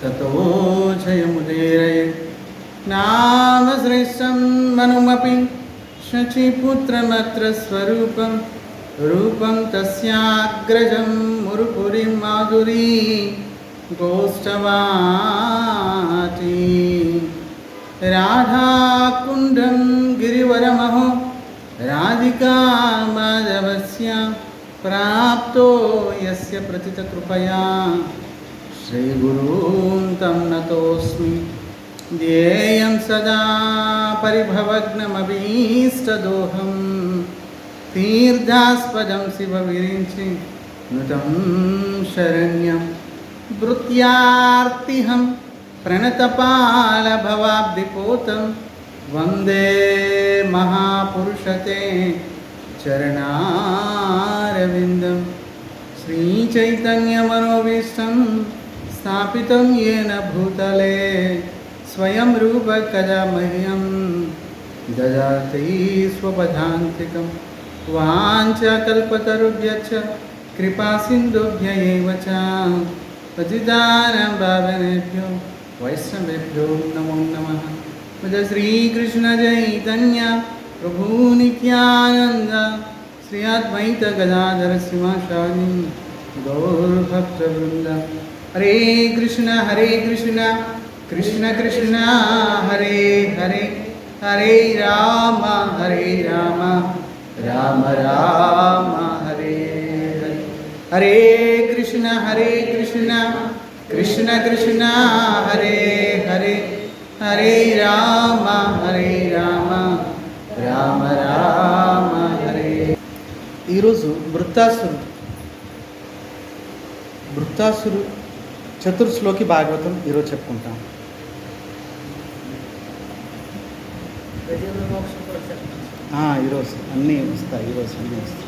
ततो जयमुदीरये नाम श्रेष्ठं मनुमपि शचीपुत्रमत्र स्वरूपं रूपं तस्याग्रजं मुरुपुरीं माधुरी गोष्ठवाटी राधाकुण्डं गिरिवरमहो राधिका माधवस्य प्राप्तो यस्य प्रतितकृपया श्रीगुरुं तं नतोऽस्मि ध्येयं सदा परिभवग्नमभीष्टदोहं तीर्थास्पदं शिवविरिञ्चि नुतं शरण्यं भृत्यार्तिहं प्रणतपालभवाब्धिपोतं वन्दे महापुरुषते चरणारविन्दं श्रीचैतन्यमनोभीष्टं स्थापितं येन भूतले स्वयं रूप कदा मह्यं ददाति स्वपदान्तिकं वाञ्छाकल्पतरुभ्यश्च कृपासिन्धुभ्य एव च पतितानां पावनेभ्यो वैष्णवेभ्यो नमो नमः। जय श्रीकृष्ण चैतन्य प्रभु नित्यानंद श्री अद्वैत गदाधर शिवासादि गौरभक्तवृंद। हरे कृष्ण कृष्ण कृष्ण हरे हरे हरे राम राम राम हरे हरे। हरे कृष्ण कृष्ण कृष्ण हरे हरे हरे राम రామ రామ హరే. ఈరోజు వృత్తాసురు చతుర్శ్లోకి భాగవతం ఈరోజు చెప్పుకుంటాం. ఈరోజు అన్నీ వస్తాయి. ఈరోజు అన్నీ వస్తాయి.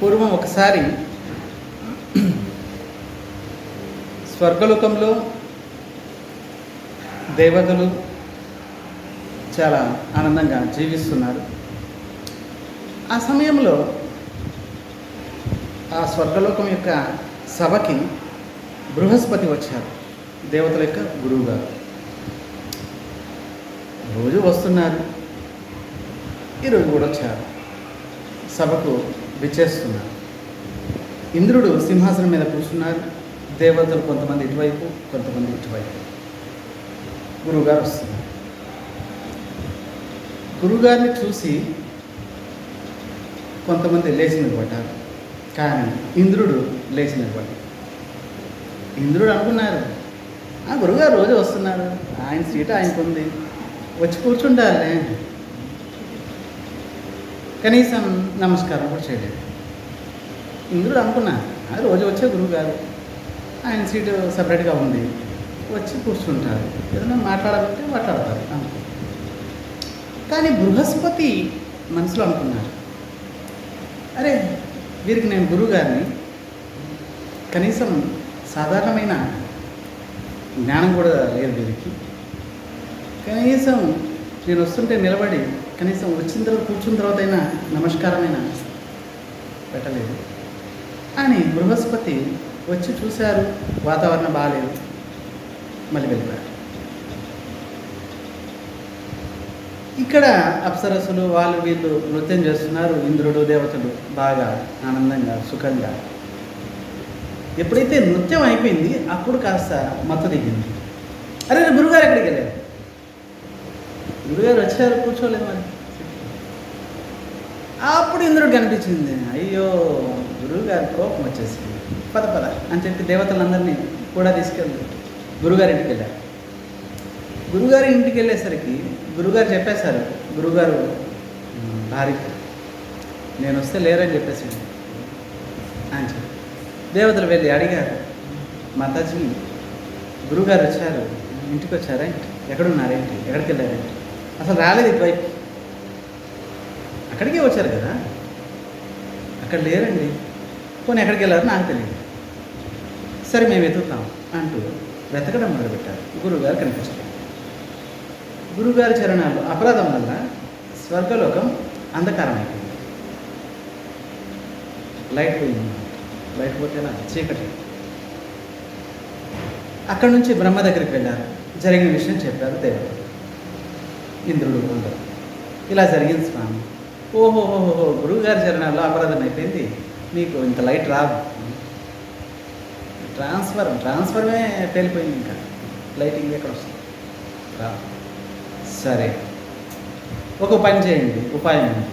పూర్వం ఒకసారి స్వర్గలోకంలో దేవతలు చాలా ఆనందంగా జీవిస్తున్నారు. ఆ సమయంలో ఆ స్వర్గలోకం యొక్క సభకి బృహస్పతి వచ్చారు, దేవతల యొక్క గురువుగారు. రోజు వస్తున్నారు, ఈరోజు కూడా వచ్చారు, సభకు విచ్చేస్తున్నారు. ఇంద్రుడు సింహాసనం మీద కూర్చున్నారు, దేవతలు కొంతమంది ఇటువైపు కొంతమంది ఇటువైపు. గురువుగారు వస్తున్నారు. గురువుగారిని చూసి కొంతమంది లేచి నిలబడ్డారు, కానీ ఇంద్రుడు లేచి నిలబడ్డాడు. ఇంద్రుడు అనుకున్నారు, ఆ గురువుగారు రోజు వస్తున్నారు, ఆయన సీట ఆయనకు ఉంది, వచ్చి కూర్చుంటారులే. కనీసం నమస్కారం కూడా చేయలేదు. ఇంద్రుడు అనుకున్నారు, అది రోజు వచ్చే గురువు గారు, ఆయన సీటు సపరేట్గా ఉంది, వచ్చి కూర్చుంటారు, ఏదైనా మాట్లాడాలంటే మాట్లాడతారు అనుకో. కానీ బృహస్పతి మనసులో అనుకున్నారు, అరే వీరికి నేను గురువు గారిని, కనీసం సాధారణమైన జ్ఞానం కూడా లేదు వీరికి, కనీసం నేను వస్తుంటే నిలబడి కనీసం వచ్చిన తర్వాత కూర్చున్న తర్వాత అయినా నమస్కారమైనా పెట్టలేదు అని బృహస్పతి వచ్చి చూశారు. వాతావరణం బాగాలేదు, మళ్ళీ వెళ్ళిపోయారు. ఇక్కడ అప్సరసులు వాళ్ళు వీళ్ళు నృత్యం చేస్తున్నారు, ఇంద్రుడు దేవతలు బాగా ఆనందంగా సుఖంగా. ఎప్పుడైతే నృత్యం అయిపోయింది అప్పుడు కాస్త మత్తు దిగింది. అరే గురుగారు ఎక్కడికి వెళ్ళారు? గురుగారు వచ్చారు, కూర్చోలేదు. మరి అప్పుడు ఇంద్రుడు కనిపించింది, అయ్యో గురువుగారి కోపం వచ్చేసింది, పద అని చెప్పి దేవతలందరినీ కూడా తీసుకెళ్ళి గురుగారి ఇంటికి వెళ్ళారు. గురుగారి ఇంటికి వెళ్ళేసరికి గురుగారు చెప్పేశారు, గురుగారు భార్యకి నేను వస్తే లేరని చెప్పేసి అని చెప్పి దేవతలు వెళ్ళి అడిగారు, మాతాజీ గురుగారు వచ్చారు, ఇంటికి వచ్చారా, ఎక్కడున్నారేంటి, ఎక్కడికి వెళ్ళారేంటి అసలు రాలేదు ఇటువైపు. అక్కడికే వచ్చారు కదా, అక్కడ లేరండి. పోనీ ఎక్కడికి వెళ్ళారో నాకు తెలియదు. సరే మేము వెతుకుతాం అంటూ వెతకడం మొదలుపెట్టారు. గురువుగారు కనిపించారు. గురువుగారి చరణాలు అపరాధం వల్ల స్వర్గలోకం అంధకారం అయిపోయింది. లైట్ పోయింది. లైట్ పోతేనా చీకటి. అక్కడి నుంచి బ్రహ్మ దగ్గరికి వెళ్ళారు. జరిగిన విషయం చెప్పారు దేవత. ఇంద్రుడు అందరు ఇలా జరిగింది స్వామి. ఓహోహోహో, గురువుగారి చరణాల్లో అపరాధం అయిపోయింది, మీకు ఇంత లైట్ రాదు. ట్రాన్స్ఫర్మే పేలిపోయింది, ఇంకా లైటింగ్ ఎక్కడ వస్తుంది రాదు. సరే, ఒక పని చేయండి, ఉపాయం ఉంది.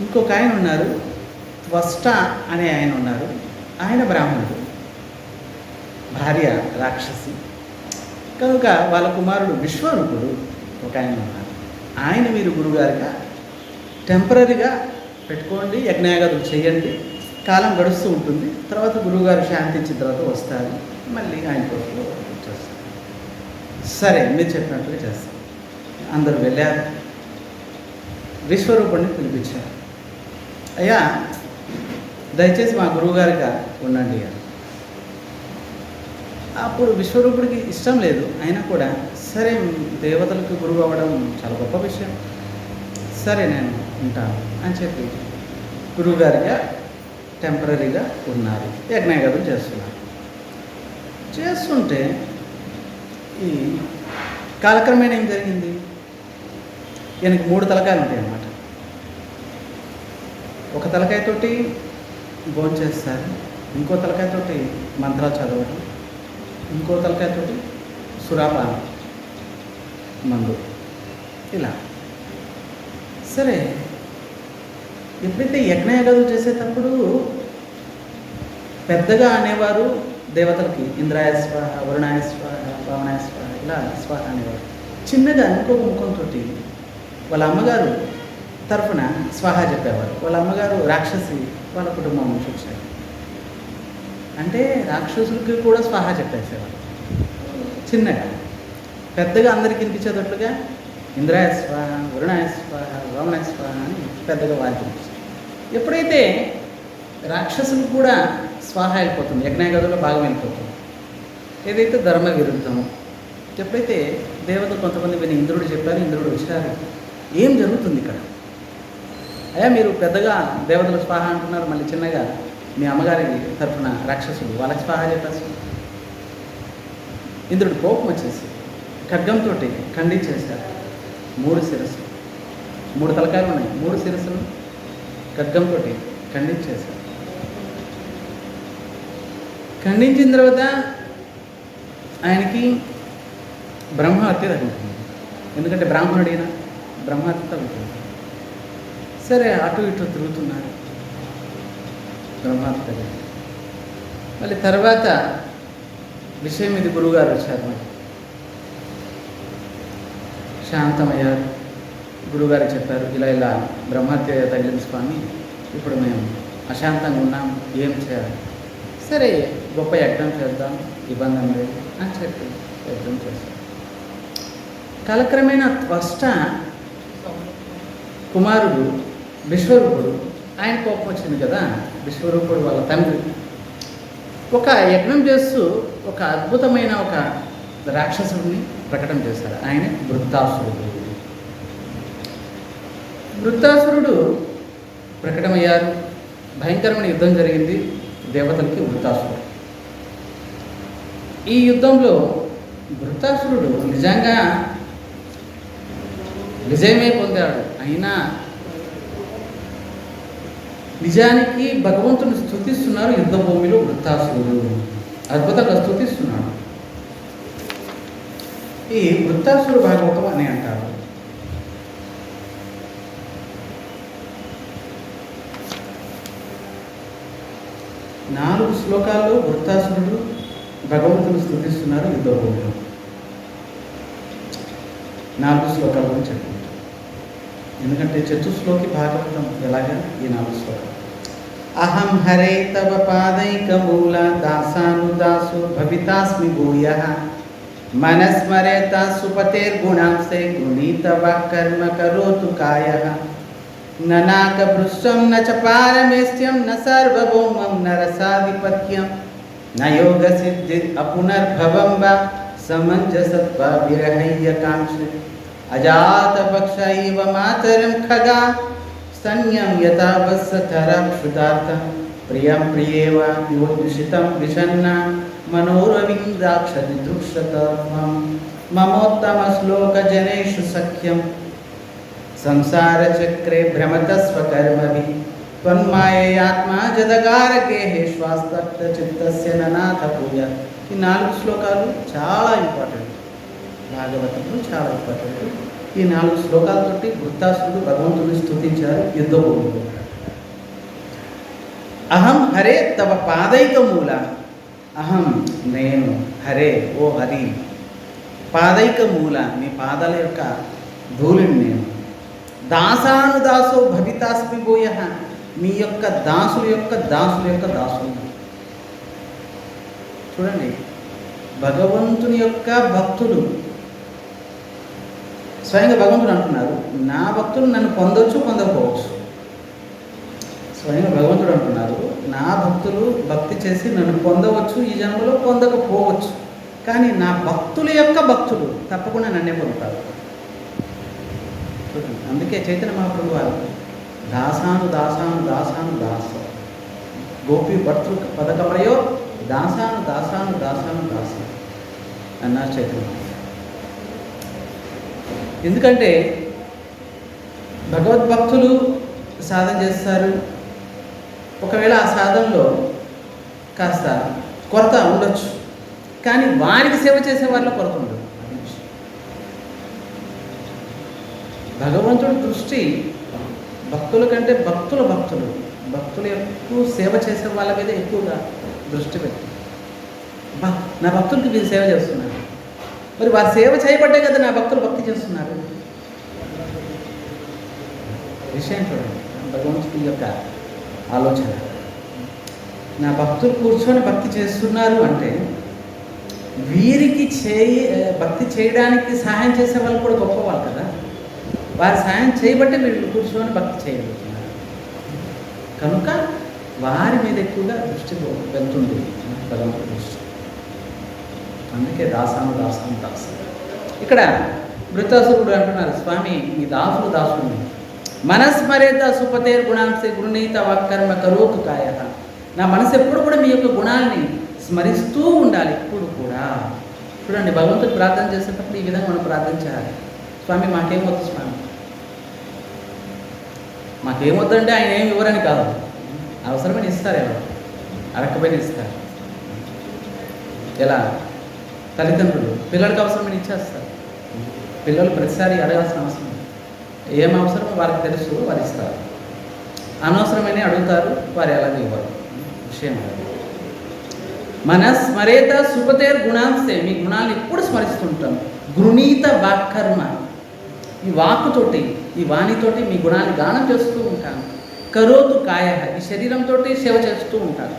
ఇంకొక ఆయన ఉన్నారు, త్వష్ట అనే ఆయన ఉన్నారు. ఆయన బ్రాహ్మణుడు, భార్య రాక్షసి. కనుక వాళ్ళ కుమారుడు విశ్వరూపుడు ఒక ఆయన ఉన్నారు. ఆయన మీరు గురుగారిగా టెంపరీగా పెట్టుకోండి, యజ్ఞయాగాదులు చేయండి, కాలం గడుస్తూ ఉంటుంది. తర్వాత గురువుగారు శాంతించిన తర్వాత వస్తారు, మళ్ళీ ఆయన కోసంలో చేస్తారు. సరే, మీరు చెప్పినట్టుగా చేస్తారు. అందరూ వెళ్ళారు. విశ్వరూపుడిని పిలిపించారు. అయ్యా, దయచేసి మా గురువుగారిగా ఉండండి అని. అప్పుడు విశ్వరూపుడికి ఇష్టం లేదు. అయినా కూడా సరే, దేవతలకు గురువు అవ్వడం చాలా గొప్ప విషయం, సరే నేను ఉంటాను అని చెప్పి గురువుగారిగా టెంపరీగా ఉన్నారు. యజ్ఞయాగాదులు చేస్తున్నారు. చేస్తుంటే ఈ కాలక్రమేణా ఏం జరిగింది, ఈయనకి 3 తలకాయలు ఉంటాయి అన్నమాట. ఒక తలకాయతోటి భోజనం చేస్తారు, ఇంకో తలకాయతోటి మంత్రాలు చదవడం, ఇంకో తలకాయతోటి సురాపానం, మందు, ఇలా. సరే, ఎప్పుడైతే యజ్ఞయాగాదులు చేసేటప్పుడు పెద్దగా అనేవారు దేవతలకి, ఇంద్రాయ స్వాహ, వరుణాయ స్వాహ, పవనాయ స్వాహ, ఇలా స్వాహ అనేవారు. చిన్నగా ఇంకొక ముఖంతో వాళ్ళ అమ్మగారు తరఫున స్వాహ చెప్పేవారు. వాళ్ళ అమ్మగారు రాక్షసి, వాళ్ళ కుటుంబం నుంచి వచ్చారు. అంటే రాక్షసులకి కూడా స్వాహ చెప్పేసేవారు చిన్నగా. పెద్దగా అందరికీ వినిపించేటట్లుగా ఇంద్రాయ స్వాహ, వరుణాయ స్వాహ, వామనాయ స్వాహ అని పెద్దగా వారికి వినిపించారు. ఎప్పుడైతే రాక్షసులకు కూడా స్వాహ వెళ్ళిపోతుంది, యజ్ఞయాగాదుల్లో భాగం వెళ్ళిపోతుంది, ఏదైతే ధర్మ విరుద్ధం. ఎప్పుడైతే దేవతలు కొంతమంది విని ఇంద్రుడు చెప్పారు, ఇంద్రుడు వచ్చారు, ఏం జరుగుతుంది ఇక్కడ? అయ్యా, మీరు పెద్దగా దేవతలు స్వాహ అంటున్నారు, మళ్ళీ చిన్నగా మీ అమ్మగారి తరఫున రాక్షసులు వాళ్ళకి స్వాహ చెప్పేసి. ఇంద్రుడు కోపం వచ్చేసి ఖడ్గంతో ఖండించేశారు. 3 శిరస్సులు, 3 తలకాయలు ఉన్నాయి, 3 శిరస్సులు ఖడ్గంతో ఖండించేశారు. ఖండించిన తర్వాత ఆయనకి బ్రహ్మహత్య తగ్గుతుంది. ఎందుకంటే బ్రాహ్మణుడైనా బ్రహ్మహత్య తగ్గుతుంది. సరే, అటు ఇటు తిరుగుతున్నారు, బ్రహ్మహత్య తగ్గుతుంది. మళ్ళీ తర్వాత విషయం ఇది గురువుగారు వచ్చారు, మరి శాంతమయ్యారు. గురువుగారికి చెప్పారు, ఇలా ఇలా బ్రహ్మహత్య తగిలింది స్వామి, ఇప్పుడు మేము అశాంతంగా ఉన్నాం, ఏం చేయాలి? సరే, గొప్ప యజ్ఞం చేద్దాం, ఇబ్బంది లేదు అని చెప్పి యజ్ఞం చేశారు. కాలక్రమేణా త్వష్ట కుమారుడు విశ్వరూపుడు, ఆయన కోపం వచ్చింది కదా, విశ్వరూపుడు వాళ్ళ తండ్రి ఒక యజ్ఞం చేస్తూ ఒక అద్భుతమైన ఒక రాక్షసుడిని ప్రకటన చేశారు. ఆయన వృత్తాసురుడు. వృత్తాసురుడు ప్రకటమయ్యారు. భయంకరమైన యుద్ధం జరిగింది దేవతలకి వృత్తాసురుడు. ఈ యుద్ధంలో వృత్తాసురుడు నిజంగా విజయమే పొందాడు. అయినా నిజానికి భగవంతుని స్తుతిస్తున్నారు యుద్ధ భూమిలో వృత్తాసురుడు, అద్భుతంగా స్తుతిస్తున్నాడు. ఈ వృత్తాసురుడు భాగవతం అని అంటారు. నాలుగు శ్లోకాల్లో వృత్తాసురుడు భగవంతుని స్తుతిస్తున్నారు యుద్ధ భూమిలో. 4 శ్లోకాల గురించి చెప్పుకుంటాం, ఎందుకంటే చతుశ్లోకి భాగవతం ఎలాగా ఈ 4 శ్లోకాలు. అహం హరే తవ పాదైక మూల దాసానుదాసు భవితాస్మి భూయ मनस्मरेता सुपतेर्गुणांसे गुणीतवाक्कर्म करोतु कायः न नाकपृष्ठं न च पारमेष्ट्यं न सार्वभौमं न रसाधिपत्यं न योगसिद्धिः अपुनर्भवं वा समञ्जसत्वा विरहय्यकांक्षे अजातपक्ष इव मातरं खगा स्तन्यं यथा वत्सधराक्षुदार्थं प्रियं प्रियेव योषितं विषन्ना मनोरविन्दाक्षदिदृक्षतत्वं ममोत्तमश्लोकजनेषु सख्यं संसारचक्रे भ्रमतस्वकर्मभिः त्वन्माययात्मा जदगारगेहे శ్వాస్తప్తచిత్తస్య ననాథ పూజ. ఈ 4 శ్లోకాలు చాలా ఇంపార్టెంట్. భాగవతంలో చాలా ఇంపార్టెంట్. ఈ 4 శ్లోకాలతోటి వృత్తాసురుడు భగవంతుని స్తుతించారు యుద్ధభూమిలో. అహం హరే తవ పాదైక మూల. అహం నేను, హరే ఓ హరి, పాదైక మూల నీ పాదాల యొక్క ధూళిని నేను. దాసానుదాసో భవితాస్మి భూయ మీ యొక్క దాసుల యొక్క దాసుల యొక్క దాసులు. చూడండి, భగవంతుని యొక్క భక్తులు, స్వయంగా భగవంతుడు అంటున్నారు నా భక్తులు నన్ను పొందవచ్చు పొందకపోవచ్చు. స్వయంగా భగవంతుడు అంటున్నారు నా భక్తులు భక్తి చేసి నన్ను పొందవచ్చు, ఈ జన్మలో పొందకపోవచ్చు, కానీ నా భక్తుల యొక్క భక్తులు తప్పకుండా నన్నే పొందుతారు. చూడండి, అందుకే చైతన్య మహాప్రభు వారు దాసాను దాసాను దాసాను దాస గోపి భర్తృ పదకమయో దాసాను దాసాను దాసాను దాస అన్నారు చైతన్య. ఎందుకంటే భగవద్భక్తులు సాధన చేస్తారు. ఒకవేళ ఆ సాధనలో కాస్త కొరత ఉండొచ్చు, కానీ వారికి సేవ చేసే వాళ్ళ కొరత ఉండదు. భగవంతుడి దృష్టి భక్తుల కంటే భక్తులు ఎక్కువ సేవ చేసే వాళ్ళ మీద ఎక్కువగా దృష్టి పెట్టి నా భక్తులకి మీరు సేవ చేస్తున్నారు, మరి వారి సేవ చేయబట్టే కదా నా భక్తులు భక్తి చేస్తున్నారు. విషయం చూడండి, భగవంతుడి యొక్క ఆలోచన. నా భక్తులు కూర్చొని భక్తి చేస్తున్నారు అంటే వీరికి భక్తి చేయడానికి సహాయం చేసే వాళ్ళు కూడా గొప్పవాళ్ళు కదా. వారి సహాయం చేయబట్టే వీళ్ళు కూర్చొని భక్తి చేయగలుగుతున్నారు. కనుక వారి మీద ఎక్కువగా దృష్టి వెళ్తుంది భగవంతుడి దృష్టి. అందుకే దాసాను దాసాను దాసాను. ఇక్కడ వృత్తాసురుడు అంటున్నారు, స్వామి మీ దాసులు దాసుని మనస్మరేత సుపతేర్ గుణాంశే గుణనీత వాక్కర్మ కరోతు కాయ. నా మనసు ఎప్పుడు కూడా మీ యొక్క గుణాన్ని స్మరిస్తూ ఉండాలి ఎప్పుడు కూడా. చూడండి, భగవంతుడు ప్రార్థన చేసేటప్పుడు ఈ విధంగా మనం ప్రార్థన చేయాలి. స్వామి మాకేమొద్దు స్వామి, మాకేమొద్దంటే ఆయన ఏమి ఇవ్వరని కాదు, అవసరమైన ఇస్తారు, ఎవరు అరకపోయిన ఇస్తారు. ఎలా తల్లిదండ్రులు పిల్లలకి అవసరమైన ఇచ్చేస్తారు. పిల్లలు ప్రతిసారి అడగాల్సిన అవసరం, ఏం అవసరమో వారికి తెలుసు, వారు ఇస్తారు. అనవసరమైన అడుగుతారు, వారు ఎలాగో ఇవ్వరు. విషయం మనస్మరేత సుపతేర్ గుణాంశే మీ గుణాలను ఎప్పుడు స్మరిస్తుంటాం. గృణీత వాక్కర్మ ఈ వాక్కుతోటి ఈ వాణితోటి మీ గుణాన్ని గానం చేస్తూ ఉంటాను. కరోతు కాయ ఈ శరీరంతో సేవ చేస్తూ ఉంటారు.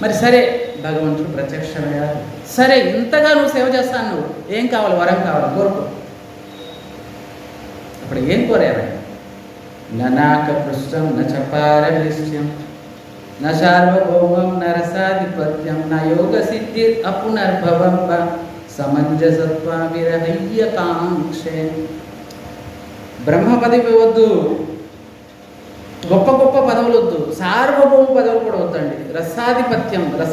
మరి సరే భగవంతుడు ప్రత్యక్షమయ్యారు. సరే ఇంతగా నువ్వు సేవ చేస్తాను, నువ్వు ఏం కావాలి, వరం కావాలి, కోరుకో. అప్పుడు ఏం కోరారు? ననాక పృష్టం న చపారనిశ్చయం న సార్వభౌమం న రసాధిపత్యం న యోగ సిద్ధి అపునర్భవం సమంజసత్వ విరహయ్యకాంక్షే. బ్రహ్మ పదవి వద్దు, గొప్ప గొప్ప పదవులు వద్దు, సార్వభౌమ పదవులు కూడా వద్దండి. రసాధిపత్యం కూడా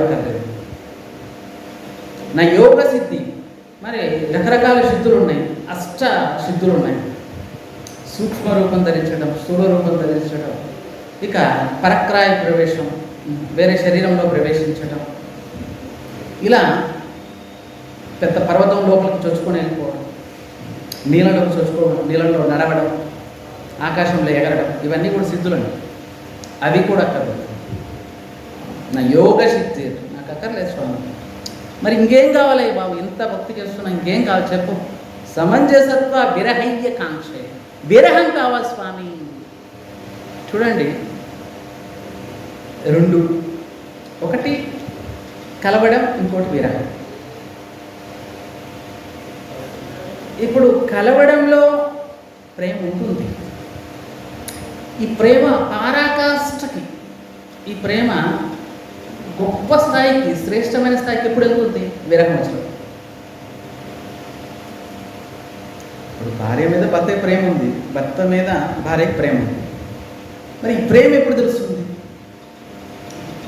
కలలేదు. నా యోగ సిద్ధి, మరి రకరకాల సిద్ధులు ఉన్నాయి, అష్ట సిద్ధులు ఉన్నాయి. సూక్ష్మ రూపం ధరించడం, స్థూల రూపం ధరించడం, ఇక పరక్రాయ ప్రవేశం, వేరే శరీరంలో ప్రవేశించడం, ఇలా పెద్ద పర్వతం లోపలికి చొచ్చుకొని వెళ్ళిపోవడం, నీళ్ళలోకి చొచ్చుకోవడం, నీళ్ళలో నడవడం, ఆకాశంలో ఎగరడం, ఇవన్నీ కూడా సిద్ధులండి. అవి కూడా అక్కర్లేదు. నా యోగ సిద్ధి నాకు అక్కర్లేదు స్వామి. మరి ఇంకేం కావాలి బాబు, ఇంత భక్తి చేస్తున్నా ఇంకేం కావాలి చెప్పు. సమంజసత్వ విరహయ్య కాంక్ష, విరహం కావాలి స్వామి. చూడండి, రెండు, ఒకటి కలవడం, ఇంకోటి విరహం. ఇప్పుడు కలవడంలో ప్రేమ ఉంటుంది. ఈ ప్రేమ పరాకాష్ఠకి, ఈ ప్రేమ గొప్ప స్థాయికి, శ్రేష్టమైన స్థాయికి ఎప్పుడు వెళ్తుంది? విరహం వచ్చినప్పుడు. ఇప్పుడు భార్య మీద భర్త ప్రేమ ఉంది, భర్త మీద భార్యకి ప్రేమ ఉంది. మరి ఈ ప్రేమ ఎప్పుడు తెలుస్తుంది?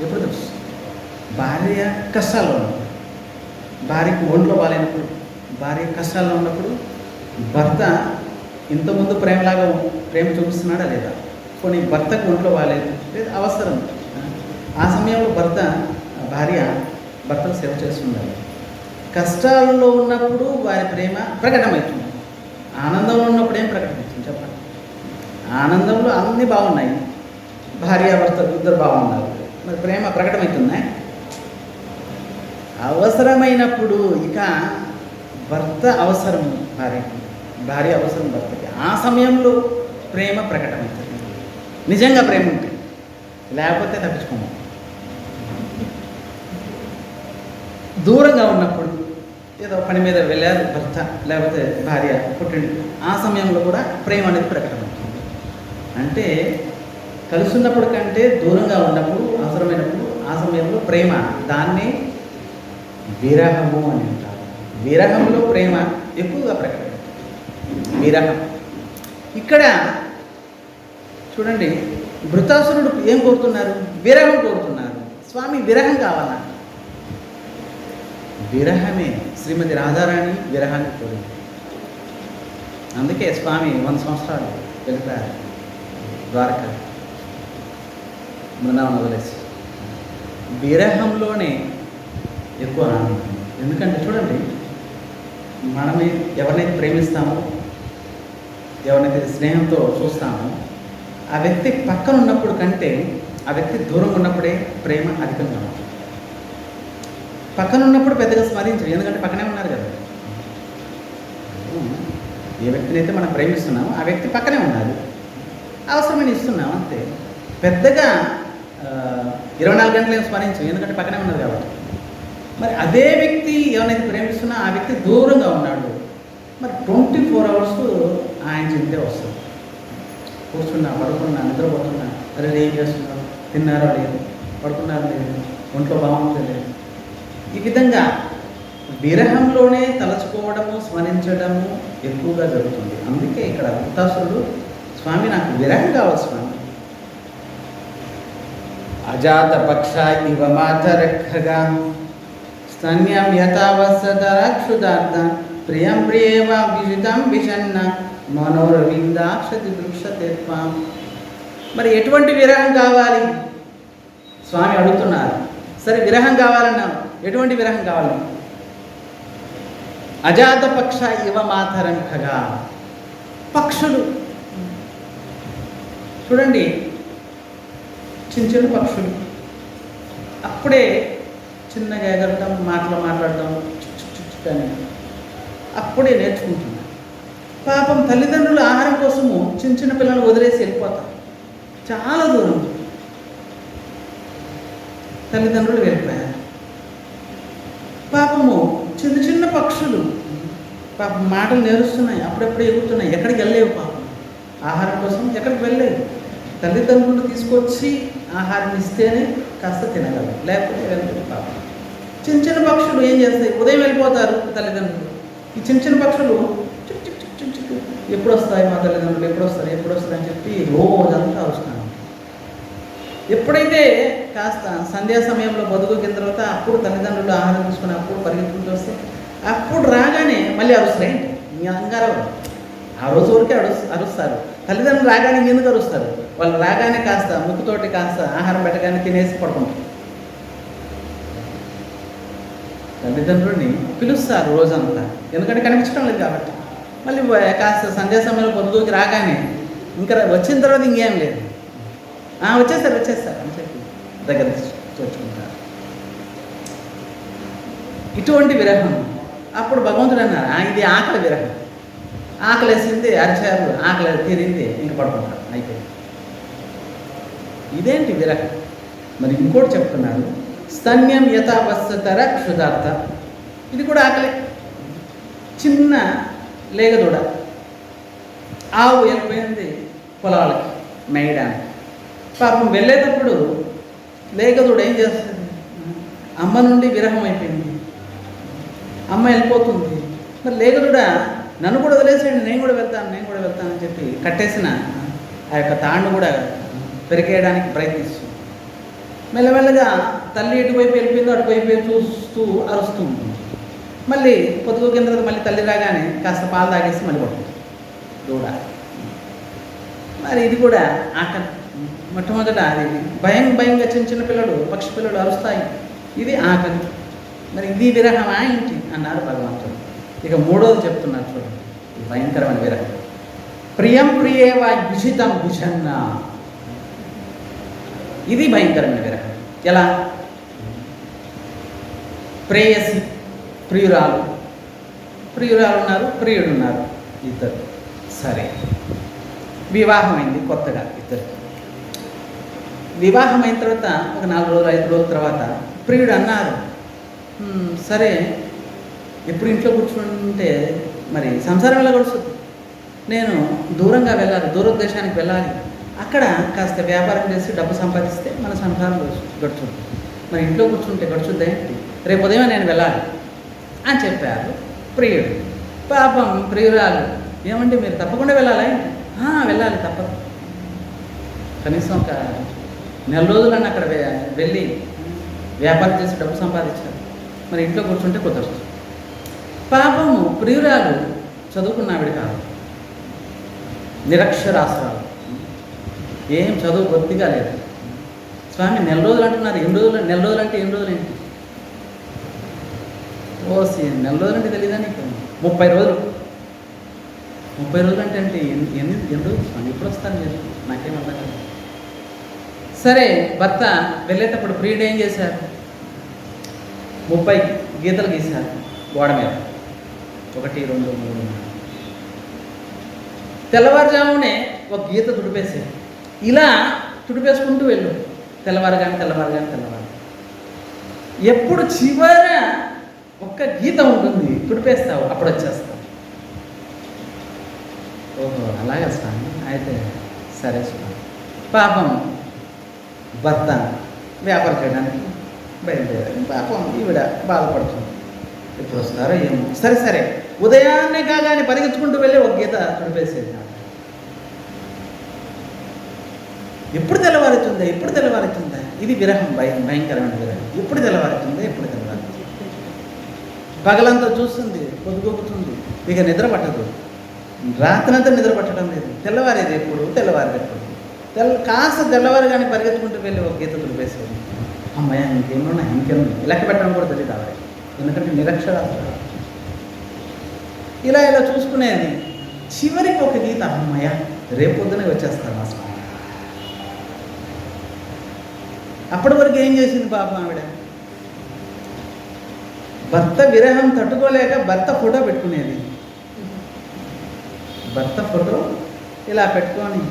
ఎప్పుడు తెలుస్తుంది? భార్య కష్టాల్లో ఉన్నప్పుడు, భార్యకు ఒంట్లో బాగాలేనప్పుడు, భార్య కష్టాల్లో ఉన్నప్పుడు భర్త ఇంతకుముందు ప్రేమలాగా ప్రేమ చూపిస్తున్నాడా లేదా? కొన్ని భర్తకు ఒంట్లో బాగాలేదు, లేదా అవసరం, ఆ సమయంలో భార్య భర్తకు సేవ చేస్తుండాలి. కష్టాల్లో ఉన్నప్పుడు వారి ప్రేమ ప్రకటమవుతుంది. ఆనందంలో ఉన్నప్పుడు ఏం ప్రకటమవుతుంది చెప్పండి? ఆనందంలో అన్నీ బాగున్నాయి, భార్య భర్త ఇద్దరు బాగున్నారు, మరి ప్రేమ ప్రకటమవుతుందా? అవసరమైనప్పుడు, ఇక భర్త అవసరం భార్యకి, భార్య అవసరం భర్తకి, ఆ సమయంలో ప్రేమ ప్రకటమవుతుంది. నిజంగా ప్రేమ ఉంటుంది, లేకపోతే తప్పించుకోము. దూరంగా ఉన్నప్పుడు, ఏదో పని మీద వెళ్ళారు భర్త లేకపోతే భార్య, పుట్టింది, ఆ సమయంలో కూడా ప్రేమ అనేది ప్రకటమవుతుంది. అంటే కలుసున్నప్పుడు కంటే దూరంగా ఉన్నప్పుడు, అవసరమైనప్పుడు, ఆ సమయంలో ప్రేమ, దాన్ని విరహము అని అంటారు. విరహంలో ప్రేమ ఎక్కువగా ప్రకటమవుతుంది. విరహం. ఇక్కడ చూడండి, భృతాసురుడు ఏం కోరుతున్నారు? విరహం కోరుతున్నారు. స్వామి విరహం కావాలా? విరహమే. శ్రీమతి రాధారాణి విరహాన్ని కోరింది. అందుకే స్వామి 100 సంవత్సరాలు వెళ్ళిపోయారు ద్వారక, బృందావనం వదిలేసి. విరహంలోనే ఎక్కువ ఆనందం. ఎందుకంటే చూడండి, మనమే ఎవరినైతే ప్రేమిస్తామో, ఎవరినైతే స్నేహంతో చూస్తామో, ఆ వ్యక్తి పక్కన ఉన్నప్పుడు కంటే ఆ వ్యక్తి దూరం ఉన్నప్పుడే ప్రేమ అధికంగా ఉంటుంది. పక్కన ఉన్నప్పుడు పెద్దగా స్మరించరు, ఎందుకంటే పక్కనే ఉన్నారు కదా. ఏ వ్యక్తిని అయితే మనం ప్రేమిస్తున్నామో ఆ వ్యక్తి పక్కనే ఉన్నారు, అవసరమైన ఇస్తున్నాం అంతే. పెద్దగా 24 గంటలు ఏం స్మరించు, ఎందుకంటే పక్కనే ఉన్నారు కాబట్టి. మరి అదే వ్యక్తి ఎవరైతే ప్రేమిస్తున్నా ఆ వ్యక్తి దూరంగా ఉన్నాడు, మరి 24 అవర్స్ ఆయన చింతే వస్తుంది. కూర్చున్నా, పడుకున్నా, నిద్రపోతున్నా, అరే ఏం చేస్తున్నారు, తిన్నారో లేదు, పడుకున్నారో లేదు, ఒంట్లో బాగుందో లేదు, ఈ విధంగా విరహంలోనే తలచుకోవడము, స్మరించడము ఎక్కువగా జరుగుతుంది. అందుకే ఇక్కడ భృతాసురుడు, స్వామి నాకు విరహం కావాలి స్వామి. అజాత పక్ష ఇవ మాతరఖగా స్తన్యం యథావసతరక్షుదార్థ ప్రియం ప్రియేవ విజితం విషన్న మనోరవిందాక్షతి దృక్షతేత్వం. మరి ఎటువంటి విరహం కావాలి స్వామి అడుగుతున్నారు. సరే విరహం కావాలన్నావు, ఎటువంటి విరహం కావాలి? అజాత పక్ష ఇవ మాతరంఖగా. పక్షులు చూడండి, చిన్న చిన్న పక్షులు అప్పుడే చిన్నగా ఎగరటం, మాట్లాడటం అని అప్పుడే నేర్చుకుంటున్నారు. పాపం తల్లిదండ్రులు ఆహారం కోసము చిన్న చిన్న పిల్లలు వదిలేసి వెళ్ళిపోతారు, చాలా దూరం తల్లిదండ్రులు వెళ్ళిపోయారు. పాపము చిన్న చిన్న పక్షులు పాపం మాటలు నేరుస్తున్నాయి, అప్పుడప్పుడు ఎగురుతున్నాయి, ఎక్కడికి వెళ్ళలేవు పాపం. ఆహారం కోసం ఎక్కడికి వెళ్ళలేవు. తల్లిదండ్రులు తీసుకొచ్చి ఆహారం ఇస్తేనే కాస్త తినగలరు, లేకపోతే వెళ్ళలేదు పాపం. చిన్న చిన్న పక్షులు ఏం చేస్తాయి? ఉదయం వెళ్ళిపోతారు తల్లిదండ్రులు. ఈ చిన్న చిన్న పక్షులు చిక్ చిక్ చిక్ చిక్ చిక్ ఎప్పుడు వస్తాయి మా తల్లిదండ్రులు, ఎప్పుడు వస్తారు అని చెప్పి రోజంతా వస్తున్నాను. ఎప్పుడైతే కాస్త సంధ్యా సమయంలో బతుకుకిన తర్వాత అప్పుడు తల్లిదండ్రులు ఆహారం తీసుకుని అప్పుడు పరిగెత్తుకుంటూ వస్తే అప్పుడు రాగానే మళ్ళీ అరుస్తాయి. మీ అంగారం ఆ రోజు వరకే అరుస్తారు. తల్లిదండ్రులు రాగానే ఎందుకు అరుస్తారు? వాళ్ళు రాగానే కాస్త ముక్కుతోటి కాస్త ఆహారం పెట్టగానే తినేసి పడుకుంటారు. తల్లిదండ్రుల్ని పిలుస్తారు రోజంతా, ఎందుకంటే కనిపించడం లేదు కాబట్టి. మళ్ళీ కాస్త సంధ్యా సమయంలో పొద్దుకి రాగానే ఇంకా వచ్చిన తర్వాత ఇంకేం లేదు, వచ్చేస్తారు అని చెప్పి దగ్గర చేర్చుకుంటారు. ఇటువంటి విరహం. అప్పుడు భగవంతుడు అన్నారు, ఇది ఆకలి విరహం. ఆకలి వేసింది, అరిచారు, ఆకలి తీరింది, ఇంక పడుకుంటారు, అయిపోయింది. ఇదేంటి విరహం? మరి ఇంకోటి చెప్తున్నారు, స్తన్యం యథావస్థతర క్షుధార్థ. ఇది కూడా ఆకలి. చిన్న లేగదూడ, ఆవు వెళ్ళిపోయింది పొలాలకి మేయడానికి. పాపం వెళ్ళేటప్పుడు లేగదూడ ఏం చేస్తుంది, అమ్మ నుండి విరహం అయిపోయింది, అమ్మ వెళ్ళిపోతుంది. మరి లేగదూడ నన్ను కూడా వదిలేసేయండి, నేను కూడా వెళ్తాను అని చెప్పి కట్టేసిన ఆ యొక్క తాండు కూడా పెరికేయడానికి ప్రయత్నిస్తుంది. మెల్లమెల్లగా తల్లి ఎటువైపు వెళ్ళిపోయిందో అటువైపు చూస్తూ అరుస్తూ ఉంటుంది. మళ్ళీ పొద్దుగోకిన తర్వాత మళ్ళీ తల్లి రాగానే కాస్త పాలు తాగేసి మళ్ళీ పడుతుంది దూడ. మరి ఇది కూడా ఆకలి. మొట్టమొదట అది భయంగా చిన్న పిల్లలు పక్షి పిల్లలు అరుస్తాయి, ఇది ఆకలి. మరి ఇది విరహమా ఏంటి అన్నారు భగవంతుడు. ఇక మూడోది చెప్తున్నారు చూడండి, ఇది భయంకరమైన విరహం. ప్రియం ప్రియేవా విషితం విషన్న. ఇది భయంకరమైన విరహం. ఎలా? ప్రేయసి, ప్రియురాలు ఉన్నారు, ప్రియుడు ఉన్నారు, ఇద్దరు. సరే, వివాహమైంది కొత్తగా ఇద్దరు. వివాహమైన తర్వాత ఒక 4 రోజులు 5 రోజుల తర్వాత ప్రియుడు అన్నారు, సరే ఎప్పుడు ఇంట్లో కూర్చుంటే మరి సంసారం ఎలా గడుస్తుంది, నేను దూరంగా వెళ్ళాలి, దూరదేశానికి వెళ్ళాలి, అక్కడ కాస్త వ్యాపారం చేసి డబ్బు సంపాదిస్తే మన సంసారం గడుచుద్ది. మరి ఇంట్లో కూర్చుంటే గడుచుద్దా ఏంటి, రేపు ఉదయం నేను వెళ్ళాలి అని చెప్పారు ప్రియుడు. పాపం ప్రియురాలు, ఏమంటే మీరు తప్పకుండా వెళ్ళాలా? వెళ్ళాలి, తప్పదు. కనీసం ఒక 4 రోజులన్నా అక్కడ వెళ్ళి వ్యాపారం చేసి డబ్బు సంపాదించారు. మరి ఇంట్లో కూర్చుంటే కుదరదు. పాపము ప్రియురాలు చదువుకున్న ఆవిడ కాదు, నిరక్షరాస్త్రాలు, ఏం చదువు బొత్తిగా లేదు. స్వామి 4 రోజులు అంటున్నారు, 8 రోజులు, 4 రోజులు అంటే 8 రోజులు ఏంటి? 4 రోజులు అంటే తెలియదా నీకు? 30 రోజులు. 30 రోజులు అంటే ఎన్ని రోజులు స్వామి? ఎప్పుడు వస్తాను మీరు? నాకేమన్నా కదా. సరే, భర్త వెళ్ళేటప్పుడు ప్రియుడు ఏం చేశారు, 30 గీతలు గీశారు గోడ మీద, 1 2 3. తెల్లవారుజామునే ఒక గీత తుడిపేసేది. ఇలా తుడిపేసుకుంటూ వెళ్ళు, తెల్లవారుగానే. ఎప్పుడు చివర ఒక్క గీత ఉంటుంది, తుడిపేస్తావు, అప్పుడు వచ్చేస్తావు. ఓహో, అలాగే స్వామి, అయితే సరే స్వామి. పాపం భర్త వ్యాపారం చేయడానికి బయలుదేరారు. పాపం ఈవిడ బాధపడుతుంది, ఎప్పుడు వస్తారో ఏమో. సరే ఉదయాన్నే కాగానే పరిగెత్తుకుంటూ వెళ్ళి ఒక గీత తుడిపేసేది. ఎప్పుడు తెల్లవారుతుందా? ఇది విరహం, భయంకరమైన విరహం. ఎప్పుడు తెల్లవారుతుందా? పగలంతా చూస్తుంది, పొద్దుగొక్కుతుంది, ఇక నిద్ర పట్టదు. రాత్రంతా నిద్ర పట్టడం లేదు. తెల్లవారేది ఎప్పుడు? కాస్త తెల్లవారు కానీ పరిగెత్తుకుంటూ వెళ్ళి ఒక గీత తుడిపేసేది. అమ్మాయి ఇంకేమున్నాయి, లెక్క పెట్టడం కూడా తెలియదు ఆవిడ, ఎందుకంటే నిరక్షరాస్త్రాలు. ఇలా చూసుకునేది. చివరికి ఒక గీత, అమ్మాయ రేపు పొద్దునే వచ్చేస్తారు మా స్వామి. అప్పటి వరకు ఏం చేసింది పాపం ఆవిడ? భర్త విరహం తట్టుకోలేక భర్త ఫోటో పెట్టుకునేది. భర్త ఫోటో ఇలా పెట్టుకొని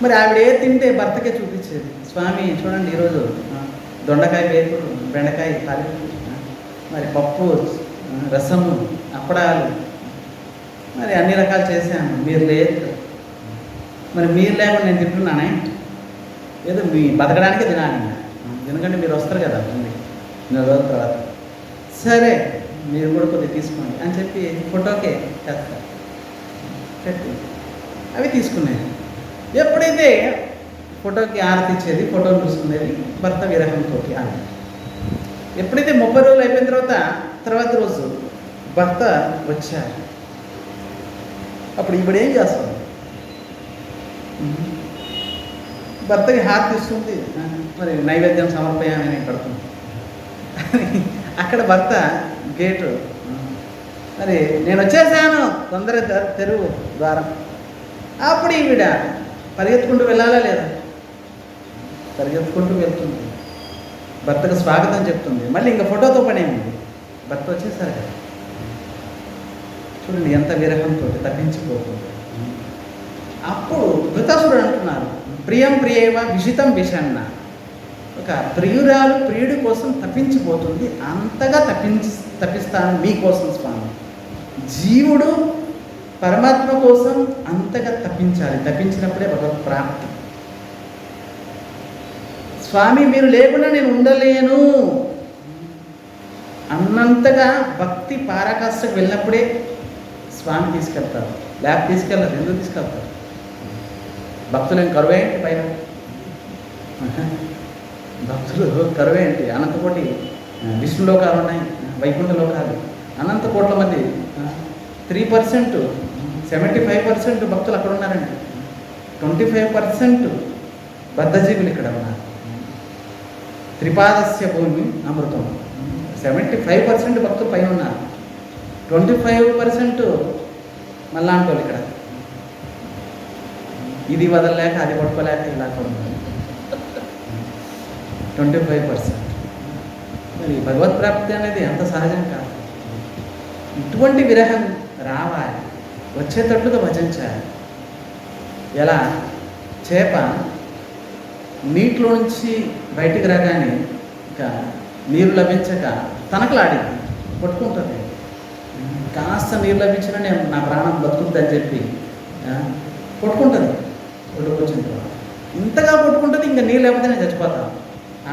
మరి ఆవిడ ఏ తింటే భర్తకే చూపించేది. స్వామి చూడండి, ఈరోజు దొండకాయ వేపుడు, బెండకాయ తాలింపు, మరి పప్పు, రసము, అప్పడాలు, మరి అన్ని రకాలు చేశాను, మీరు లేదు. మరి మీరు లేకుండా నేను తింటున్నానే, ఏదో మీ బతకడానికే తినాలి, ఎందుకంటే మీరు వస్తారు కదా 4 రోజుల తర్వాత. సరే మీరు కూడా కొద్దిగా తీసుకోండి అని చెప్పి ఫోటోకే చేస్తారు, పెట్టి అవి తీసుకునేది. ఎప్పుడైతే ఫోటోకి ఆరతి ఇచ్చేది, ఫోటోలు చూసుకునేది భర్త విరహంతో ఆమె. ఎప్పుడైతే 30 రోజులు అయిపోయిన తర్వాత రోజు భర్త వచ్చారు, అప్పుడు ఇప్పుడు ఏం చేస్తుంది? భర్తకి హారతి ఇస్తుంది, మరి నైవేద్యం సమర్పయాన్ని కడుతుంది. అక్కడ భర్త గేటు, మరి నేను వచ్చేసాను, తొందరగా తెరువు ద్వారం. అప్పుడు ఈవిడ పరిగెత్తుకుంటూ వెళ్ళాలా లేదా? పరిగెత్తుకుంటూ వెళ్తుంది, భర్తకు స్వాగతం చెప్తుంది. మళ్ళీ ఇంకా ఫోటోతో పని ఏముంది, భర్త వచ్చేసారు కదా. చూడండి ఎంత విరహంతో తప్పించిపోతుంది. అప్పుడు ఘృతాసురుడు అంటున్నారు, ప్రియం ప్రియేవ విషితం విషన్న. ఒక ప్రియురాలు ప్రియుడి కోసం తప్పించిపోతుంది, అంతగా తప్పిస్తాను మీకోసం స్వామి. జీవుడు పరమాత్మ కోసం అంతగా తప్పించాలి, తప్పించినప్పుడే భగవత్ ప్రాప్తి. స్వామి మీరు లేకుండా నేను ఉండలేను అన్నంతగా భక్తి పారాకాష్ఠకు వెళ్ళినప్పుడే స్వామి తీసుకెళ్తారు, లేకపోతే తీసుకెళ్ళరు. ఎందుకు తీసుకెళ్తారు? భక్తులు కరువే ఏంటి పైన? భక్తులు కరువే ఏంటి? అనంతకోటి విష్ణు లోకాలు ఉన్నాయి, వైకుంఠ లోకాలు, అనంత కోట్ల మంది. 3%, 75% భక్తులు అక్కడ ఉన్నారండి. 25% బద్ధజీవులు ఇక్కడ ఉన్నారు. త్రిపాదస్య భూమి అమృతం. 75% భక్తులు పైన ఉన్నారు, 25% మళ్ళాంటి వాళ్ళు ఇక్కడ. ఇది వదలలేక అది పట్టుకోలేక ఇలా ఉన్నారు 25%. మరి భగవత్ ప్రాప్తి అనేది అంత సహజం కాదు. ఇటువంటి విరహం రావాలి, వచ్చేటట్లుగా భజించాలి. ఎలా చేప నీటిలో నుంచి బయటికి రాగానే ఇంకా నీరు లభించక తనకలాడింది, కొట్టుకుంటుంది. కాస్త నీరు లభించినా నేను నా ప్రాణం బతుకుతుందని చెప్పి కొట్టుకుంటుంది. కొట్టుకొచ్చిన ఇంతగా కొట్టుకుంటుంది, ఇంకా నీరు లేకపోతే నేను చచ్చిపోతాను.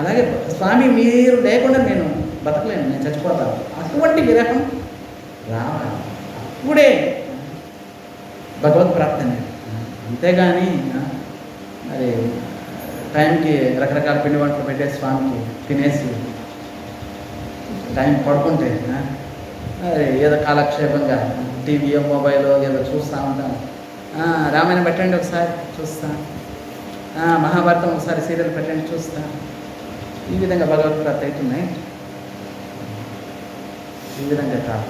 అలాగే స్వామి మీరు లేకుండా నేను బతకలేను, నేను చచ్చిపోతాను. అటువంటి విరహం రావాలి, అప్పుడే భగవత్ ప్రాప్తి అనేది. అంతేగాని మరి టైంకి రకరకాల పిండి వంటలు పెట్టేసి స్వామికి తినేసి టైం పడుకుంటే అదే ఏదో కాలక్షేపంగా టీవీయో మొబైల్లో ఏదో చూస్తూ ఉంటాను. రామాయణం పెట్టండి ఒకసారి చూస్తా, మహాభారతం ఒకసారి సీరియల్ పెట్టండి చూస్తా. ఈ విధంగా భగవత్ ప్రాప్తి అవుతున్నాయి. ఈ విధంగా కాదు,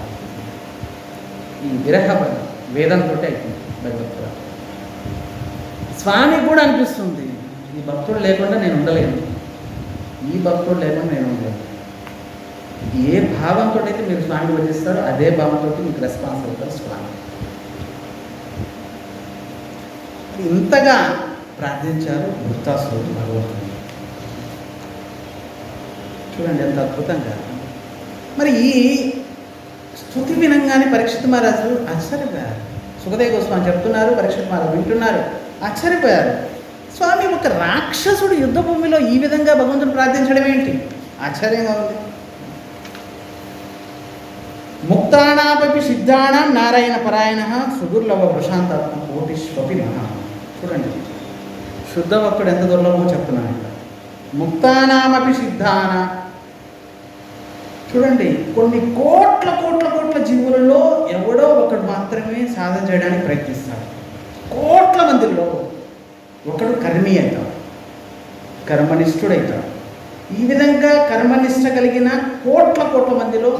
ఈ విరహ వేదంతో అవుతుంది భగవత్ ప్రాప్తి. స్వామికి కూడా అనిపిస్తుంది ఈ భక్తుడు లేకుండా నేను ఉండలేను, ఈ భక్తుడు లేకుండా నేను ఉండలేను. ఏ భావంతో అయితే మీరు స్వామిని భజిస్తారో అదే భావంతో మీకు రెస్పాన్స్ అవుతారు స్వామి. ఇంతగా ప్రార్థించారు వృత్తాసురుడు భగవంతుడు. చూడండి ఎంత అద్భుతంగా. మరి ఈ స్తుతి వినంగానే పరీక్షిత్ మహారాజు ఆశ్చర్యపోయారు. సుఖదేవ గోస్వామి చెప్తున్నారు, పరీక్షిత్ మహారాజు వింటున్నారు, ఆశ్చర్యపోయారు. స్వామి ఒక రాక్షసుడు యుద్ధ భూమిలో ఈ విధంగా భగవంతుని ప్రార్థించడం ఏంటి? ఆశ్చర్యంగా ఉంది. ముక్తానాపి సిద్ధానాం నారాయణ పరాయణ సుదుర్లభ ప్రశాంతాత్మ కోటిష్వపి మహా. చూడండి శుద్ధ భక్తుడు ఎంత దుర్లభమో చెప్తున్నాను ఇక్కడ. ముక్తానామపి సిద్ధాన. చూడండి కొన్ని కోట్ల కోట్ల కోట్ల జీవులలో ఎవడో ఒకడు మాత్రమే సాధన చేయడానికి ప్రయత్నిస్తాడు. కోట్ల మందిలో ఒకడు కర్మి అవుతాడు, కర్మనిష్ఠుడవుతాడు. ఈ విధంగా కర్మనిష్ట కలిగిన కోట్ల కోట్ల మందిలో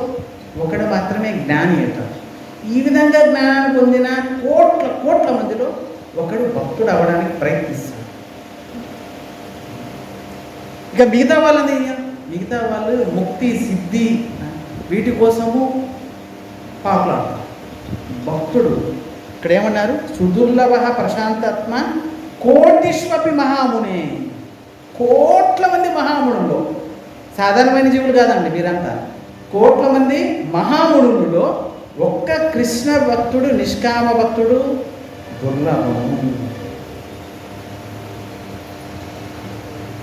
ఒకడు మాత్రమే జ్ఞాని అవుతాడు. ఈ విధంగా జ్ఞానాన్ని పొందిన కోట్ల కోట్ల మందిలో ఒకడు భక్తుడు అవ్వడానికి ప్రయత్నిస్తాడు. ఇక మిగతా వాళ్ళని, మిగతా వాళ్ళు ముక్తి సిద్ధి వీటి కోసము పాపులాడతారు. భక్తుడు ఇక్కడ ఏమన్నారు? సుదుర్లభ ప్రశాంతాత్మ కోటిష్వపి మహామునే. కోట్ల మంది మహామునుల్లో, సాధారణమైన జీవులు కాదండి మీరంతా, కోట్ల మంది మహామునులలో ఒక్క కృష్ణ భక్తుడు, నిష్కామ భక్తుడు దుర్లభము.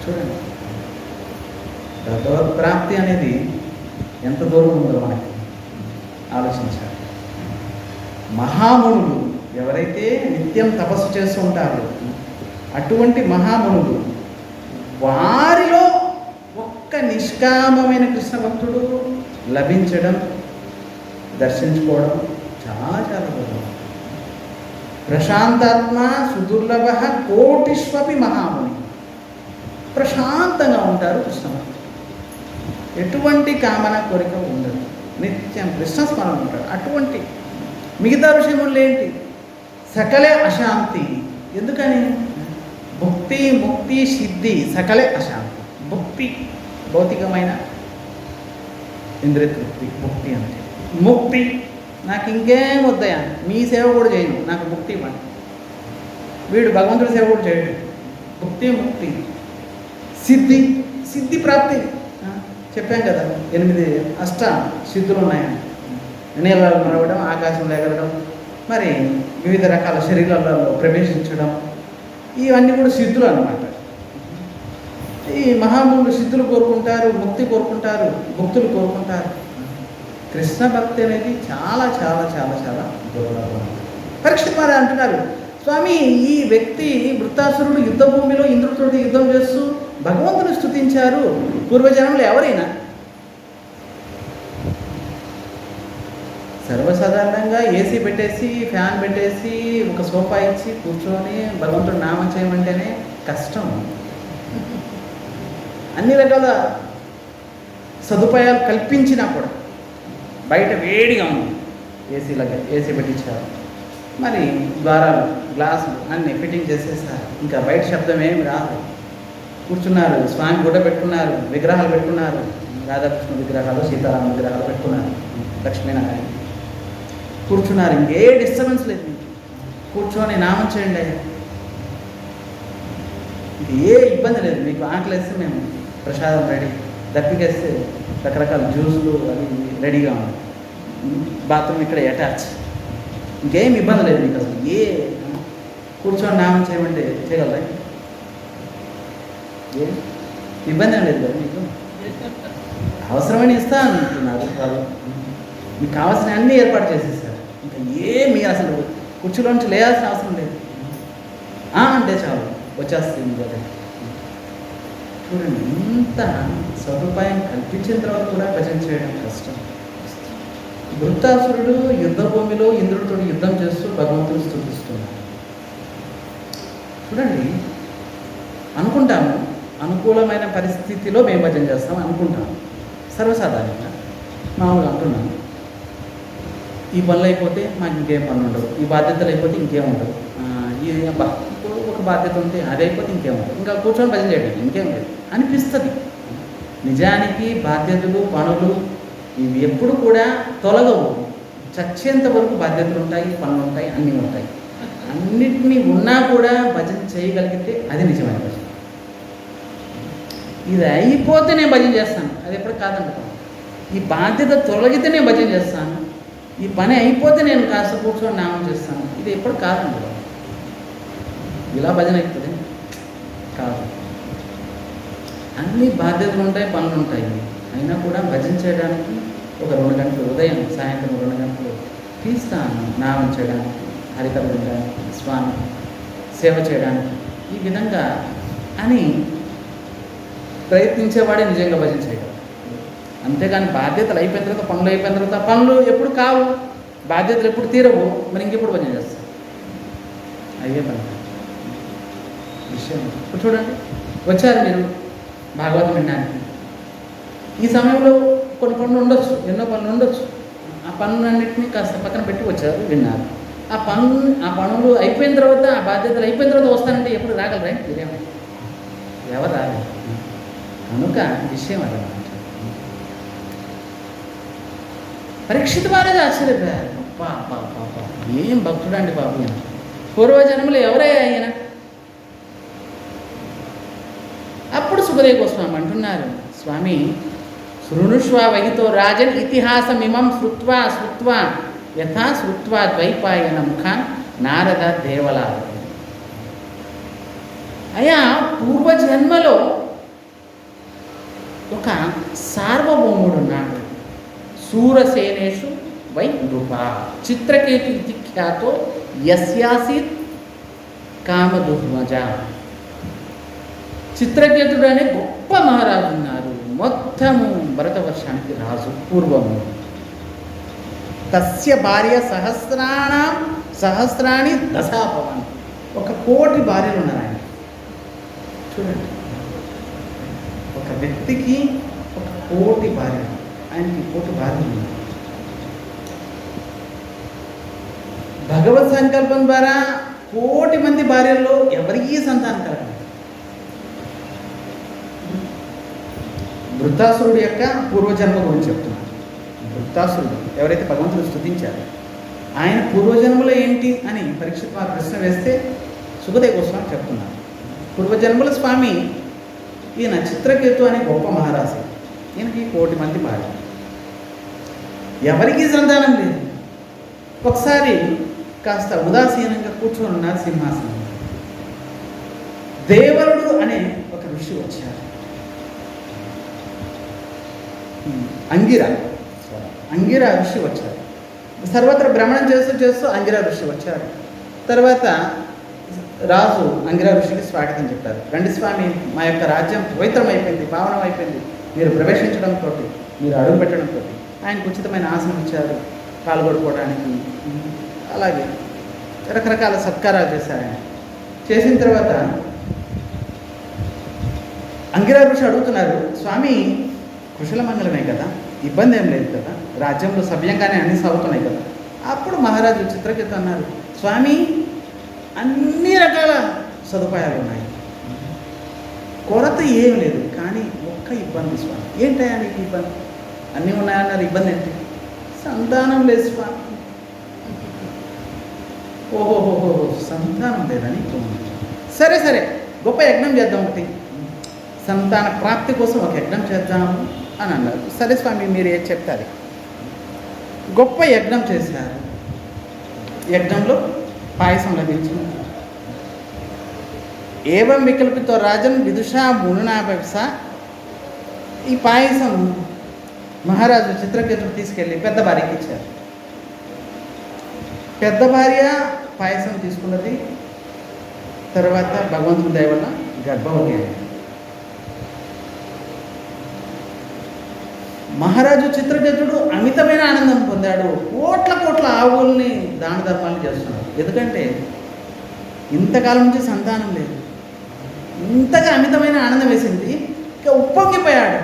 చూడండి భగవత్ ప్రాప్తి అనేది ఎంత దూరం ఉందో మనకి ఆలోచించాలి. మహామునులు ఎవరైతే నిత్యం తపస్సు చేస్తూ ఉంటారో అటువంటి మహామునులు, వారిలో ఒక్క నిష్కామమైన కృష్ణ భక్తుడు లభించడం, దర్శించుకోవడం చాలా చాలా దూరం. ప్రశాంతాత్మ సుదుర్లభ కోటిష్వపి మహాముని. ప్రశాంతంగా ఉంటారు కృష్ణ భక్తుడు, ఎటువంటి కామన కోరిక ఉండదు, నిత్యం కృష్ణ స్మరణ ఉంటాడు. అటువంటి మిగతా విషయములు ఏంటి? సకలే అశాంతి. ఎందుకని? భుక్తి ముక్తి సిద్ధి సకలే అశాంతి. భుక్తి భౌతికమైన ఇంద్రియ తృప్తి భుక్తి అంటే. ముక్తి నాకు ఇంకేం వద్దయా, మీ సేవ కూడా చేయను, నాకు ముక్తి ఇవ్వండి. వీడు భగవంతుడి సేవ కూడా చేయడు. భుక్తి ముక్తి. సిద్ధి సిద్ధి ప్రాప్తి చెప్పాం కదా, 8 అష్ట సిద్ధులు ఉన్నాయని. నీళ్ళలో నడవడం, ఆకాశంలో ఎగరడం, మరి వివిధ రకాల శరీరాలలో ప్రవేశించడం, ఇవన్నీ కూడా సిద్ధులు అన్నమాట. ఈ మహామునులు సిద్ధులు కోరుకుంటారు, ముక్తి కోరుకుంటారు, భక్తులు కోరుకుంటారు. కృష్ణ భక్తి అనేది చాలా చాలా చాలా చాలా దుర్లభం. పరీక్షిత్ మహారాజ్ అంటున్నారు, స్వామి ఈ వ్యక్తి వృత్తాసురుడు యుద్ధ భూమిలో ఇంద్రుడితో యుద్ధం చేస్తూ భగవంతుని స్తుతించారు. పూర్వజన్మలు ఎవరైనా సర్వసాధారణంగా ఏసీ పెట్టేసి, ఫ్యాన్ పెట్టేసి, ఒక సోఫా ఇచ్చి కూర్చొని భగవంతుడు నామం చేయమంటేనే కష్టం. అన్ని రకాల సదుపాయాలు కల్పించినా కూడా బయట వేడిగా ఉంది, ఏసీ పెట్టించారు, మరి ద్వారాలు, గ్లాసులు అన్నీ ఫిట్టింగ్ చేసేసారు, ఇంకా బయట శబ్దం ఏమి రాదు. కూర్చున్నారు, స్వామి గుడ్డ పెట్టుకున్నారు, విగ్రహాలు పెట్టుకున్నారు, రాధాకృష్ణ విగ్రహాలు, సీతారామ విగ్రహాలు పెట్టుకున్నారు, లక్ష్మీనారాయణ కూర్చున్నారు. ఇంకే డిస్టర్బెన్స్ లేదు, కూర్చొని నామం చేయండి, ఏ ఇబ్బంది లేదు. మీకు ఆకలిస్తే మేము ప్రసాదం రెడీ, దప్పికేస్తే రకరకాల జ్యూసులు అవి రెడీగా ఉన్నాయి, బాత్రూమ్ ఇక్కడ అటాచ్, ఇంకేం ఇబ్బంది లేదు మీకు. అసలు ఏ కూర్చొని నామం చేయమంటే చేయగలరా? ఏ ఇబ్బంది ఏం లేదు కదా మీకు. అవసరమైన ఇస్తా అంటున్నారు వాళ్ళు, మీకు కావాల్సిన అన్నీ ఏర్పాటు చేసేసారు. ఇంకా మీరు అసలు కుర్చీలోంచి లేయాల్సిన అవసరం లేదు, అంటే చాలు వచ్చేస్తుంది. చూడండి, ఇంత సదుపాయం కల్పించిన తర్వాత కూడా భజన చేయడం కష్టం. వృత్తాసురుడు యుద్ధ భూమిలో ఇంద్రుడితో యుద్ధం చేస్తూ భగవంతుని స్తుతిస్తున్నాడు. చూడండి, అనుకుంటాము అనుకూలమైన పరిస్థితిలో మేము భజన చేస్తాం అనుకుంటాము, సర్వసాధారణంగా మామూలుగా అంటున్నాము. ఈ పనులు అయిపోతే మాకు ఇంకేం పనులు ఉండవు, ఈ బాధ్యతలు అయిపోతే ఇంకేం ఉండవు, ఇప్పుడు ఒక బాధ్యత ఉంటే అది అయిపోతే ఇంకేం ఉండదు, ఇంకా కూర్చొని భజన చేయడం ఇంకేం లేదు అనిపిస్తుంది. నిజానికి బాధ్యతలు, పనులు ఇవి ఎప్పుడు కూడా తొలగవు. చచ్చేంత వరకు బాధ్యతలు ఉంటాయి, పనులు ఉంటాయి, అన్నీ ఉంటాయి. అన్నిటినీ ఉన్నా కూడా భజన చేయగలిగితే అది నిజమైన భజన. ఇది అయిపోతే నేను భజన చేస్తాను, అది ఎప్పుడు కాదనుకోను. ఈ బాధ్యత తొలగితే నేను భజన చేస్తాను, ఈ పని అయిపోతే నేను కాస్త కూర్చొని నామం చేస్తాను, ఇది ఎప్పుడు కాదనుకో. ఇలా భజన అవుతుంది కాదు. అన్ని బాధ్యతలు ఉంటాయి, పనులు ఉంటాయి, అయినా కూడా భజన చేయడానికి ఒక 2 గంటలు, ఉదయం సాయంత్రం 2 గంటలు తీస్తాను నామం చేయడానికి, హరికథ వినడానికి, స్వామి సేవ చేయడానికి. ఈ విధంగా అని ప్రయత్నించేవాడే నిజంగా భజన చేయగలరు. అంతేగాని బాధ్యతలు అయిపోయిన తర్వాత, పనులు అయిపోయిన తర్వాత, పనులు ఎప్పుడు కావు, బాధ్యతలు ఎప్పుడు తీరవు, మరి ఇంకెప్పుడు భజన చేస్తాం? అయ్యే పని విషయం. ఇప్పుడు చూడండి, వచ్చారు మీరు భాగవతం వినడానికి. ఈ సమయంలో కొన్ని పనులు ఉండొచ్చు, ఎన్నో పనులు ఉండొచ్చు. ఆ పనులన్నింటినీ కాస్త పక్కన పెట్టి వచ్చారు, విన్నారు. ఆ పనులు అయిపోయిన తర్వాత, ఆ బాధ్యతలు అయిపోయిన తర్వాత వస్తానంటే ఎప్పుడు రాగలరా? మీరేమో ఎవరు రాగలరు. కనుక విషయం అదనమాట. పరీక్షిత్ మహారాజ్ ఆశ్చర్యపోయారు. ఏం భక్తుడండి బాబు, పూర్వజన్మలు ఎవరయ్యా ఆయన? అప్పుడు సుఖదేవ గోస్వామి అంటున్నారు, స్వామి శృణుష్వ వహితో రాజన్ ఇతిహాసమిమం శ్రుత్వా శ్రుత్వా యథా శ్రుత్వా ద్వైపాయన ముఖాన్ నారద దేవలా. అయా పూర్వజన్మలో ఒక సార్వభౌముడు ఉన్నాడు, శూరసేనేషు వై నృప చిత్రకేతు ఇది ఖ్యాతో యస్యాసీత్ కామదుర్మజ. చిత్రకేతుడు అనే గొప్ప మహారాజు ఉన్నారు, మొత్తము భరతవర్షానికి రాజు పూర్వము. తస్య భార్య సహస్రాణి దశాభవన్, 1,000,000 భార్యలు ఉన్నారు ఆయన. చూడండి, ఒక వ్యక్తికి 1,000,000 భార్యలు, ఆయనకి 1,000,000 భార్యలు ఉన్నారు. భగవత్ సంకల్పం ద్వారా 1,000,000 మంది భార్యల్లో ఎవరికీ సంతానం కలగదు. వృత్తాసురుడు యొక్క పూర్వజన్మ గురించి చెప్తున్నాను. వృత్తాసురుడు ఎవరైతే భగవంతుడు స్తుతించారో ఆయన పూర్వజన్మలో ఏంటి అని పరీక్షిత్ ప్రశ్న వేస్తే సుఖదేవ గోస్వామి చెప్తున్నారు. పూర్వజన్మల స్వామి ఈయన చిత్రకేతు అనే గొప్ప మహారాజు. ఈయనకి 1,000,000 మంది భార్య, ఎవరికీ సంతానం లేదు. ఒకసారి కాస్త ఉదాసీనంగా కూర్చొని ఉన్నారు సింహాసనం. దేవరుడు అనే ఒక ఋషి వచ్చారు. అంగిరా ఋషి వచ్చారు. సర్వత్ర భ్రమణం చేస్తూ చేస్తూ అంగిరా ఋషి వచ్చారు. తర్వాత రాజు అంగిరా ఋషికి స్వాగతం చెప్పారు. రండి స్వామి, మా యొక్క రాజ్యం పవిత్రం అయిపోయింది, పావనం అయిపోయింది. మీరు ప్రవేశించడంతో, మీరు అడుగు పెట్టడంతో ఆయనకు ఉచితమైన ఆసనం ఇచ్చారు పాల్గొడుకోవడానికి. అలాగే రకరకాల సత్కారాలు చేశారు. ఆయన చేసిన తర్వాత అంగిరా ఋషి అడుగుతున్నారు, స్వామి కుశలమంగళమే కదా, ఇబ్బంది ఏం లేదు కదా, రాజ్యంలో సవ్యంగానే అన్ని సాగుతున్నాయి కదా. అప్పుడు మహారాజు చిత్రకేతు అన్నారు, స్వామి అన్ని రకాల సదుపాయాలు ఉన్నాయి, కొరత ఏం లేదు, కానీ ఒక్క ఇబ్బంది స్వామి. ఏంటయ్యా నీకు ఇబ్బంది? అన్నీ ఉన్నాయన్నారు, ఇబ్బంది ఏంటి? సంతానం లేదు స్వామి. ఓహోహోహో, సంతానం లేదని. సరే సరే, గొప్ప యజ్ఞం చేద్దాం, ఒకటి సంతాన ప్రాప్తి కోసం ఒక యజ్ఞం చేద్దాము అని అన్నారు. సరే స్వామి, మీరు ఏం చెప్తారు? గొప్ప యజ్ఞం చేశారు. యజ్ఞంలో పాయసం లభించింది. ఏవం వికల్పితో రాజన్ విదుషా మునునాభస. ఈ పాయసం మహారాజు చిత్రకేతుడు తీసుకెళ్ళి పెద్ద భార్యకి ఇచ్చారు. పెద్ద భార్య పాయసం తీసుకున్నది. తర్వాత భగవంతుని దయ వల్ల గర్భవతి అయింది. మహారాజు చిత్రకేతుడు అమితమైన ఆనందం పొందాడు. కోట్ల కోట్ల ఆవుల్ని దాన ధర్మాలు చేస్తున్నాడు. ఎందుకంటే ఇంతకాలం నుంచి సంతానం లేదు. ఇంతగా అమితమైన ఆనందం వేసింది. ఇక ఉప్పొంగిపోయాడు.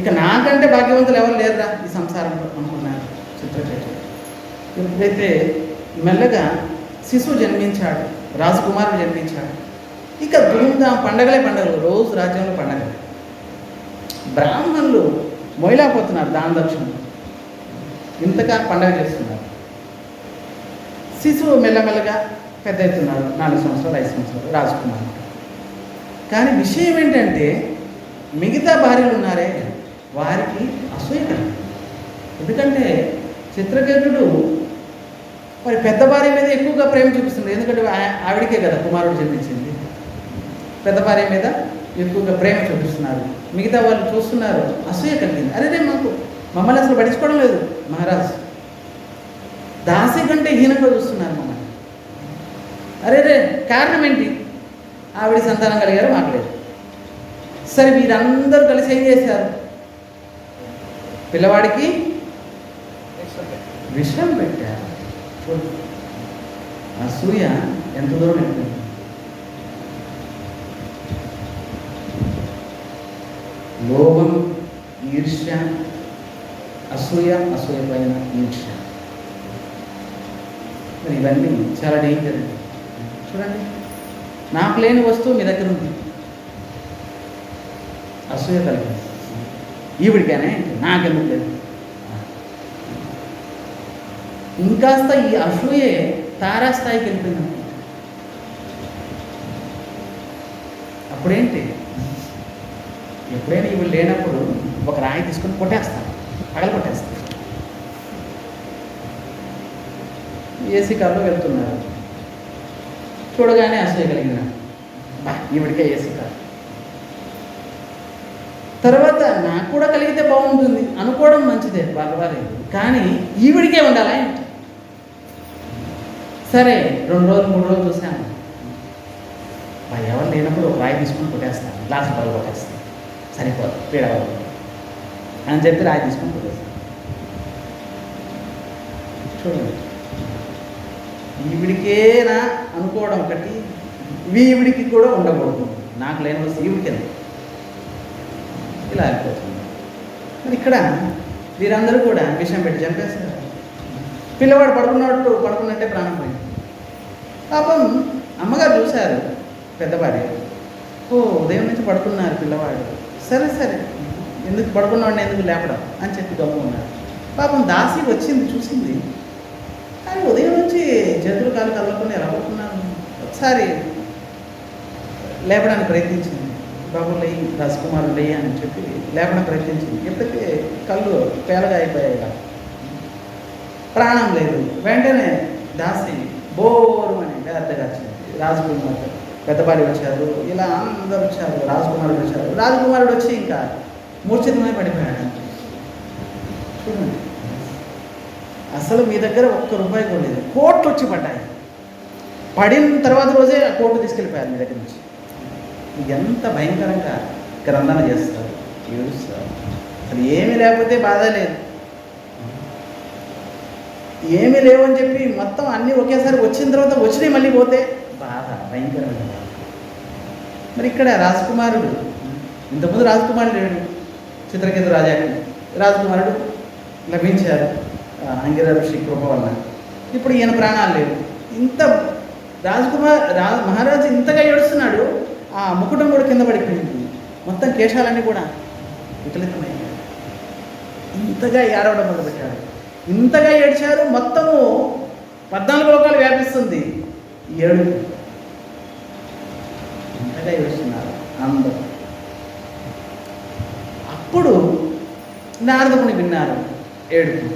ఇక నాకంటే భాగ్యవంతులు ఎవరు లేరురా ఈ సంసారంలో అనుకున్నారు చిత్రకేతుడు. ఎప్పుడైతే మెల్లగా శిశువు జన్మించాడు, రాజకుమారుడు జన్మించాడు. ఇక ధూమ్ధాం పండగలే పండగలు, రోజు రాజ్యంలో పండగలు. బ్రాహ్మణులు మొయిలాపోతున్నారు దాన దక్షిణ, ఇంతగా పండగ చేస్తున్నారు. శిశువు మెల్లమెల్లగా పెద్ద అవుతున్నాడు. 4 సంవత్సరాలు 5 సంవత్సరాలు రాజకుమారుడు. కానీ విషయం ఏంటంటే మిగతా భార్యలు ఉన్నారే వారికి అసూయ కలిగింది. ఎందుకంటే చిత్రకేతుడు మరి పెద్ద భార్య మీద ఎక్కువగా ప్రేమ చూపిస్తుంది. ఎందుకంటే ఆవిడికే కదా కుమారుడు జన్మించింది. పెద్ద భార్య మీద ఎక్కువగా ప్రేమ చూపిస్తున్నారు. మిగతా వాళ్ళు చూస్తున్నారు, అసూయ కలిగింది. అరే మమ్మల్ని అసలు పట్టించుకోవడం లేదు మహారాజు, దాసి కంటే హీనంగా చూస్తున్నారు మమ్మల్ని. అరే కారణం ఏంటి? ఆవిడ సంతానం కలిగారు, మాకు లేదు. సరే వీరందరూ కలిసి ఏం చేశారు? పిల్లవాడికి విషం పెట్టారు. అసూయ ఎంత దూరం వెళ్ళింది. లోభం, ఈర్ష్య, అసూయ, అసూయ పైన ఈర్ష్య, మరి ఇవన్నీ చాలా డేంజర్. చూడండి, నాకు లేని వస్తువు మీ దగ్గర ఉంది, అసూయ కలిగింది. ఈవిడికైనా నాకెందుకు లేదు. ఇంకాస్త ఈ అసూయే తారాస్థాయికి వెళ్ళిపోయింది. అప్పుడేంటి, ఎప్పుడైనా ఇవి లేనప్పుడు ఒక రాయి తీసుకొని కొట్టేస్తాను, పగల కొట్టేస్తాను. ఏసీ కార్లో వెళ్తున్నారు, చూడగానే అసూయ కలిగిన ఈవిడికే ఏసీ కార్. తర్వాత నాకు కూడా కలిగితే బాగుంటుంది అనుకోవడం మంచిదే, బాగలేదు. కానీ ఈవిడికే ఉండాలా? సరే 2 రోజులు 3 రోజులు చూసాను, ఎవరు లేనప్పుడు ఒక రాయి తీసుకొని కొట్టేస్తాను, గ్లాసు పగల కొట్టేస్తాను, సరిపోదు పీడవదు అని చెప్పి రాయి తీసుకొని కొట్టేస్తాను. చూడండి, ఈవిడికేనా అనుకోవడం ఒకటి, ఈవిడికి కూడా ఉండకూడదు. నాకు లేని వస్తే ఈవిడికి ఇలా అయిపోతుంది. మరి ఇక్కడ వీరందరూ కూడా విషయం పెట్టి చంపేస్తారు. పిల్లవాడు పడుకున్నట్టే ప్రాణం పోయింది. పాపం అమ్మగారు చూశారు, పెద్ద భార్య, ఉదయం నుంచి పడుకున్నారు పిల్లవాడు, సరే ఎందుకు పడుకున్నవాడిని ఎందుకు లేపడం అని చెప్పి గమ్మున్నారు. పాపం దాసి వచ్చింది, చూసింది, కానీ ఉదయం నుంచి చేతులు కాలు కలవకుండా ఎలా పడుకున్నాను. ఒకసారి లేపడానికి ప్రయత్నించింది, బాబు లేయి, రాజకుమారుడు లేయి అని చెప్పి లేకుండా ప్రయత్నించింది. ఇప్పటికే కళ్ళు పేలగా అయిపోయాయి, ప్రాణం లేదు. వెంటనే దాసి బోరు అని పెద్దగా వచ్చింది. రాజకుమారుడు పెద్దపాడి వచ్చారు, ఇలా అందరూ వచ్చారు. రాజకుమారుడు వచ్చారు. రాజకుమారుడు వచ్చి ఇంకా మూర్ఛితమై పడిపోయాడు. చూడండి, అసలు మీ దగ్గర ఒక్క రూపాయి కూడా లేదు, కోట్లు వచ్చి పడ్డాయి. పడిన తర్వాత రోజే ఆ కోట్లు తీసుకెళ్ళిపోయారు మీ దగ్గర నుంచి. ఎంత భయంకరంగా గ్రంథన చేస్తారు, ఏడుస్తారు. అసలు ఏమీ లేకపోతే బాధ లేదు, ఏమీ లేవని చెప్పి మొత్తం అన్నీ ఒకేసారి వచ్చిన తర్వాత వచ్చినాయి మళ్ళీ పోతే బాధ, భయంకరమైన బాధ. మరి ఇక్కడ రాజకుమారుడు, ఇంతకుముందు రాజకుమారుడు లేడు, చిత్రకేతు రాజాకి రాజకుమారుడు లభించారు అంగిర ఋషి కృప వల్ల. ఇప్పుడు ఈయన ప్రాణాలు లేవు. ఇంత మహారాజు ఇంతగా ఏడుస్తున్నాడు, ఆ ముకుటం కూడా కింద పడిపోయింది, మొత్తం కేశాలన్నీ కూడా వికలితమయ్యాయి. ఇంతగా ఏడవడం మొదలుపెట్టాడు. ఇంతగా ఏడ్చారు, మొత్తము 14 లోకాలు వ్యాపిస్తుంది ఈ ఏడు. ఇంతగా ఏడుస్తున్నారు అందరూ. అప్పుడు నారదుని విన్నారు ఏడుపు.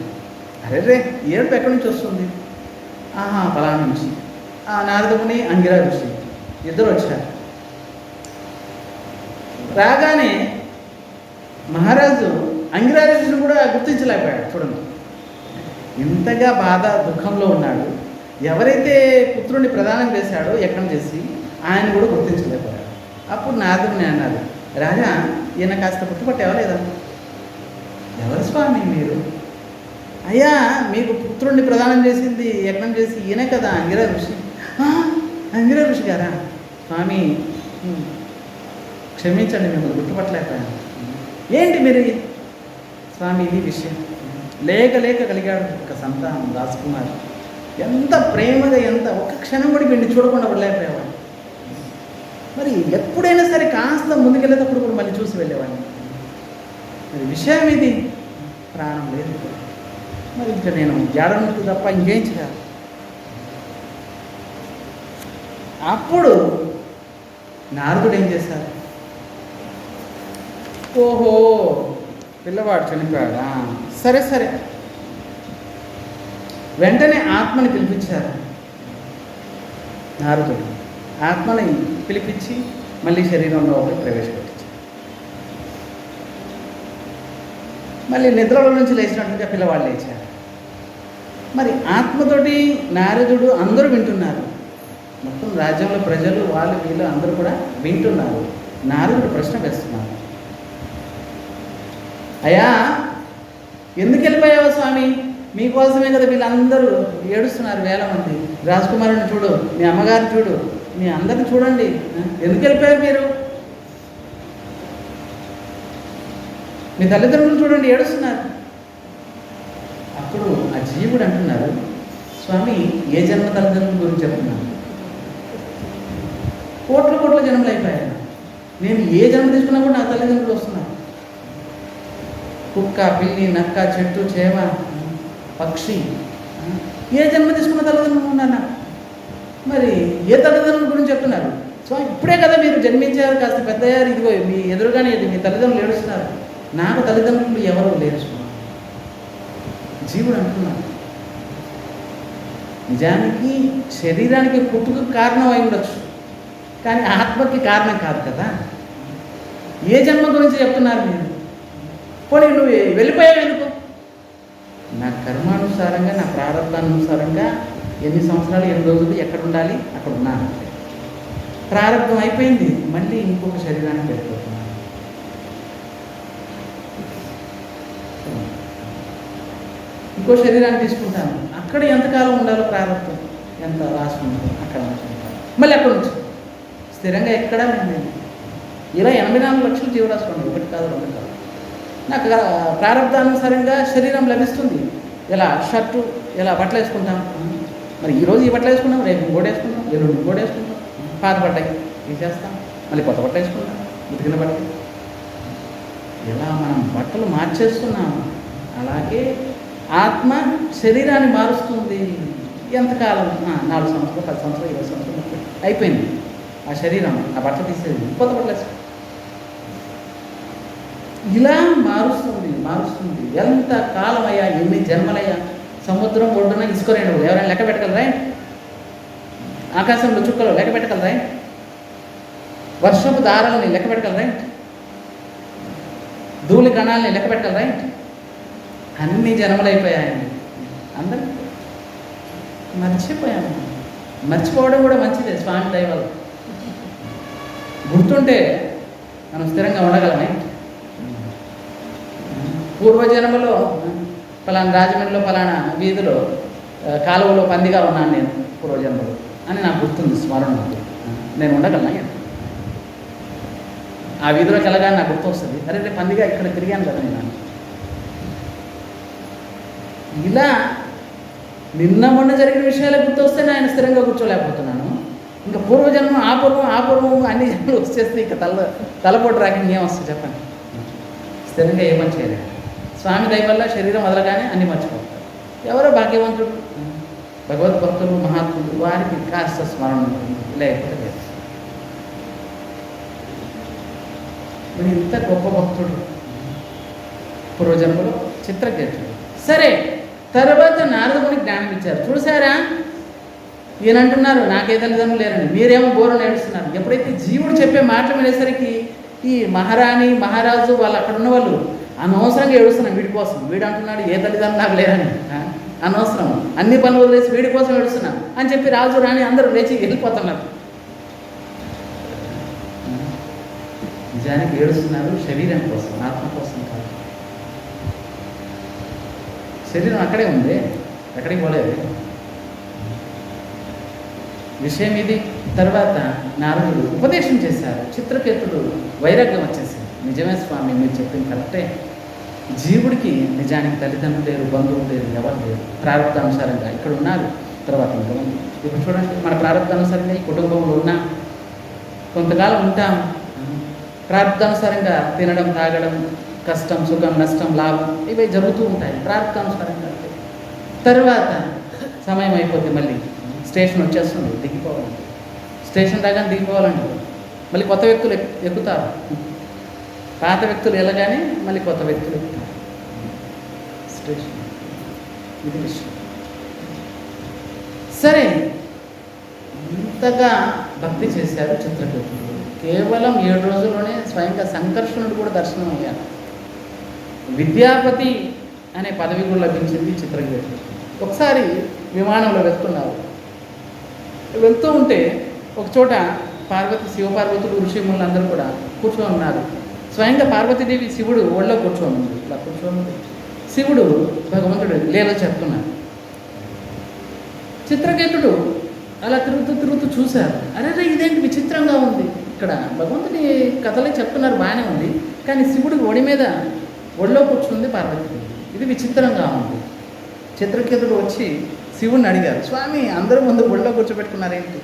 అరే రే, ఏడుపు ఎక్కడి నుంచి వస్తుంది? ఫలానా నుంచి. ఆ నారదుని అంగిరా ఋషి ఇద్దరు వచ్చారు. రాగానే మహారాజు అంగిరా ఋషిని కూడా గుర్తించలేకపోయాడు. చూడండి, ఇంతగా బాధ దుఃఖంలో ఉన్నాడు. ఎవరైతే పుత్రుడిని ప్రదానం చేశాడో యజ్ఞం చేసి ఆయన కూడా గుర్తించలేకపోయాడు. అప్పుడు నారదుని అన్నారు, రాజా ఈయన కాస్త గుర్తుపట్టావా లేదా? ఎవరు స్వామి మీరు? అయ్యా, మీకు పుత్రుడిని ప్రదానం చేసింది యజ్ఞం చేసి ఈయనే కదా, అంగిరా ఋషి. అంగిరా ఋషి గారా? స్వామి క్షమించండి, మిమ్మల్ని గుర్తుపట్టలేకపోయాను. ఏంటి మీరు? స్వామి ఇది విషయం, లేక లేక కలిగాడు ఒక సంతానం రాజకుమార్. ఎంత ప్రేమగా, ఎంత ఒక్క క్షణం కూడా వీడిని చూడకుండా వెళ్ళలేకపోయేవాడిని. మరి ఎప్పుడైనా సరే కాస్త ముందుకెళ్ళేటప్పుడు కూడా మళ్ళీ చూసి వెళ్ళేవాడిని. మరి విషయం ఇది, ప్రాణం లేదు. మరి ఇంకా నేను జాడనుకు తప్ప ఇంకేం చేయాలి? అప్పుడు నారదుడు ఏం చేశారు? ఓహో, పిల్లవాడు చనిపోయాడా? సరే సరే. వెంటనే ఆత్మని పిలిపించారు నారదుడు. ఆత్మని పిలిపించి మళ్ళీ శరీరంలో ప్రవేశపెట్టించారు. మళ్ళీ నిద్రలో నుంచి లేచినట్టుగా పిల్లవాళ్ళు లేచారు. మరి ఆత్మతోటి నారదుడు అందరూ వింటున్నారు. మొత్తం రాజ్యంలో ప్రజలు, వాళ్ళు వీళ్ళు అందరూ కూడా వింటున్నారు. నారదుడు ప్రశ్న వేస్తున్నారు, అయ్యా ఎందుకు వెళ్ళిపోయావా స్వామి? మీకోసమే కదా వీళ్ళందరూ ఏడుస్తున్నారు, వేల మంది. రాజకుమారుని చూడు, మీ అమ్మగారిని చూడు, మీ అందరిని చూడండి, ఎందుకు వెళ్ళిపోయారు మీరు? మీ తల్లిదండ్రులు చూడండి, ఏడుస్తున్నారు. అప్పుడు ఆ జీవుడు అంటున్నారు, స్వామి ఏ జన్మ తల్లిదండ్రుల గురించి చెప్తున్నాను? కోట్ల కోట్ల జన్మలు అయిపోయాను. నేను ఏ జన్మ తీసుకున్నా కూడా నా తల్లిదండ్రులు వస్తున్నారు. కుక్క, పిల్లి, నక్క, చెట్టు, చేమ, పక్షి, ఏ జన్మ తీసుకున్న తల్లిదండ్రులు ఉన్నారు. మరి ఏ తల్లిదండ్రుల గురించి చెప్తున్నారు? స్వామి ఇప్పుడే కదా మీరు జన్మించారు, కాస్త పెద్దయ్యారు, ఇదిగో మీ ఎదురుగానే మీ తల్లిదండ్రులు ఏడుస్తున్నారు. నాకు తల్లిదండ్రులు ఎవరు లేరు స్వామి. జీవుడు అంటున్నాడు, నిజానికి శరీరానికి పుట్టుకు కారణం అయి ఉండొచ్చు, కానీ ఆత్మకి కారణం కాదు కదా. ఏ జన్మ గురించి చెప్తున్నారు మీరు? పోనీ నువ్వు వెళ్ళిపోయావు ఎందుకు? నా కర్మానుసారంగా, నా ప్రారంభానుసారంగా ఎన్ని సంవత్సరాలు, ఎన్ని రోజులు ఎక్కడ ఉండాలి అక్కడ ఉన్నాను. ప్రారంభం అయిపోయింది, మళ్ళీ ఇంకొక శరీరానికి వెళ్ళిపోతున్నాను. ఇంకో శరీరాన్ని తీసుకుంటాను, అక్కడ ఎంతకాలం ఉండాలో ప్రారంభం ఎంత రాసి ఉంటుందో అక్కడ ఉంచుకుంటాను. మళ్ళీ అక్కడ నుంచి స్థిరంగా ఎక్కడా నేను ఇలా 84 లక్షల జీవరాశులు ఉన్నాయి, ఒకటి కాదు రెండు కాదు. నాకు ప్రారంభానుసారంగా శరీరం లభిస్తుంది. ఇలా షర్టు, ఇలా బట్టలు వేసుకుంటాం. మరి ఈరోజు ఈ బట్టలు వేసుకుంటాం, రేపు ఇంకోటి వేసుకుంటాం, ఎల్లుండి ఇంకోటి వేసుకుంటాం. పాత బట్టలు తీసేస్తాం, మళ్ళీ కొత్త బట్టలు వేసుకుంటాం, ఉతికిన బట్టలు. ఇలా మనం బట్టలు మార్చేస్తున్నాం. అలాగే ఆత్మ శరీరాన్ని మారుస్తుంది. ఎంతకాలం? 4 సంవత్సరాలు, 10 సంవత్సరాలు, 20 సంవత్సరాలు అయిపోయింది. ఆ శరీరం ఆ బట్టలు తీసేది, కొత్త బట్టలు వేసుకుంటాం. ఇలా మారుస్తుంది. ఎంత కాలమయ్యా, ఎన్ని జన్మలయ్యా. సముద్రం ఒడ్డున ఇసుక రేణువులు ఎవరైనా లెక్క పెట్టగలరా? ఆకాశంలో చుక్కలు లెక్క పెట్టగలరా? వర్షపు దారాలని లెక్క పెట్టగలరా? ధూళి కణాలని లెక్క పెట్టగలరా? అన్ని జన్మలైపోయాయండి. అందరూ మర్చిపోయాము. మర్చిపోవడం కూడా మంచిదే, స్వామి దయ వల్ల. గుర్తుంటే మనం స్థిరంగా ఉండగలమే. పూర్వజన్మలో పలానా రాజమండ్రిలో పలానా వీధిలో కాలువలో పందిగా ఉన్నాను నేను పూర్వజన్మలో అని నాకు గుర్తుంది, స్మరణ ఉంది. నేను ఉండగలనా? ఆ వీధిలోకి వెళ్ళగానే నాకు గుర్తు వస్తుంది, అరే రేపు పందిగా ఇక్కడ తిరిగాను కదా నేను. ఇలా నిన్న మొన్న జరిగిన విషయాలే గుర్తు వస్తే నేను స్థిరంగా కూర్చోలేకపోతున్నాను. ఇంకా పూర్వజన్మ ఆ పూర్వం అన్ని జన్మలు వచ్చేస్తే ఇక తలపోటు రాక ఇంకేం వస్తుంది చెప్పండి. స్థిరంగా ఏమని చేయలేదు. స్వామి దయ వల్ల శరీరం వదలగానే అన్ని మర్చిపోతారు. ఎవరో భాగ్యవంతుడు, భగవద్భక్తులు, మహాత్ములు, వారికి కాస్త స్మరణ ఉంటుంది, లేకపోతే లేదు. మరి ఇంత గొప్ప భక్తుడు పూర్వజన్మలో చిత్రకేతుడు. సరే, తర్వాత నారదమునికి జ్ఞానం ఇచ్చారు. చూసారా, ఈయనంటున్నారు నాకే తల్లిదండ్రులు లేరని, మీరేమో బోరు నేడుస్తున్నారు. ఎప్పుడైతే జీవుడు చెప్పే మాటలు వినేసరికి ఈ మహారాణి మహారాజు వాళ్ళు అక్కడ ఉన్న వాళ్ళు అనవసరంగా ఏడుస్తున్నాం వీడి కోసం. వీడు అంటున్నాడు ఏ తల్లిదండ్రులు నాకు లేరని, అనవసరం అన్ని పనులు వదిలేసి వీడి కోసం ఏడుస్తున్నాం అని చెప్పి రాజు రాణి అందరూ లేచి వెళ్ళిపోతున్నారు. నిజానికి ఏడుస్తున్నారు శరీరం కోసం, ఆత్మ కోసం కాదు. శరీరం అక్కడే ఉంది, ఎక్కడికి పోలేదు. విషయం ఇది. తర్వాత నారదుడు ఉపదేశం చేశారు. చిత్రకేతుడు వైరాగ్యం వచ్చేసింది. నిజమే స్వామి, మీరు చెప్పింది కరెక్టే. జీవుడికి నిజానికి తల్లిదండ్రులు లేరు, బంధువులు లేరు, ఎవరు లేరు. ప్రారంభానుసారంగా ఇక్కడ ఉన్నారు, తర్వాత ఇంకా ఉంది. ఇప్పుడు చూడండి, మన ప్రారంభానుసారంగా ఈ కుటుంబంలో ఉన్నాం, కొంతకాలం ఉంటాం. ప్రారంభానుసారంగా తినడం, తాగడం, కష్టం, సుఖం, నష్టం, లాభం ఇవి జరుగుతూ ఉంటాయి ప్రారంభానుసారంగా. తర్వాత సమయం అయిపోతే మళ్ళీ స్టేషన్ వచ్చేస్తుంది, దిగిపోవాలి. స్టేషన్ దాకా దిగిపోవాలండి. మళ్ళీ కొత్త వ్యక్తులు ఎక్కుతారు. పాత వ్యక్తులు వెళ్ళగానే మళ్ళీ కొత్త వ్యక్తులు ఎక్కుతారు స్టేషన్. ఇది విషయం. సరే, ఇంతగా భక్తి చేశారు చిత్రకేతుడు. కేవలం 7 రోజుల్లోనే స్వయంగా సంకర్షణుడు కూడా దర్శనం అయ్యారు. విద్యాపతి అనే పదవి కూడా లభించింది చిత్రకేతుడు. ఒకసారి విమానంలో వెళ్తూ ఉంటే ఒకచోట పార్వతి, శివపార్వతులు, ఋషిములు అందరూ కూడా కూర్చొని ఉన్నారు. స్వయంగా పార్వతీదేవి శివుడు ఒళ్ళో కూర్చోండి, ఇట్లా కూర్చోండి. శివుడు భగవంతుడు లీల చెప్తున్నాడు. చిత్రకేతుడు అలా తిరుగుతూ చూశారు. అరే ఇదేంటి విచిత్రంగా ఉంది, ఇక్కడ భగవంతుడి కథలే చెప్తున్నారు, బాగానే ఉంది, కానీ శివుడికి ఒళ్ళో కూర్చుంది పార్వతీదేవి. ఇది విచిత్రంగా ఉంది. చిత్రకేతుడు వచ్చి శివుడిని అడిగారు, స్వామి అందరూ ముందు ఒళ్ళో కూర్చోబెట్టుకున్నారేంటి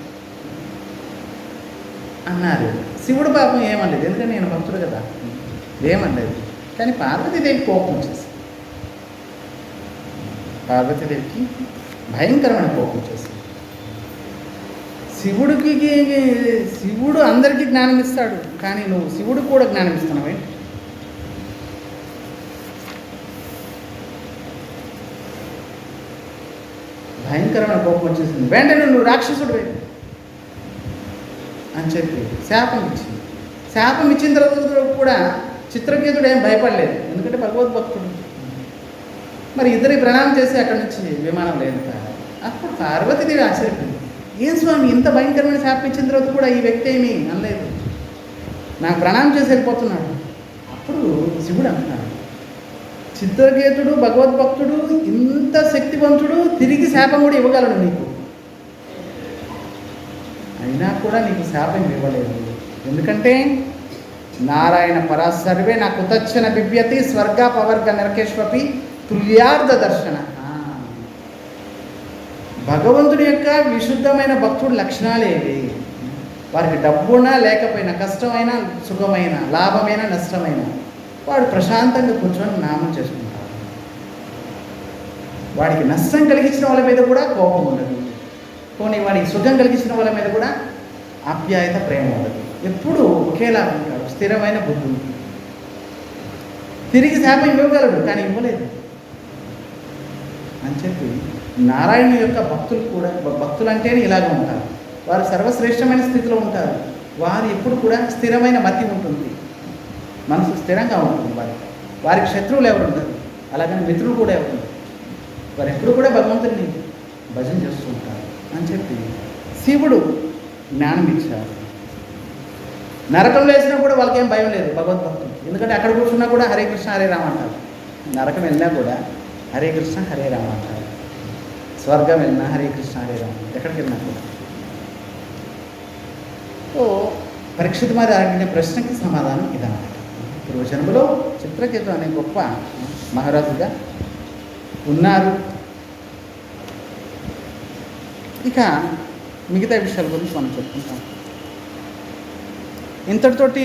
అన్నారు. శివుడు పాపం ఏమనలేదు, ఎందుకంటే నేను భక్తుడు కదా, ఏమనలేదు. కానీ పార్వతీదేవి కోపం వచ్చేసి, పార్వతీదేవికి భయంకరమైన కోపం వచ్చేసి, శివుడు అందరికీ జ్ఞానం ఇస్తాడు, కానీ నువ్వు శివుడు కూడా జ్ఞానం ఇస్తున్నావేంటి? భయంకరమైన కోపం వచ్చేసింది. వెంటనే నువ్వు రాక్షసుడు అని చెప్పి శాపం ఇచ్చింది. శాపం ఇచ్చిన తర్వాత కూడా చిత్రకేతుడు ఏం భయపడలేదు, ఎందుకంటే భగవద్భక్తుడు. మరి ఇద్దరికి ప్రణామం చేసి అక్కడి నుంచి విమానం లేదు. అప్పుడు పార్వతీదేవి ఆశ్చర్యపోయింది, ఏం స్వామి ఇంత భయంకరమైన శాపం ఇచ్చిన తర్వాత కూడా ఈ వ్యక్తి ఏమీ అనలేదు, నాకు ప్రణామం చేసి వెళ్ళిపోతున్నాడు. అప్పుడు శివుడు అంటున్నాడు, చిత్రకేతుడు భగవద్భక్తుడు, ఇంత శక్తివంతుడు, తిరిగి శాపం కూడా ఇవ్వగలడు నీకు, అయినా కూడా నీకు శాపం ఇవ్వలేదు. ఎందుకంటే నారాయణ పరా సర్వే నా కుతచ్చన బిభ్యతి స్వర్గ పవర్గ నరకేశ్వపి తుల్యార్థ దర్శన. భగవంతుడి యొక్క విశుద్ధమైన భక్తుడు లక్షణాలు ఏవి? వారికి డబ్బునా లేకపోయినా, కష్టమైన సుఖమైన, లాభమైన నష్టమైన, వాడు ప్రశాంతంగా కూర్చొని నామం చేసుకుంటాడు. వాడికి నష్టం కలిగించిన వాళ్ళ మీద కూడా కోపం ఉండదు, పోనీ వాడికి సుఖం కలిగించిన వాళ్ళ మీద కూడా ఆప్యాయత, ప్రేమ ఉండదు. ఎప్పుడు ఒకేలా ఉంటాడు, స్థిరమైన బుద్ధి ఉంటుంది. తిరిగి శాపం ఇవ్వగలడు, కానీ ఇవ్వలేదు అని చెప్పి నారాయణుని యొక్క భక్తులు కూడా, భక్తులు అంటేనే ఇలాగ ఉంటారు. వారు సర్వశ్రేష్టమైన స్థితిలో ఉంటారు. వారు ఎప్పుడు కూడా స్థిరమైన మతి ఉంటుంది, మనసు స్థిరంగా ఉంటుంది. వారికి శత్రువులు ఎవరు ఉంటారు, అలాగని మిత్రులు కూడా ఎవరు ఉంటారు. వారు ఎప్పుడు కూడా భగవంతుడిని భజన చేస్తూ ఉంటారు అని చెప్పి శివుడు జ్ఞానం ఇచ్చారు. నరకంలో వేసినా కూడా వాళ్ళకేం భయం లేదు భగవద్భక్తులు, ఎందుకంటే అక్కడ కూర్చున్నా కూడా హరే కృష్ణ హరే రామ అంటారు. నరకం వెళ్ళినా కూడా హరే కృష్ణ హరే రామ అంటారు. స్వర్గం వెళ్ళినా హరే కృష్ణ హరే రామ, ఎక్కడికి వెళ్ళినా కూడా. సో పరీక్షిత్ మరి అడిగిన ప్రశ్నకి సమాధానం ఇదన్నమాట. పూర్వజన్మలో చిత్రకేతు అనే గొప్ప మహారాజుగా ఉన్నారు. ఇక మిగతా విషయాల గురించి మనం చెప్పుకుంటాం. ఇంతటితోటి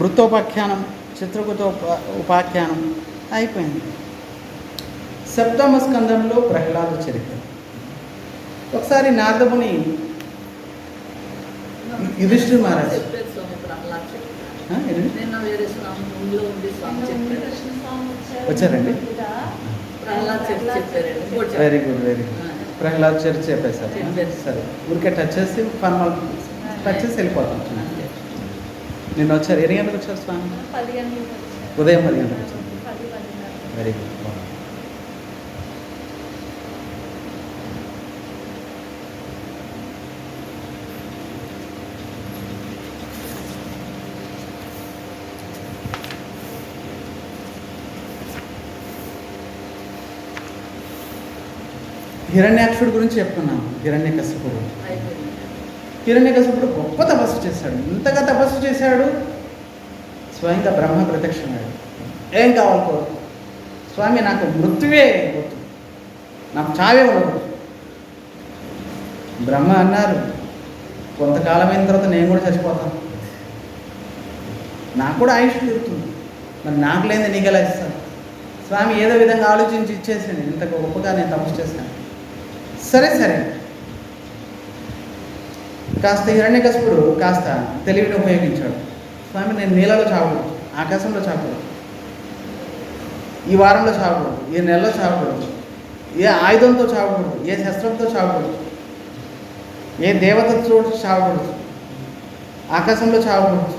వృత్తోపాఖ్యానం, చిత్రకూట ఉపాఖ్యానం అయిపోయింది. సప్తమ స్కందంలో ప్రహ్లాద చరిత్ర. ఒకసారి నారదముని యుధిష్ఠిర్ మహారాజ్ వచ్చారండి. Very good, very good. Prahlad చరిత్ర చెప్పేశారు. సరే, ఊరికే టచ్ చేసి ఫార్మల్ టచ్ చేసి వెళ్ళిపోతాం. నిన్న వచ్చారు. ఎన్ని గంటలకు వచ్చారు స్వామి? ఉదయం 10 గంటలకు వచ్చారు. Very good. హిరణ్యాక్షుడి గురించి చెప్తున్నాను. హిరణ్యకశిపుడు గొప్ప తపస్సు చేశాడు. ఇంతగా తపస్సు చేశాడు, స్వయంగా బ్రహ్మ ప్రత్యక్షమయ్యాడు. ఏం కావాలి కోరు స్వామి, నాకు మృత్యువే వద్దు, నాకు చావే ఉండదు. బ్రహ్మ అన్నారు, కొంతకాలమైన తర్వాత నేను కూడా చచ్చిపోతాను, నాకు కూడా ఆయుష్ తీరుతుంది, మరి నాకు లేని నీకు ఎలా ఇస్తాను? స్వామి ఏదో విధంగా ఆలోచించి ఇచ్చేసాను, ఇంత గొప్పగా నేను తపస్సు చేశాను. సరే సరే, కాస్త హిరణ్యకశిపుడు కాస్త తెలివిని ఉపయోగించాడు. స్వామి నేను నీళ్ళలో చావకూడదు, ఆకాశంలో చావకూడదు, ఈ వారంలో చావకూడదు, ఈ నెలలో చావకూడదు, ఏ ఆయుధంతో చావకూడదు, ఏ శస్త్రంతో చావకూడదు, ఏ దేవతతో చావకూడదు, ఆకాశంలో చావకూడదు,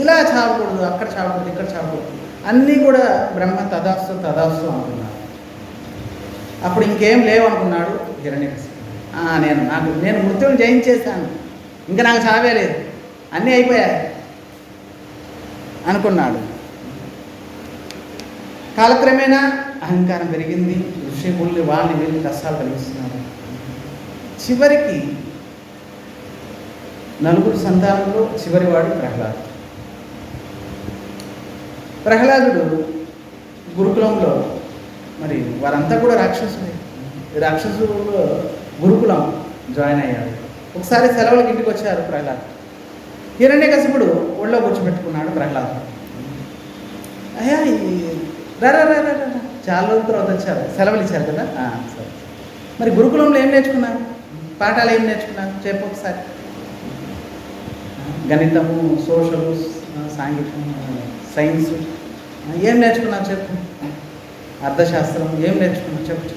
ఇలా చావకూడదు, అక్కడ చావకూడదు, ఇక్కడ చావకూడదు, అన్నీ కూడా బ్రహ్మ తదాస్తు తదాస్తు అనుకున్నాడు. అప్పుడు ఇంకేం లేవు అనుకున్నాడు హిరణ్యకశిపుడు. నేను మృత్యువుని జయించేశాను, ఇంకా నాకు చావే లేదు, అన్నీ అయిపోయాయి అనుకున్నాడు. కాలక్రమేణా అహంకారం పెరిగింది. ఋషిముల్ని వాళ్ళని వీళ్ళు కష్టాలు కలిగిస్తున్నారు. చివరికి 4 సంతానంలో చివరివాడు ప్రహ్లాదుడు గురుకులంలో, మరి వారంతా కూడా రాక్షసులు గురుకులం జాయిన్ అయ్యాడు. ఒకసారి సెలవులకు ఇంటికి వచ్చారు ప్రహ్లాద్. హిరణ్యకశిపుడు ఒళ్ళో కూర్చోబెట్టుకున్నాడు ప్రహ్లాద్. అయ్యా రా చాలా రోజుల తర్వాత వచ్చారు, సెలవులు ఇచ్చారు కదా. సరే, మరి గురుకులంలో ఏం నేర్చుకున్నారు, పాఠాలు ఏం నేర్చుకున్నారు చెప్పు ఒకసారి. గణితము, సోషల్, సాంఘికం, సైన్స్ ఏం నేర్చుకున్నావు చెప్పు, అర్థశాస్త్రం ఏం నేర్చుకున్నావు చెప్పు.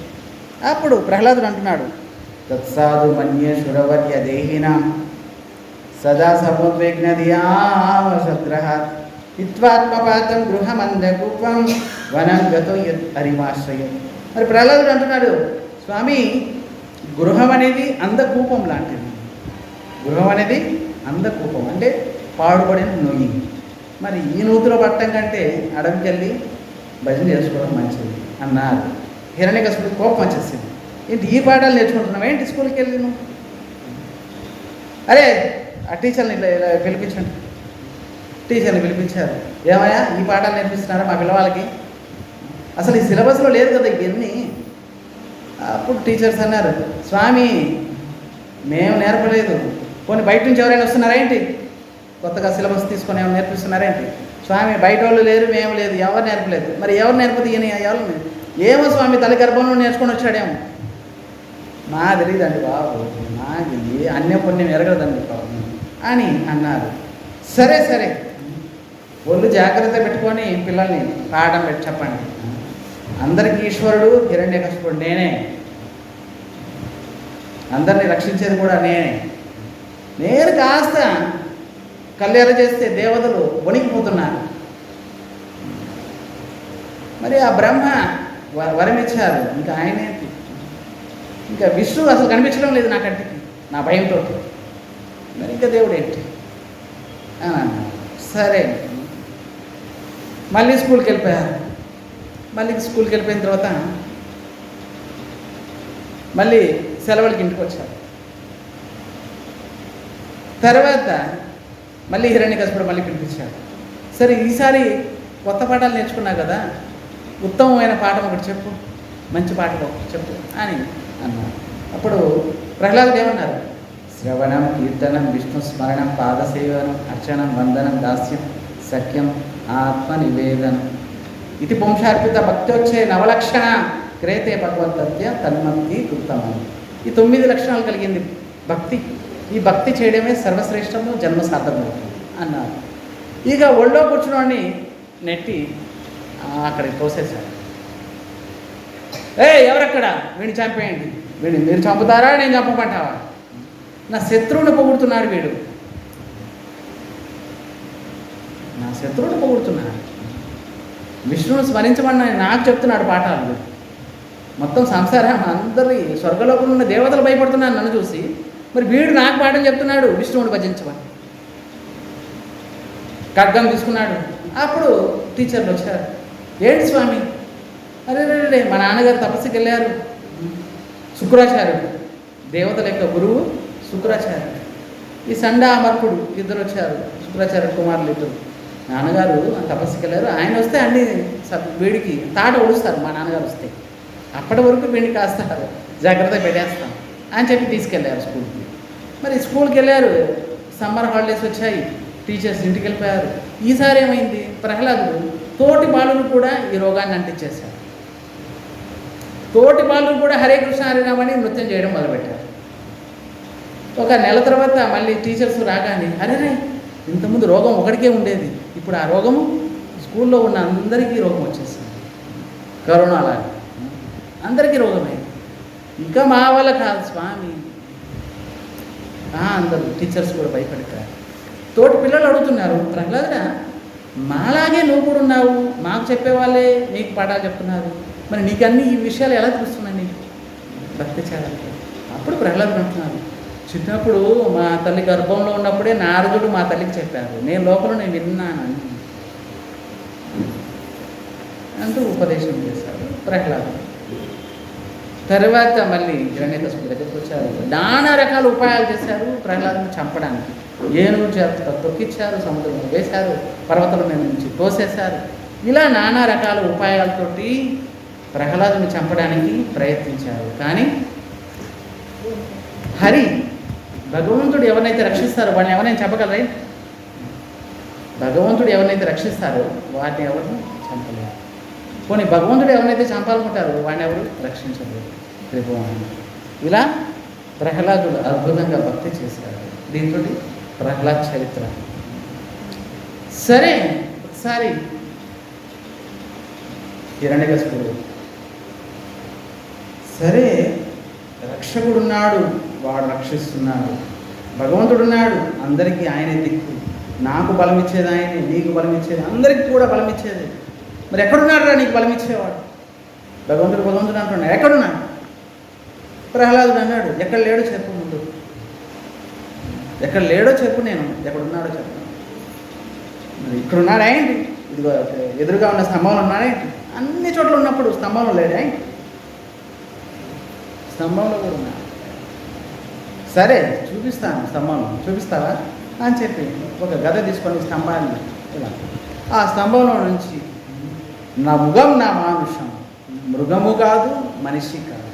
అప్పుడు ప్రహ్లాదుడు అంటున్నాడు, తత్సాధు మన్యే శురవర్య దేహినాం సదా సముద్విగ్నధియావసగ్రహాత్ హిత్వాత్మపాతం గృహమందకూపం వనం గతో హరిమాశ్రయం. మరి ప్రహ్లాదుడు అంటున్నాడు, స్వామి గృహం అనేది అందకూపం లాంటిది. గృహం అనేది అందకూపం అంటే పాడుపడిన నొయ్యి. మరి ఈ నూతిలో పట్టం కంటే అడవికి వెళ్ళి భజన చేసుకోవడం మంచిది అన్నారు. హిరణ్యకశిపుడు కోపం వచ్చేసింది. ఏంటి ఈ పాఠాలు నేర్చుకుంటున్నావు, ఏంటి స్కూల్కి వెళ్ళి నువ్వు? అరే ఆ టీచర్ని ఇలా పిలిపించండి. టీచర్ని పిలిపించారు. ఏమయ్యా ఈ పాఠాలు నేర్పిస్తున్నారా మా పిల్లవాళ్ళకి? అసలు ఈ సిలబస్లో లేదు కదా ఇవన్నీ. అప్పుడు టీచర్స్ అన్నారు, స్వామి మేము నేర్పలేదు, పోనీ బయట నుంచి ఎవరైనా వస్తున్నారా ఏంటి, కొత్తగా సిలబస్ తీసుకొని ఏమైనా నేర్పిస్తున్నారేంటి? స్వామి బయట వాళ్ళు లేరు, మేము లేదు, ఎవరు నేర్పలేదు. మరి ఎవరు నేర్పదు ఈయన? ఎవరు ఏమో స్వామి తల్లి గర్భంలో నేర్చుకొని వచ్చాడేమో. మా తెలియదండి బాబు, నాకు అన్య పుణ్యం ఎరగదండి బాబు అని అన్నారు. సరే సరే ఒళ్ళు జాగ్రత్త పెట్టుకొని పిల్లల్ని పాఠం పెట్టి చెప్పండి. అందరికీ ఈశ్వరుడు హిరణ్యకశిపుడు నేనే, అందరినీ రక్షించేది కూడా నేనే. నేను కాస్త కళ్యాణ చేస్తే దేవతలు వణికిపోతున్నారు. మరి ఆ బ్రహ్మ వరం ఇచ్చారు, ఇంకా ఆయనేంటి, ఇంకా విష్ణువు అసలు కనిపించడం లేదు నా కంటికి, నా భయంతో. మరి ఇంకా దేవుడు ఏంటి అని అన్నాడు. సరే మళ్ళీ స్కూల్కి వెళ్ళిపోయారు. మళ్ళీ స్కూల్కి వెళ్ళిపోయిన తర్వాత మళ్ళీ సెలవులకి ఇంటికి వచ్చారు. తర్వాత మళ్ళీ హిరణ్యకశిపుడు మళ్ళీ పిలిపించాడు. సరే ఈసారి కొత్త పాఠాలు నేర్చుకున్నావు కదా, ఉత్తమమైన పాఠం ఒకటి చెప్పు, మంచి పాఠం ఒకటి చెప్పు అని అన్నారు. అప్పుడు ప్రహ్లాదుడు ఏమన్నారు? శ్రవణం, కీర్తనం, విష్ణు స్మరణం, పాదసేవనం, అర్చనం, వందనం, దాస్యం, సఖ్యం, ఆత్మ నివేదనం ఇది పుంసార్పిత భక్తోచ్చే నవలక్షణ క్రేతే భగవద్గత్య తన్మతి కృతమం. ఈ 9 లక్షణాలు కలిగింది భక్తి. ఈ భక్తి చేయడమే సర్వశ్రేష్టము, జన్మ సార్థకం అన్నారు. ఇక ఒళ్ళో కూర్చున్నవాడిని నెట్టి అక్కడికి తోసేశాడు. ఎవరక్కడ, వీడిని చంపేయండి, వీడిని మీరు చంపుతారా నేను చంపమంటావా, నా శత్రువుని పొగుడుతున్నాడు వీడు, నా శత్రువుని పొగుడుతున్నాడు, విష్ణువుని స్మరించమని నాకు చెప్తున్నాడు పాఠాలు. మొత్తం సంసారం అందరి స్వర్గలోకంలో ఉన్న దేవతలు భయపడుతున్నాను నన్ను చూసి, మరి వీడు నాకు పాఠం చెప్తున్నాడు విష్ణువుని భజించమని. ఖడ్గం తీసుకున్నాడు. అప్పుడు టీచర్లు వచ్చారు. ఏంటి స్వామి? అరే మా నాన్నగారు తపస్సుకి వెళ్ళారు, శుక్రాచార్యుడు, దేవతల యొక్క గురువు శుక్రాచార్యుడు, ఈ సండా అమర్కుడు ఇద్దరు వచ్చారు, శుక్రాచార్యుడు కుమారులు ఇద్దరు. నాన్నగారు తపస్సుకి వెళ్ళారు, ఆయన వస్తే అన్ని వీడికి తాట ఒడుస్తారు, మా నాన్నగారు వస్తే అప్పటి వరకు వీడిని కాస్త జాగ్రత్తగా పెట్టేస్తాం అని చెప్పి తీసుకెళ్ళారు స్కూల్కి. మరి స్కూల్కి వెళ్ళారు, సమ్మర్ హాలిడేస్ వచ్చాయి, టీచర్స్ ఇంటికి వెళ్ళిపోయారు. ఈసారి ఏమైంది? ప్రహ్లాదుడు తోటి బాలులు కూడా ఈ రోగాన్ని అంటించేశారు. తోటి బాలులు కూడా హరే కృష్ణ హరినామని నృత్యం చేయడం మొదలుపెట్టారు. ఒక నెల తర్వాత మళ్ళీ టీచర్స్ రాగానే, అరే ఇంతకుముందు రోగం ఒకటికే ఉండేది, ఇప్పుడు ఆ రోగము స్కూల్లో ఉన్న అందరికీ రోగం వచ్చేసింది, కరోనా లాగా అందరికీ రోగమే. ఇంకా మా వల్ల కాదు స్వామి. అందరూ టీచర్స్ కూడా భయపడతారు. తోటి పిల్లలు అడుగుతున్నారు, ప్రహ్లాదుడా మాలాగే నువ్వు కూడా ఉన్నావు, మాకు చెప్పేవాళ్ళే నీకు పాఠాలు చెప్తున్నారు, మరి నీకు అన్ని ఈ విషయాలు ఎలా తెలుస్తున్నాయి నీకు భక్తి చేయాలి? అప్పుడు ప్రహ్లాదుడు అంటున్నారు, చిన్నప్పుడు మా తల్లి గర్భంలో ఉన్నప్పుడే నారదుడు మా తల్లికి చెప్పారు, నేను లోపల నేను విన్నానని అంటూ ఉపదేశం చేశాడు ప్రహ్లాదుడు. తర్వాత మళ్ళీ హిరణ్యకశిపుడి దగ్గరికి వచ్చారు. నానా రకాల ఉపాయాలు చేశారు ప్రహ్లాదుని చంపడానికి. ఏనుగు చేత తొక్కిచ్చారు, సముద్రంలో వేశారు, పర్వతాల మీద నుంచి తోసేశారు. ఇలా నానా రకాల ఉపాయాలతోటి ప్రహ్లాదుని చంపడానికి ప్రయత్నించారు. కానీ హరి భగవంతుడు ఎవరినైతే రక్షిస్తారో వాడిని ఎవరైనా చంపగలరా? భగవంతుడు ఎవరినైతే రక్షిస్తారో వాటిని ఎవరిని చంపలేరు. పోనీ భగవంతుడు ఎవరినైతే చంపాలనుకుంటారో వాడిని ఎవరు రక్షించలేరు. త్రిభువనం. ఇలా ప్రహ్లాదుడు అద్భుతంగా భక్తి చేశాడు. దీంతో ప్రహ్లాద్ చరిత్ర. సరే ఒకసారి హిరణ్యకశిపుడు, సరే రక్షకుడున్నాడు, వాడు రక్షిస్తున్నాడు, భగవంతుడున్నాడు, అందరికీ ఆయనే దిక్కు, నాకు బలం ఇచ్చేది ఆయనే, నీకు బలం ఇచ్చేది, అందరికీ కూడా బలం ఇచ్చేది. మరి ఎక్కడున్నాడు రా నీకు బలం ఇచ్చేవాడు? భగవంతుడు అంటున్నాడు, ఎక్కడున్నాడు? ప్రహ్లాదుడు అన్నాడు, ఎక్కడ లేడో చెప్పు, ముందు ఎక్కడ లేడో చెప్పు, నేను ఎక్కడున్నాడో చెప్పు. మరి ఇక్కడున్నాడా ఏంటి? ఇదిగో ఎదురుగా ఉన్న స్తంభంలో ఉన్నాడేంటి? అన్ని చోట్ల ఉన్నప్పుడు స్తంభంలో లేడా? స్తంభంలో కూడా ఉన్నాడు. సరే చూపిస్తాను, స్తంభంలో చూపిస్తావా అని చెప్పి ఒక గద తీసుకొని స్తంభాన్ని ఇలా ఆ స్తంభంలో నుంచి నా ముఖం నా మానుషం, మృగము కాదు మనిషి కాదు,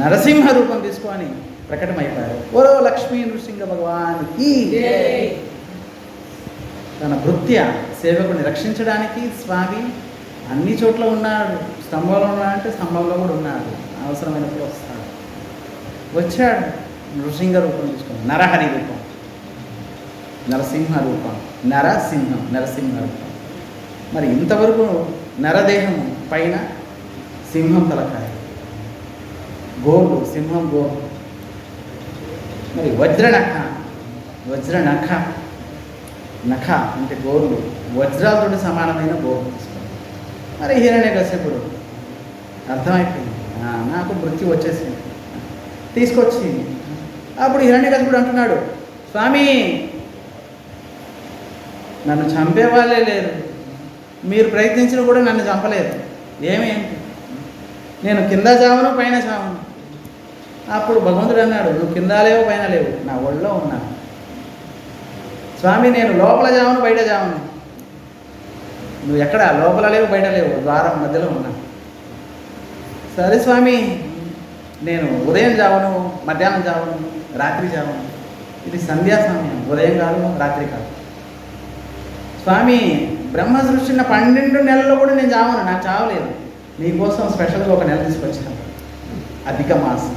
నరసింహ రూపం తీసుకొని ప్రకటమైపోయారు. ఓరో లక్ష్మీ నృసింహ భగవానికి తన భృత్య సేవకుని రక్షించడానికి స్వామి అన్ని చోట్ల ఉన్నాడు. స్తంభంలో ఉన్నాడంటే స్తంభంలో కూడా ఉన్నాడు, అవసరమైనప్పుడు వస్తాడు. వచ్చాడు నృసింహ రూపం తీసుకొని, నరహరి రూపం, నరసింహ రూపం. నరసింహం. మరి ఇంతవరకు నరదేహం పైన సింహం తలకాయ, గోరు సింహం గోరు, మరి వజ్రనఖ అంటే గోర్లు వజ్రాలతో సమానమైన గోరు. మరి హిరణ్యకశిపుడు అర్థమైపోయింది, నాకు మృత్యు వచ్చేసింది, తీసుకొచ్చి అప్పుడు హిరణ్యకశిపుడు అంటున్నాడు, స్వామి నన్ను చంపేవాళ్ళే లేరు, మీరు ప్రయత్నించిన కూడా నన్ను చంపలేదు, ఏమేంటి నేను కింద చావను పైన చావను. అప్పుడు భగవంతుడు అన్నాడు, నువ్వు కింద లేవు పైన లేవు, నా ఒళ్ళో ఉన్నాను. స్వామి నేను లోపల చావను బయట చావను, నువ్వు ఎక్కడ లోపల లేవు బయట లేవు, ద్వారం మధ్యలో ఉన్నాను. సరే స్వామి నేను ఉదయం చావను, మధ్యాహ్నం చావను, రాత్రి చావను, ఇది సంధ్యా సమయం, ఉదయం కాదు రాత్రి కాదు. స్వామి బ్రహ్మ సృష్టిన 12 నెలల్లో కూడా నేను చావను, నాకు చావలేదు, నీకోసం స్పెషల్గా ఒక నెల తీసుకొచ్చాను, అధిక మాసం,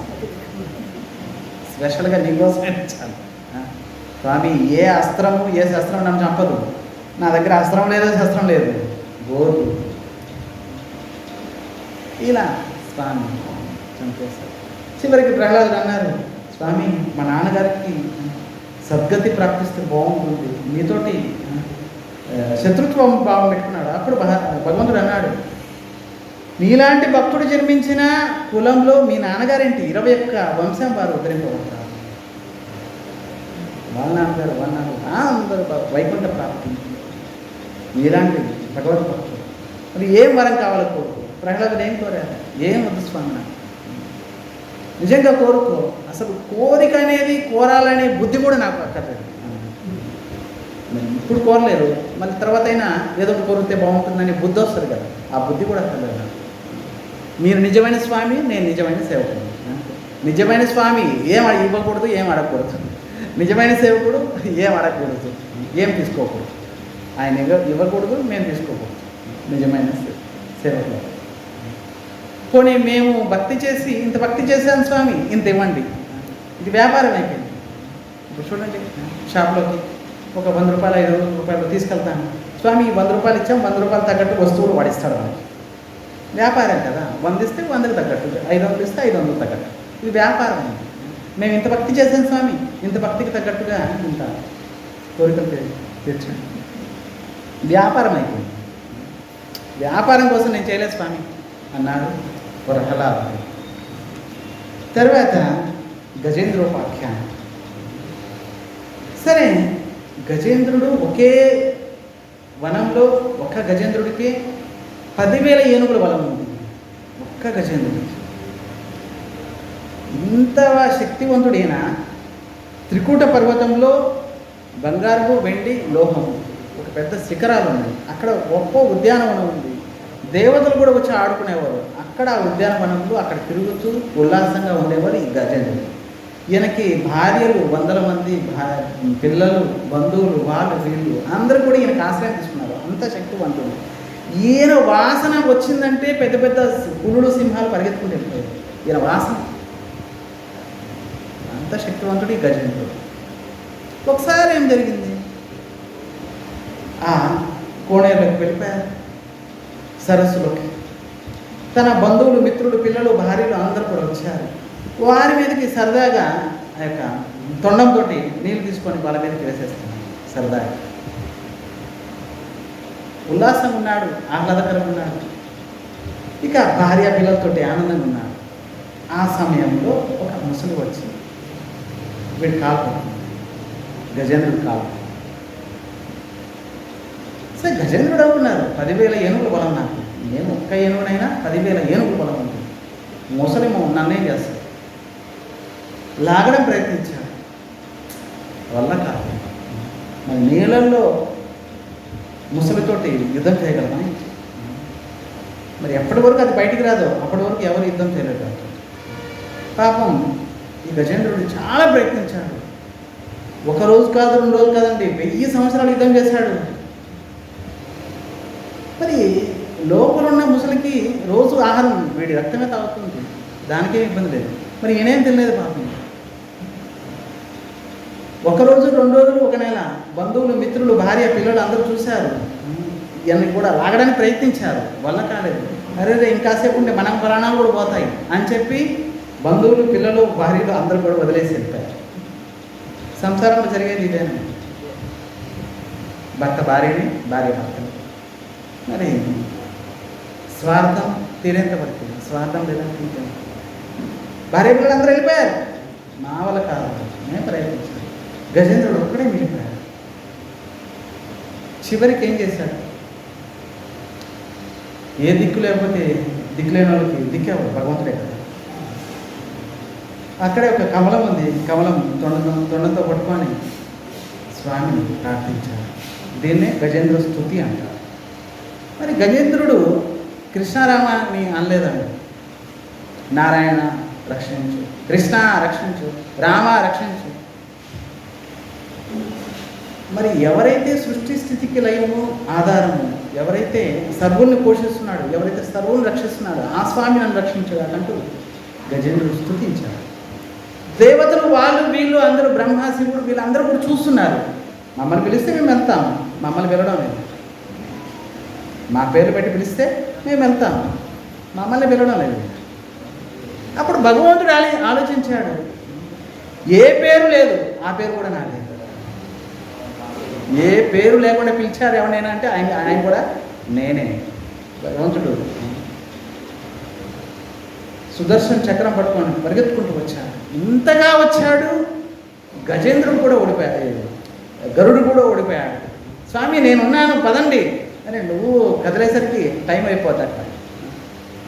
స్పెషల్గా నీకోసమే వచ్చాను. స్వామి ఏ అస్త్రము ఏ శస్త్రం నన్ను చంపదు, నా దగ్గర అస్త్రం లేదు శస్త్రం లేదు, గోరు. ఇలా స్వామి చంపేశారు. చివరికి ప్రహ్లాదుడు అన్నారు, స్వామి మా నాన్నగారికి సద్గతి ప్రాప్తిస్తే బాగుంటుంది, మీతోటి శత్రుత్వం భావం పెట్టుకున్నాడు. అప్పుడు భగవంతుడు అన్నాడు, నీలాంటి భక్తుడు జన్మించిన కులంలో మీ నాన్నగారేంటి 21 వంశం వారు ఉద్ధరింపబడతారు, వాళ్ళ నాన్నగారు అందరూ వైకుంఠ ప్రాప్తి, మీలాంటి భగవద్భక్తుడు. మరి ఏం వరం కావాలి కోరుకో. ప్రహ్లాదుడు ఏం కోరారు, ఏం వద్దు స్వామి నాకు, నిజంగా కోరుకో, అసలు కోరిక అనేది కోరాలనే బుద్ధి కూడా నాకు అక్కర్లేదు. మరి ఇప్పుడు కోరలేరు, మళ్ళీ తర్వాత అయినా ఏదో కోరితే బాగుంటుందని బుద్ధి వస్తుంది కదా, ఆ బుద్ధి కూడా అక్కర్లేదు. మీరు నిజమైన స్వామి, నేను నిజమైన సేవకుడు. నిజమైన స్వామి ఏం ఇవ్వకూడదు, ఏం అడగకూడదు, నిజమైన సేవకుడు ఏం అడగకూడదు, ఏం తీసుకోకూడదు, ఆయన ఇవ్వకూడదు, మేము తీసుకోకూడదు, నిజమైన సేవకుడు. పోనీ మేము భక్తి చేసి ఇంత భక్తి చేశాను స్వామి, ఇంత ఇవ్వండి, ఇది వ్యాపారం అయిపోయింది. ఇప్పుడు చూడండి, షాప్లోకి ఒక 100 రూపాయలు 5 రూపాయలు తీసుకెళ్తాను, స్వామి 100 రూపాయలు ఇచ్చాం, 100 రూపాయలు తగ్గట్టు వస్తువులు వాడిస్తాడు మనకి, వ్యాపారం కదా, 100 ఇస్తే 100కి తగ్గట్టు, 500 ఇస్తే 500 తగ్గట్టు, ఇది వ్యాపారం. మేము ఇంత భక్తి చేశాం స్వామి, ఇంత భక్తికి తగ్గట్టుగా ఇంత కోరికలు తీర్చాను, వ్యాపారం అయిపోయింది. వ్యాపారం కోసం నేను చేయలేదు స్వామి అన్నాడు ప్రహ్లాదుడు. తర్వాత గజేంద్రోపాఖ్యానం. సరే గజేంద్రుడు ఒకే వనంలో ఒక్క గజేంద్రుడికి 10,000 ఏనుగుల బలం ఉంది. ఒక్క గజేంద్రుడికి ఇంత శక్తివంతుడైన త్రికూట పర్వతంలో బంగారము వెండి లోహము ఒక పెద్ద శిఖరాలు ఉన్నాయి, అక్కడ గొప్ప ఉద్యానవనం ఉంది, దేవతలు కూడా వచ్చి ఆడుకునేవారు అక్కడ ఆ ఉద్యానవనంలో, అక్కడ తిరుగుతూ ఉల్లాసంగా ఉండేవారు ఈ గజేంద్రుడు. ఈయనకి భార్యలు 100 మంది, పిల్లలు, బంధువులు, వాళ్ళు వీళ్ళు అందరూ కూడా ఈయనకు ఆశ్రయం తీసుకున్నారు, అంత శక్తివంతుడు. ఈయన వాసన వచ్చిందంటే పెద్ద పెద్ద పులులు సింహాలు పరిగెత్తుకుంటూ వెళ్ళిపోయారు, ఈయన వాసన, అంత శక్తివంతుడు ఈ గజేంద్రుడు. ఒకసారి ఏం జరిగింది, ఆ కోణేరులోకి వెళ్ళిపోయారు, సరస్సులోకి. తన బంధువులు, మిత్రులు, పిల్లలు, భార్యలు అందరూ కూడా వచ్చారు. వారి మీదకి సరదాగా ఆ యొక్క తొండంతో నీళ్ళు తీసుకొని వాళ్ళ మీదకి వేసేస్తున్నాడు. సరదాగా ఉల్లాసంగా ఉన్నాడు, ఆహ్లాదకరంగా ఉన్నాడు, ఇక భార్య పిల్లలతోటి ఆనందంగా ఉన్నాడు. ఆ సమయంలో ఒక ముసలి వచ్చింది, వీడు కాలు, గజేంద్రుడు కాలు. సరే గజేంద్రుడు అనుకున్నారు 10,000 ఏనుగుల బలం నాకు, నేను ఒక్క ఏనుగునైనా 10,000 ఏనుగుల బలం ఉంటుంది, ముసలిమో నన్నేం చేస్తాడు, లాగడం ప్రయత్నించాడు, వల్ల కాదు. మరి నీళ్ళల్లో ముసలితోటి యుద్ధం చేయగలమా? మరి ఎప్పటి వరకు అది బయటికి రాదో అప్పటి వరకు ఎవరు యుద్ధం చేయలేరు. పాపం ఈ గజేంద్రుడు చాలా ప్రయత్నించాడు, 1 రోజు కాదు 2 రోజులు కాదండి, 1000 సంవత్సరాలు యుద్ధం చేశాడు. మరి లోపల ఉన్న ముసలికి రోజు ఆహారం వీడి రక్తమే తాగుతుంది, దానికేం ఇబ్బంది లేదు. మరి ఈయనేం తినలేదు పాపం. ఒకరోజు 2 రోజులు, ఒక నెల బంధువులు, మిత్రులు, భార్య, పిల్లలు అందరూ చూశారు. ఇవన్నీ కూడా లాగడానికి ప్రయత్నించారు, వల్ల కాలేదు. అరే ఇంకాసేపు ఉంటే మనం ప్రాణాలు కూడా పోతాయి అని చెప్పి బంధువులు, పిల్లలు, భార్యలు అందరూ కూడా వదిలేసి వెళ్ళిపోయారు. సంసారంలో జరిగేది ఇదేనా? భర్త భార్యని, భార్య భర్తని. మరి స్వార్థం తీరేంత వరకు, స్వార్థం లేదంటే భార్య పిల్లలు అందరూ వెళ్ళిపోయారు. నా వల్ల కాదు, నేను ప్రయత్నించాను. గజేంద్రుడు ఒక్కడే మిగిలిపోయాడు. చివరికి ఏం చేశాడు? ఏ దిక్కు లేకపోతే దిక్కులేని వాళ్ళకి దిక్కేవాడు భగవంతుడే కదా. అక్కడే ఒక కమలం ఉంది. కమలం తొండంతో పట్టుకొని స్వామిని ప్రార్థించాడు. దీన్నే గజేంద్ర స్తుతి అంటారు. మరి గజేంద్రుడు కృష్ణారామాన్ని అనలేదండి. నారాయణ రక్షించు, కృష్ణ రక్షించు, రామ రక్షించు. మరి ఎవరైతే సృష్టి స్థితికి లయము ఆధారము, ఎవరైతే సర్వుల్ని పోషిస్తున్నాడు, ఎవరైతే సర్వుల్ని రక్షిస్తున్నాడు, ఆ స్వామి నన్ను రక్షించాడు అంటూ గజేంద్రుడు స్తుతించాడు. దేవతలు వాళ్ళు వీళ్ళు అందరూ, బ్రహ్మ, శివుడు వీళ్ళందరూ కూడా చూస్తున్నారు. మమ్మల్ని పిలిస్తే మేము వెళ్తాం, మమ్మల్ని పిలవడం లేదు. మా పేరు పెట్టి పిలిస్తే మేము వెళ్తాం, మమ్మల్ని పిలవడం లేదు. అప్పుడు భగవంతుడు ఆలోచించాడు, ఏ పేరు లేదు, ఆ పేరు కూడా నాదే. ఏ పేరు లేకుండా పిలిచారు ఎవరైనా అంటే ఆయన కూడా నేనే. భగవంతుడు సుదర్శన చక్రం పట్టుకొని పరిగెత్తుకుంటూ వచ్చాడు. ఇంతగా వచ్చాడు, గజేంద్రుడు కూడా ఓడిపోయాడు, గరుడు కూడా ఓడిపోయాడు. స్వామి నేనున్నాను పదండి అని, నువ్వు కదిలేసరికి టైం అయిపోతాడు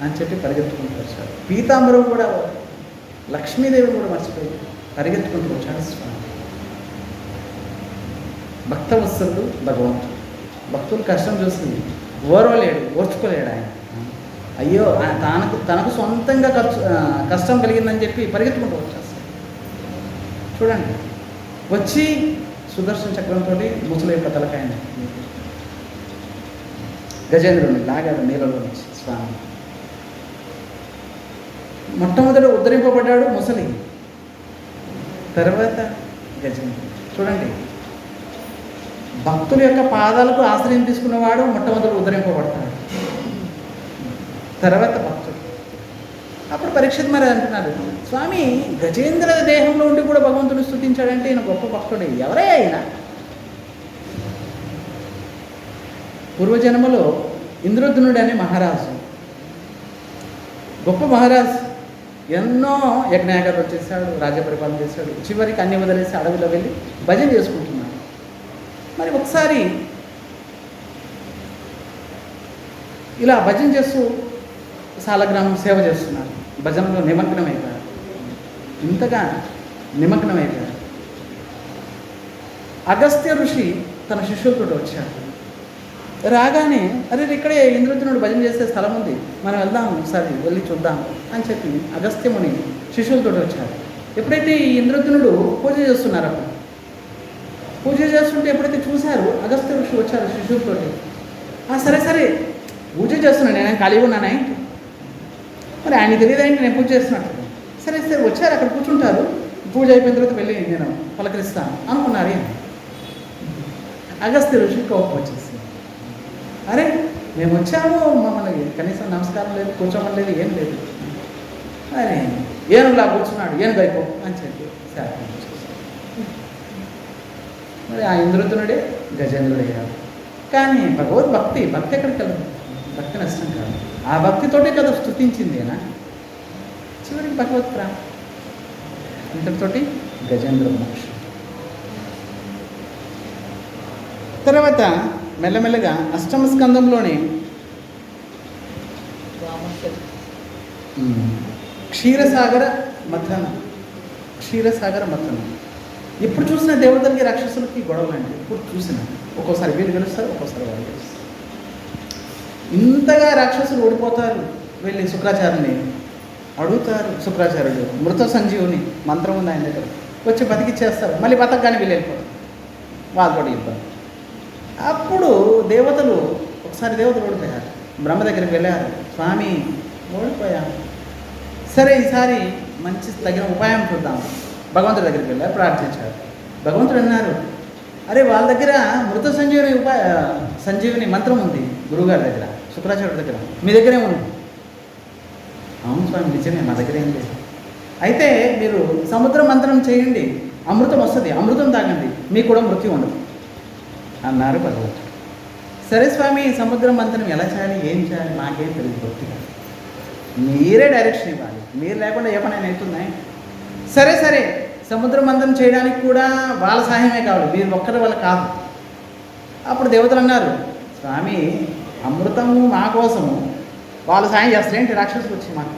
అని చెప్పి పరిగెత్తుకుంటూ వచ్చాడు. పీతాంబరం కూడా, లక్ష్మీదేవి కూడా మర్చిపోయి పరిగెత్తుకుంటూ వచ్చాడు స్వామి. భక్తవత్సలుడు భగవంతుడు. భక్తులు కష్టం చూసి ఓర్చుకోలేడు ఆయన. అయ్యో తనకు సొంతంగా కష్టం కలిగిందని చెప్పి పరిగెత్తుకుంటూ వచ్చేస్తాడు. చూడండి, వచ్చి సుదర్శన చక్రంతో ముసలి యొక్క తలకాయని గజేంద్రుడిని లాగాడు నీళ్ళలో నుంచి స్వామి. మొట్టమొదట ఉద్ధరింపబడ్డాడు ముసలి, తర్వాత గజేంద్రుడు. చూడండి, భక్తుల యొక్క పాదాలకు ఆశ్రయం తీసుకున్నవాడు మొట్టమొదటి ఉద్ధరింపబడతాడు, తర్వాత భక్తుడు. అప్పుడు పరీక్షిత్ మరి అంటున్నారు, స్వామి గజేంద్ర దేహంలో ఉండి కూడా భగవంతుని స్తుతించాడంటే ఈయన గొప్ప భక్తుడే. ఎవరే అయినా పూర్వజన్మలో ఇంద్రద్యుమ్నుడు అనే మహారాజు, గొప్ప మహారాజు, ఎన్నో యజ్ఞయాగాలు చేశాడు, రాజ్య పరిపాలన చేశాడు. చివరికి అన్ని వదిలేసి అడవిలో వెళ్ళి భజన చేసుకుంటున్నాడు. మరి ఒకసారి ఇలా భజన చేస్తూ సాలగ్రామం సేవ చేస్తున్నారు. భజనలో నిమగ్నమైపోయారు, ఇంతగా నిమగ్నమైపోయారు. అగస్త్య ఋషి తన శిష్యులతో వచ్చాడు. రాగానే అరే ఇక్కడే ఇంద్రద్యుమ్నుడు భజన చేసే స్థలం ఉంది, మనం వెళ్దాం, ఒకసారి వెళ్ళి చూద్దాం అని చెప్పి అగస్త్యముని శిష్యులతో వచ్చారు. ఎప్పుడైతే ఈ ఇంద్రద్యుమ్నుడు పూజ చేస్తున్నారు, అప్పుడు పూజ చేస్తుంటే ఎప్పుడైతే చూశారు, అగస్త్య ఋషి వచ్చారు శిష్యులతో. సరే సరే పూజ చేస్తున్నాను, నేను ఖాళీగా ఉన్నానే, మరి ఆయన తెలియదేంటి నేను పూజ చేస్తున్నట్టు. సరే సరే వచ్చారు, అక్కడ కూర్చుంటారు, పూజ అయిపోయిన తర్వాత వెళ్ళి నేను పలకరిస్తాను అనుకున్నారు. అగస్త్య ఋషి కోపం వచ్చేసి, అరే మేము వచ్చాము, మమ్మల్ని కనీసం నమస్కారం లేదు, కూర్చోమని లేదు, ఏం లేదు, అరే ఏనుగులా కూర్చున్నాడు, ఏనుగు అయిపో అని చెప్పి శాపం వచ్చేసి. మరి ఆ ఇంద్రద్యుమ్నుడే గజేంద్రుడయ్యాడు. కానీ భగవద్భక్తి, భక్తి ఎక్కడికి వెళ్ళదు, భక్తి నష్టం కాదు. ఆ భక్తితోటే కదా స్తుతించిందేనా చివరికి భగవత్ ప్రాప్తి. ఇంతటితోటి గజేంద్ర మోక్షం. తర్వాత మెల్లమెల్లగా అష్టమ స్కందంలోనే క్షీరసాగర మథనం. ఎప్పుడు చూసిన దేవతలకి రాక్షసులకి గొడవలండి. ఎప్పుడు చూసినా ఒక్కోసారి వీళ్ళు గెలుస్తారు, ఒక్కోసారి వాళ్ళు గెలుస్తారు. ఇంతగా రాక్షసులు ఓడిపోతారు. వెళ్ళి శుక్రాచార్యుని అడుగుతారు. శుక్రాచార్యుడు మృత సంజీవుని మంత్రం ఉంది ఆయన దగ్గర, వచ్చి బతికిచ్చేస్తారు. మళ్ళీ బతకగానే వీళ్ళు వెళ్ళిపోతారు, వాళ్ళతో ఇబ్బంది. అప్పుడు దేవతలు ఓడిపోయారు. బ్రహ్మ దగ్గరికి వెళ్ళారు, స్వామి ఓడిపోయాము, సరే ఈసారి మంచి తగిన ఉపాయం చూద్దాం. భగవంతుడి దగ్గరికి వెళ్ళారు, ప్రార్థించారు. భగవంతుడు అన్నారు, అరే వాళ్ళ దగ్గర మృత సంజీవిని మంత్రం ఉంది గురువుగారి దగ్గర, శుక్రాచార్యుడి దగ్గర, మీ దగ్గర ఏముంది? అవును స్వామి నిజమే, మా దగ్గర ఏం లేదు. అయితే మీరు సముద్ర మంత్రం చేయండి, అమృతం వస్తుంది, అమృతం తాగండి, మీకు కూడా మృత్యు ఉండదు అన్నారు భగవంతుడు. సరే స్వామి, సముద్ర మంత్రం ఎలా చేయాలి, ఏం చేయాలి, మాకేం తెలియదు భక్తిగా, మీరే డైరెక్షన్ ఇవ్వాలి, మీరు లేకుండా ఏ పనైనా అవుతున్నాయి. సరే సరే, సముద్ర మంత్రం చేయడానికి కూడా వాళ్ళ సహాయమే కావాలి, మీరు ఒక్కరి వల్ల కాదు. అప్పుడు దేవతలు అన్నారు, స్వామి అమృతము మా కోసము వాళ్ళు సాయం చేస్తారు ఏంటి, రాక్షసులు వచ్చి మాకు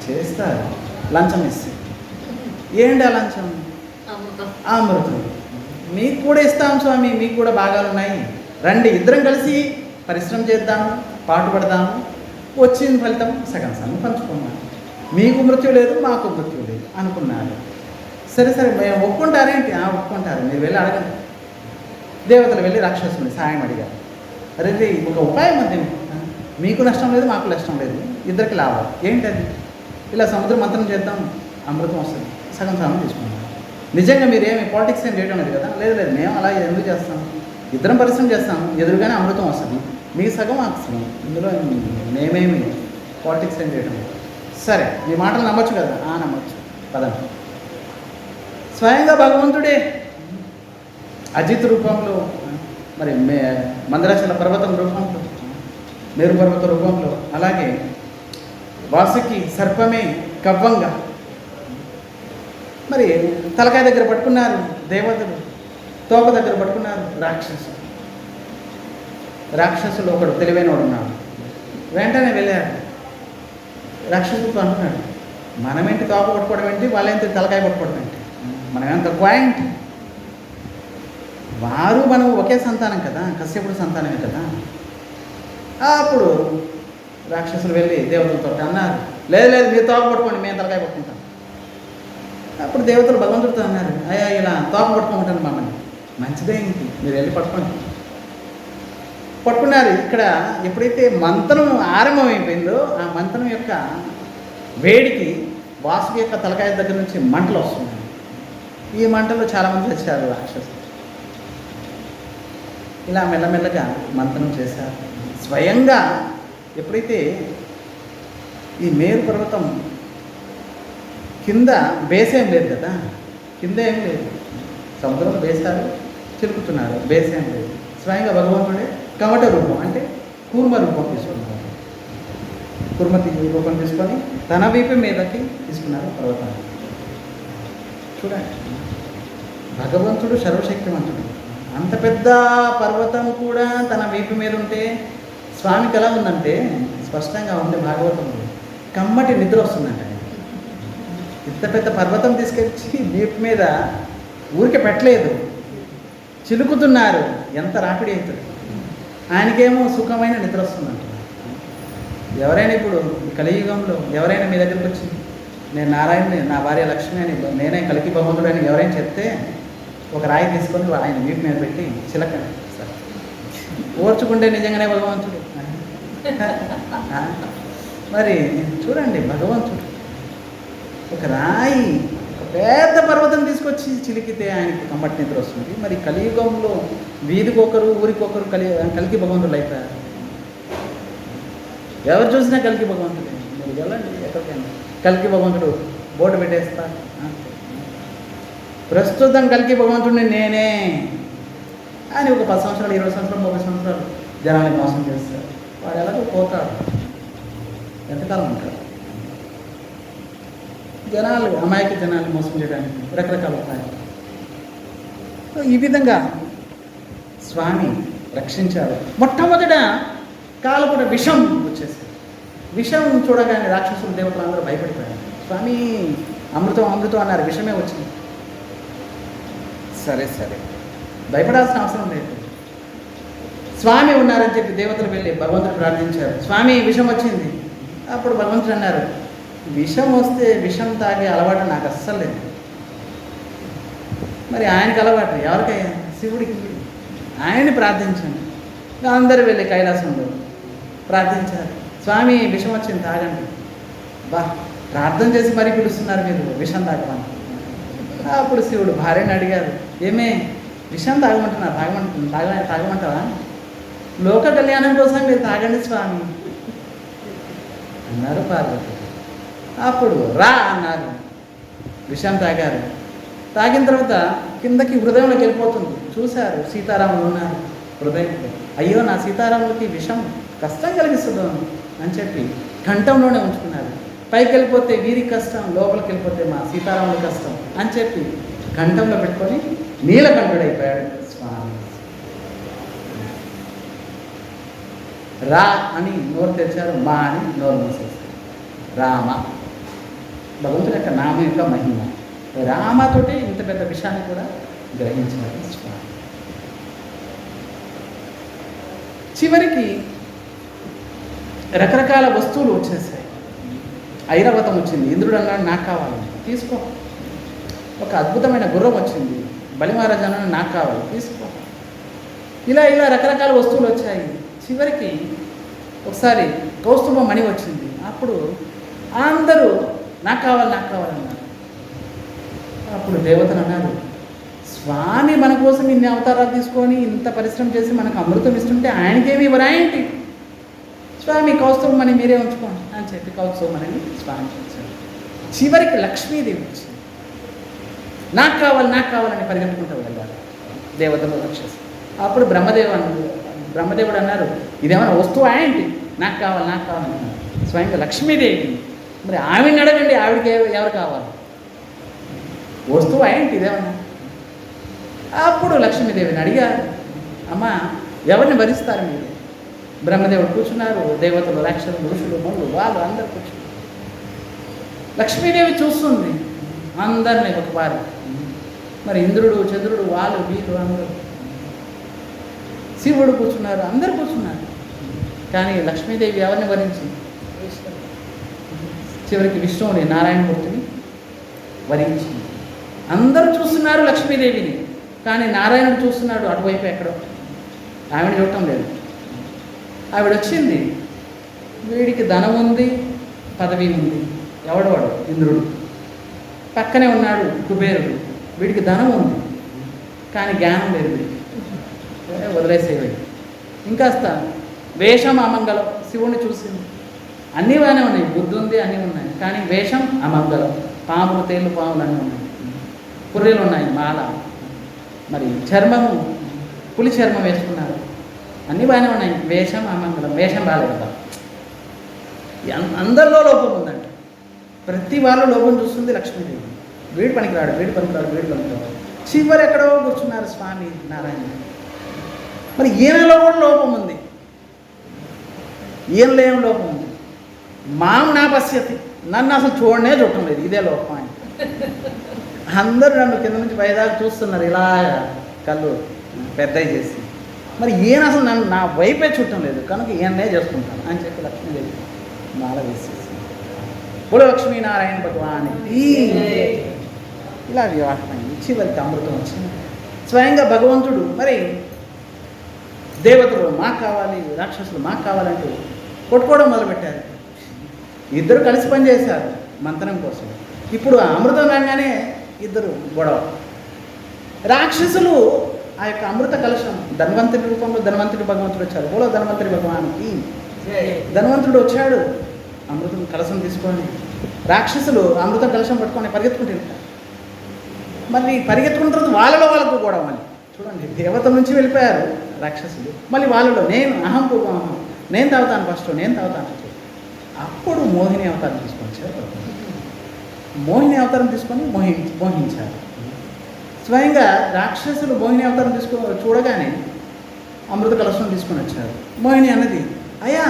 చేస్తారు లంచం ఇస్తే. ఏంటి ఆ లంచం? అమృతం మీకు కూడా ఇస్తాం స్వామి, మీకు కూడా భాగాలు ఉన్నాయి, రండి ఇద్దరం కలిసి పరిశ్రమ చేద్దాము, పాటుపడదాము, వచ్చిన ఫలితం సగం సగం పంచుకున్నాం, మీకు మృత్యు లేదు మాకు మృత్యు లేదు అనుకున్నారు. సరే సరే మేము ఒప్పుకుంటారేంటి? ఒప్పుకుంటారు, మీరు వెళ్ళి అడగండి. దేవతలు వెళ్ళి రాక్షసుని సాయం అడిగారు. అరే ఒక ఉపాయం ఉంది, మీకు నష్టం లేదు మాకు నష్టం లేదు, ఇద్దరికి లాభం. ఏంటది? ఇలా సముద్ర మంత్రం చేద్దాం, అమృతం వస్తుంది, సగం సగం తీసుకున్నాం. నిజంగా మీరేమి పాలిటిక్స్ ఏం చేయడం లేదు కదా? లేదు లేదు, మేము అలా ఎందుకు చేస్తాం, ఇద్దరం పరిశ్రమ చేస్తాము, ఎదురుగానే అమృతం వస్తుంది, మీ సగం మాకు సగం, ఇందులో మేమేమి పాలిటిక్స్ ఏం చేయడం లేదు. సరే మీ మాటలు నమ్మొచ్చు కదా? నమ్మొచ్చు, పదండి. స్వయంగా భగవంతుడే అజిత్ రూపంలో, మరి మందరాచల పర్వతం రూపంలో, మేరు పర్వత రూపంలో, అలాగే వాసుకి సర్పమే కవ్వంగా, మరి తలకాయ దగ్గర పట్టుకున్నారు దేవతలు, తోక దగ్గర పట్టుకున్నారు రాక్షసులు ఒకడు తెలివైన వాడు ఉన్నాడు, వెంటనే వెళ్ళాడు. రాక్షసులతో అంటున్నాడు, మనమేంటి తోక పట్టుకోవడం ఏంటి, వాళ్ళేంటి తలకాయ పట్టుకోవడం ఏంటి, మనమేంత పాయింట్, వారు మనం ఒకే సంతానం కదా, కశ్యపుడు సంతానమే కదా. అప్పుడు రాక్షసులు వెళ్ళి దేవతలతో అన్నారు, లేదు లేదు మీరు తోక పట్టుకోండి, మేము తలకాయ పట్టుకుంటాం. అప్పుడు దేవతలు భగవంతుడితో అన్నారు, అయ్యా ఇలా తోక పట్టుకుంటాను మమ్మల్ని, మంచిదే ఏంటి, మీరు వెళ్ళి పట్టుకున్నారు. ఇక్కడ ఎప్పుడైతే మంత్రం ఆరంభమైపోయిందో ఆ మంత్రం యొక్క వేడికి వాసుకి యొక్క తలకాయ దగ్గర నుంచి మంటలు వస్తున్నాయి. ఈ మంటల్లో చాలామంది వచ్చారు రాక్షసులు. ఇలా మెల్లమెల్లగా మంత్రం చేశారు. స్వయంగా ఎప్పుడైతే ఈ మేరు పర్వతం కింద బేసేం లేదు కదా, కింద ఏం లేదు, సముద్రం బేసారు, చిలుకుతున్నారు, బేసేం లేదు. స్వయంగా భగవంతుడే కవట రూపం అంటే కూర్మ రూపం తీసుకున్నారు, కుర్మతి రూపం తీసుకొని తన వీపు మీదకి తీసుకున్నారు పర్వతాన్ని. చూడండి, భగవంతుడు సర్వశక్తివంతుడు, అంత పెద్ద పర్వతం కూడా తన వీపు మీద ఉంటే స్వామికి ఎలా ఉందంటే స్పష్టంగా ఉంది భాగవతంలో, కమ్మటి నిద్ర వస్తుందంట. ఇంత పెద్ద పర్వతం తీసుకొచ్చి వీపు మీద ఊరికే పెట్టలేదు, చిలుకుతున్నారు, ఎంత రాపిడి అవుతుంది. ఆయనకేమో సుఖమైన నిద్ర వస్తుందంట. ఎవరైనా ఇప్పుడు కలియుగంలో ఎవరైనా మీ దగ్గరికి వచ్చి నేను నారాయణని, నా భార్య లక్ష్మి అని, నేనే కలికి భగవంతుడు అని ఎవరైనా చెప్తే ఒక రాయి తీసుకొని ఆయన వీపు మీద పెట్టి చిలకండి, ఓర్చుకుంటే నిజంగానే భగవంతుడు. మరి చూడండి, భగవంతుడు ఒక రాయి, ఒక పెద్ద పర్వతం తీసుకొచ్చి చిలికితే ఆయనకి కమ్మటి నిద్ర వస్తుంది. మరి కలియుగంలో వీధికొకరు ఊరికొకరు కలికి భగవంతుడు అయిపోయారు. ఎవరు చూసినా కలికి భగవంతుడే. మీరు వెళ్ళండి ఎక్కడికైనా, కలికి భగవంతుడు బోర్డు పెట్టేస్తారు. ప్రస్తుతం కలికి భగవంతుడిని నేనే అని ఒక 10 సంవత్సరాలు 20 సంవత్సరాలు 30 సంవత్సరాలు జనానికి మోసం చేస్తారు. వాడు ఎలాగో పోతాడు, ఎంతకాలం ఉంటాడు. అమాయక జనాలు మోసం చేయడానికి రకరకాల ఉపాయాలు. ఈ విధంగా స్వామి రక్షించారు. మొట్టమొదట కాలు కూడా విషం వచ్చేసింది. విషం చూడగానే రాక్షసులు దేవతలు అందరూ భయపడిపోయారు. స్వామి అమృతం అమృతం అన్నారు, విషమే వచ్చింది. సరే సరే, భయపడాల్సిన అవసరం లేదు, స్వామి ఉన్నారని చెప్పి దేవతలు వెళ్ళి భగవంతుడు ప్రార్థించారు. స్వామి విషం వచ్చింది. అప్పుడు భగవంతుడు అన్నారు, విషం వస్తే విషం తాగే అలవాటు నాకు అస్సలు లేదు. మరి ఆయనకి అలవాటు ఎవరికయ్యా? శివుడికి. ఆయన్ని ప్రార్థించండి. అందరూ వెళ్ళి కైలాసంలో ప్రార్థించారు. స్వామి విషం వచ్చింది తాగండి. ప్రార్థన చేసి మరీ పిలుస్తున్నారు మీరు విషం తాగమని. అప్పుడు శివుడు భార్యని అడిగారు, ఏమే విషయం తాగమంటున్నా, తాగమంటావా? లోక కళ్యాణం కోసం మీరు తాగండి స్వామి అన్నారు పార్వతి. అప్పుడు రా అన్నారు, విషయం తాగారు. తాగిన తర్వాత కిందకి హృదయంలోకి వెళ్ళిపోతుంది. చూశారు సీతారాములు ఉన్నారు హృదయంలో. అయ్యో నా సీతారాములకి విషం కష్టం కలిగిస్తుందో అని చెప్పి కంఠంలోనే ఉంచుకున్నారు. పైకి వెళ్ళిపోతే వీరికి కష్టం, లోపలికి వెళ్ళిపోతే మా సీతారాముల కష్టం అని చెప్పి కంఠంలో పెట్టుకొని నీలకంఠుడైపోయాడు స్వామి. రా అని నోరు తెరిచారు, మా అని నోరు మూసేశారు. రామ భగవంతుడి యొక్క నామం యొక్క మహిమ. రామతోటి ఇంత పెద్ద విషయాన్ని కూడా గ్రహించారు స్వామి. చివరికి రకరకాల వస్తువులు వచ్చేసాయి. ఐరావతం వచ్చింది. ఇంద్రుడు అన్నాడు, నాకు కావాలి, తీసుకో. ఒక అద్భుతమైన గుర్రం వచ్చింది. బలిమహారాజు అన్నాడు, నాకు కావాలి, తీసుకో. ఇలా ఇలా రకరకాల వస్తువులు వచ్చాయి. చివరికి ఒకసారి కౌస్తుభ మణి వచ్చింది. అప్పుడు అందరూ నాకు కావాలన్నారు. అప్పుడు దేవతలు అన్నారు, స్వామి మన కోసం ఇన్ని అవతారాలు తీసుకొని ఇంత పరిశ్రమ చేసి మనకు అమృతం ఇస్తుంటే ఆయనకేమి ఇవ్వరా ఏంటి? స్వామి కౌస్తుభ మణి మీరే ఉంచుకోండి అని చెప్పి కౌస్తుభ మణిని స్వామి ఇచ్చారు. చివరికి లక్ష్మీదేవి వచ్చింది. నాకు కావాలని పరిగెత్తుకుంటూ వెళ్ళారు దేవతలు రాక్షసు. అప్పుడు బ్రహ్మదేవుడు అన్నారు, ఇదేమైనా వస్తువు ఏంటి? నాకు కావాలన్నారు. స్వయంగా లక్ష్మీదేవి. మరి ఆవిడని అడగండి, ఆవిడకి ఎవరు కావాలి? వస్తువు ఏంటి ఇదేమన్నా? అప్పుడు లక్ష్మీదేవిని అడిగారు, అమ్మ ఎవరిని భరిస్తారు మీరు? బ్రహ్మదేవుడు కూర్చున్నారు, దేవతలు రాక్షసులు ఋషులు మనులు వాళ్ళు అందరు కూర్చున్నారు. లక్ష్మీదేవి చూస్తుంది అందరినీ ఒక వారు. మరి ఇంద్రుడు చంద్రుడు వాళ్ళు వీళ్ళు అందరూ, శివుడు కూర్చున్నారు, అందరూ కూర్చున్నారు. కానీ లక్ష్మీదేవి ఎవరిని వరించింది? చివరికి విష్ణువుని నారాయణమూర్తిని వరించింది. అందరూ చూస్తున్నారు లక్ష్మీదేవిని, కానీ నారాయణుడు చూస్తున్నాడు అటువైపు ఎక్కడో. ఆవిడ చూడటం లేదు. ఆవిడ వచ్చింది, వీడికి ధనం ఉంది, పదవి ఉంది. ఎవడవాడు? ఇంద్రుడు. పక్కనే ఉన్నాడు కుబేరుడు. వీడికి ధనం ఉంది కానీ జ్ఞానం లేదు. వీడికి వదిలేసేవి. ఇంకాస్త వేషం అమంగళం. శివుణ్ణి చూసింది, అన్నీ బాగానే ఉన్నాయి, బుద్ధి ఉంది, అన్నీ ఉన్నాయి, కానీ వేషం అమంగళం. పాములు తేళ్ళు పాములు అన్నీ ఉన్నాయి, పుర్రెలు ఉన్నాయి, మాల, మరి చర్మము పులి చర్మం వేసుకున్నారు, అన్నీ బాగానే ఉన్నాయి, వేషం అమంగళం. వేషం బాగాలేదు కదా. అందరిలో లోపం ఉందంట. ప్రతి వాళ్ళు లోపం చూస్తుంది లక్ష్మీదేవి. వీడు పనికిరాడు. చివరి ఎక్కడో కూర్చున్నారు స్వామి నారాయణ. మరి ఈయనలో కూడా లోపం ఉంది. ఈయనలో ఏం లోపం ఉంది? మాం నా పశ్యతి, నన్ను అసలు చూడటం లేదు, ఇదే లోపం ఆయన. అందరూ నన్ను కింద నుంచి పైదాకా చూస్తున్నారు ఇలా కళ్ళు పెద్దవి చేసి. మరి ఈయన అసలు నన్ను నా వైపే చూడటం లేదు, కనుక ఈయన్నే చేసుకుంటాను అని చెప్పి లక్ష్మీదేవి మాల వేసేసి బోలో లక్ష్మీనారాయణ భగవానికి ఇలా వివాహం చివరికి అమృతం వచ్చింది. స్వయంగా భగవంతుడు మరి దేవతలు మాకు కావాలి, రాక్షసులు మాకు కావాలంటూ కొట్టుకోవడం మొదలుపెట్టారు. ఇద్దరు కలిసి పనిచేశారు మంత్రం కోసం. ఇప్పుడు అమృతం రాగానే ఇద్దరు గొడవ. రాక్షసులు ఆ యొక్క అమృత కలశం ధన్వంతుడి రూపంలో ధన్వంతుడి భగవంతుడు వచ్చారు. బోలో ధన్వంతుడి భగవానికి. ధన్వంతుడు వచ్చాడు అమృతం కలశం తీసుకొని. రాక్షసులు అమృతం కలశం పట్టుకొని పరిగెత్తుకుంటూ వెళ్తారు. మళ్ళీ పరిగెత్తుకున్న తర్వాత వాళ్ళలో వాళ్ళకు కూడా మళ్ళీ చూడండి, దేవత నుంచి వెళ్ళిపోయారు రాక్షసులు. మళ్ళీ వాళ్ళలో అహం నేను తాగుతాను ఫస్ట్, నేను తాగుతాను. అప్పుడు మోహిని అవతారం తీసుకొచ్చారు. మోహిని అవతారం తీసుకొని మోహించారు. స్వయంగా రాక్షసులు మోహిని అవతారం చూడగానే అమృత కలశం తీసుకొని వచ్చారు. మోహిని అన్నది, అయ్యా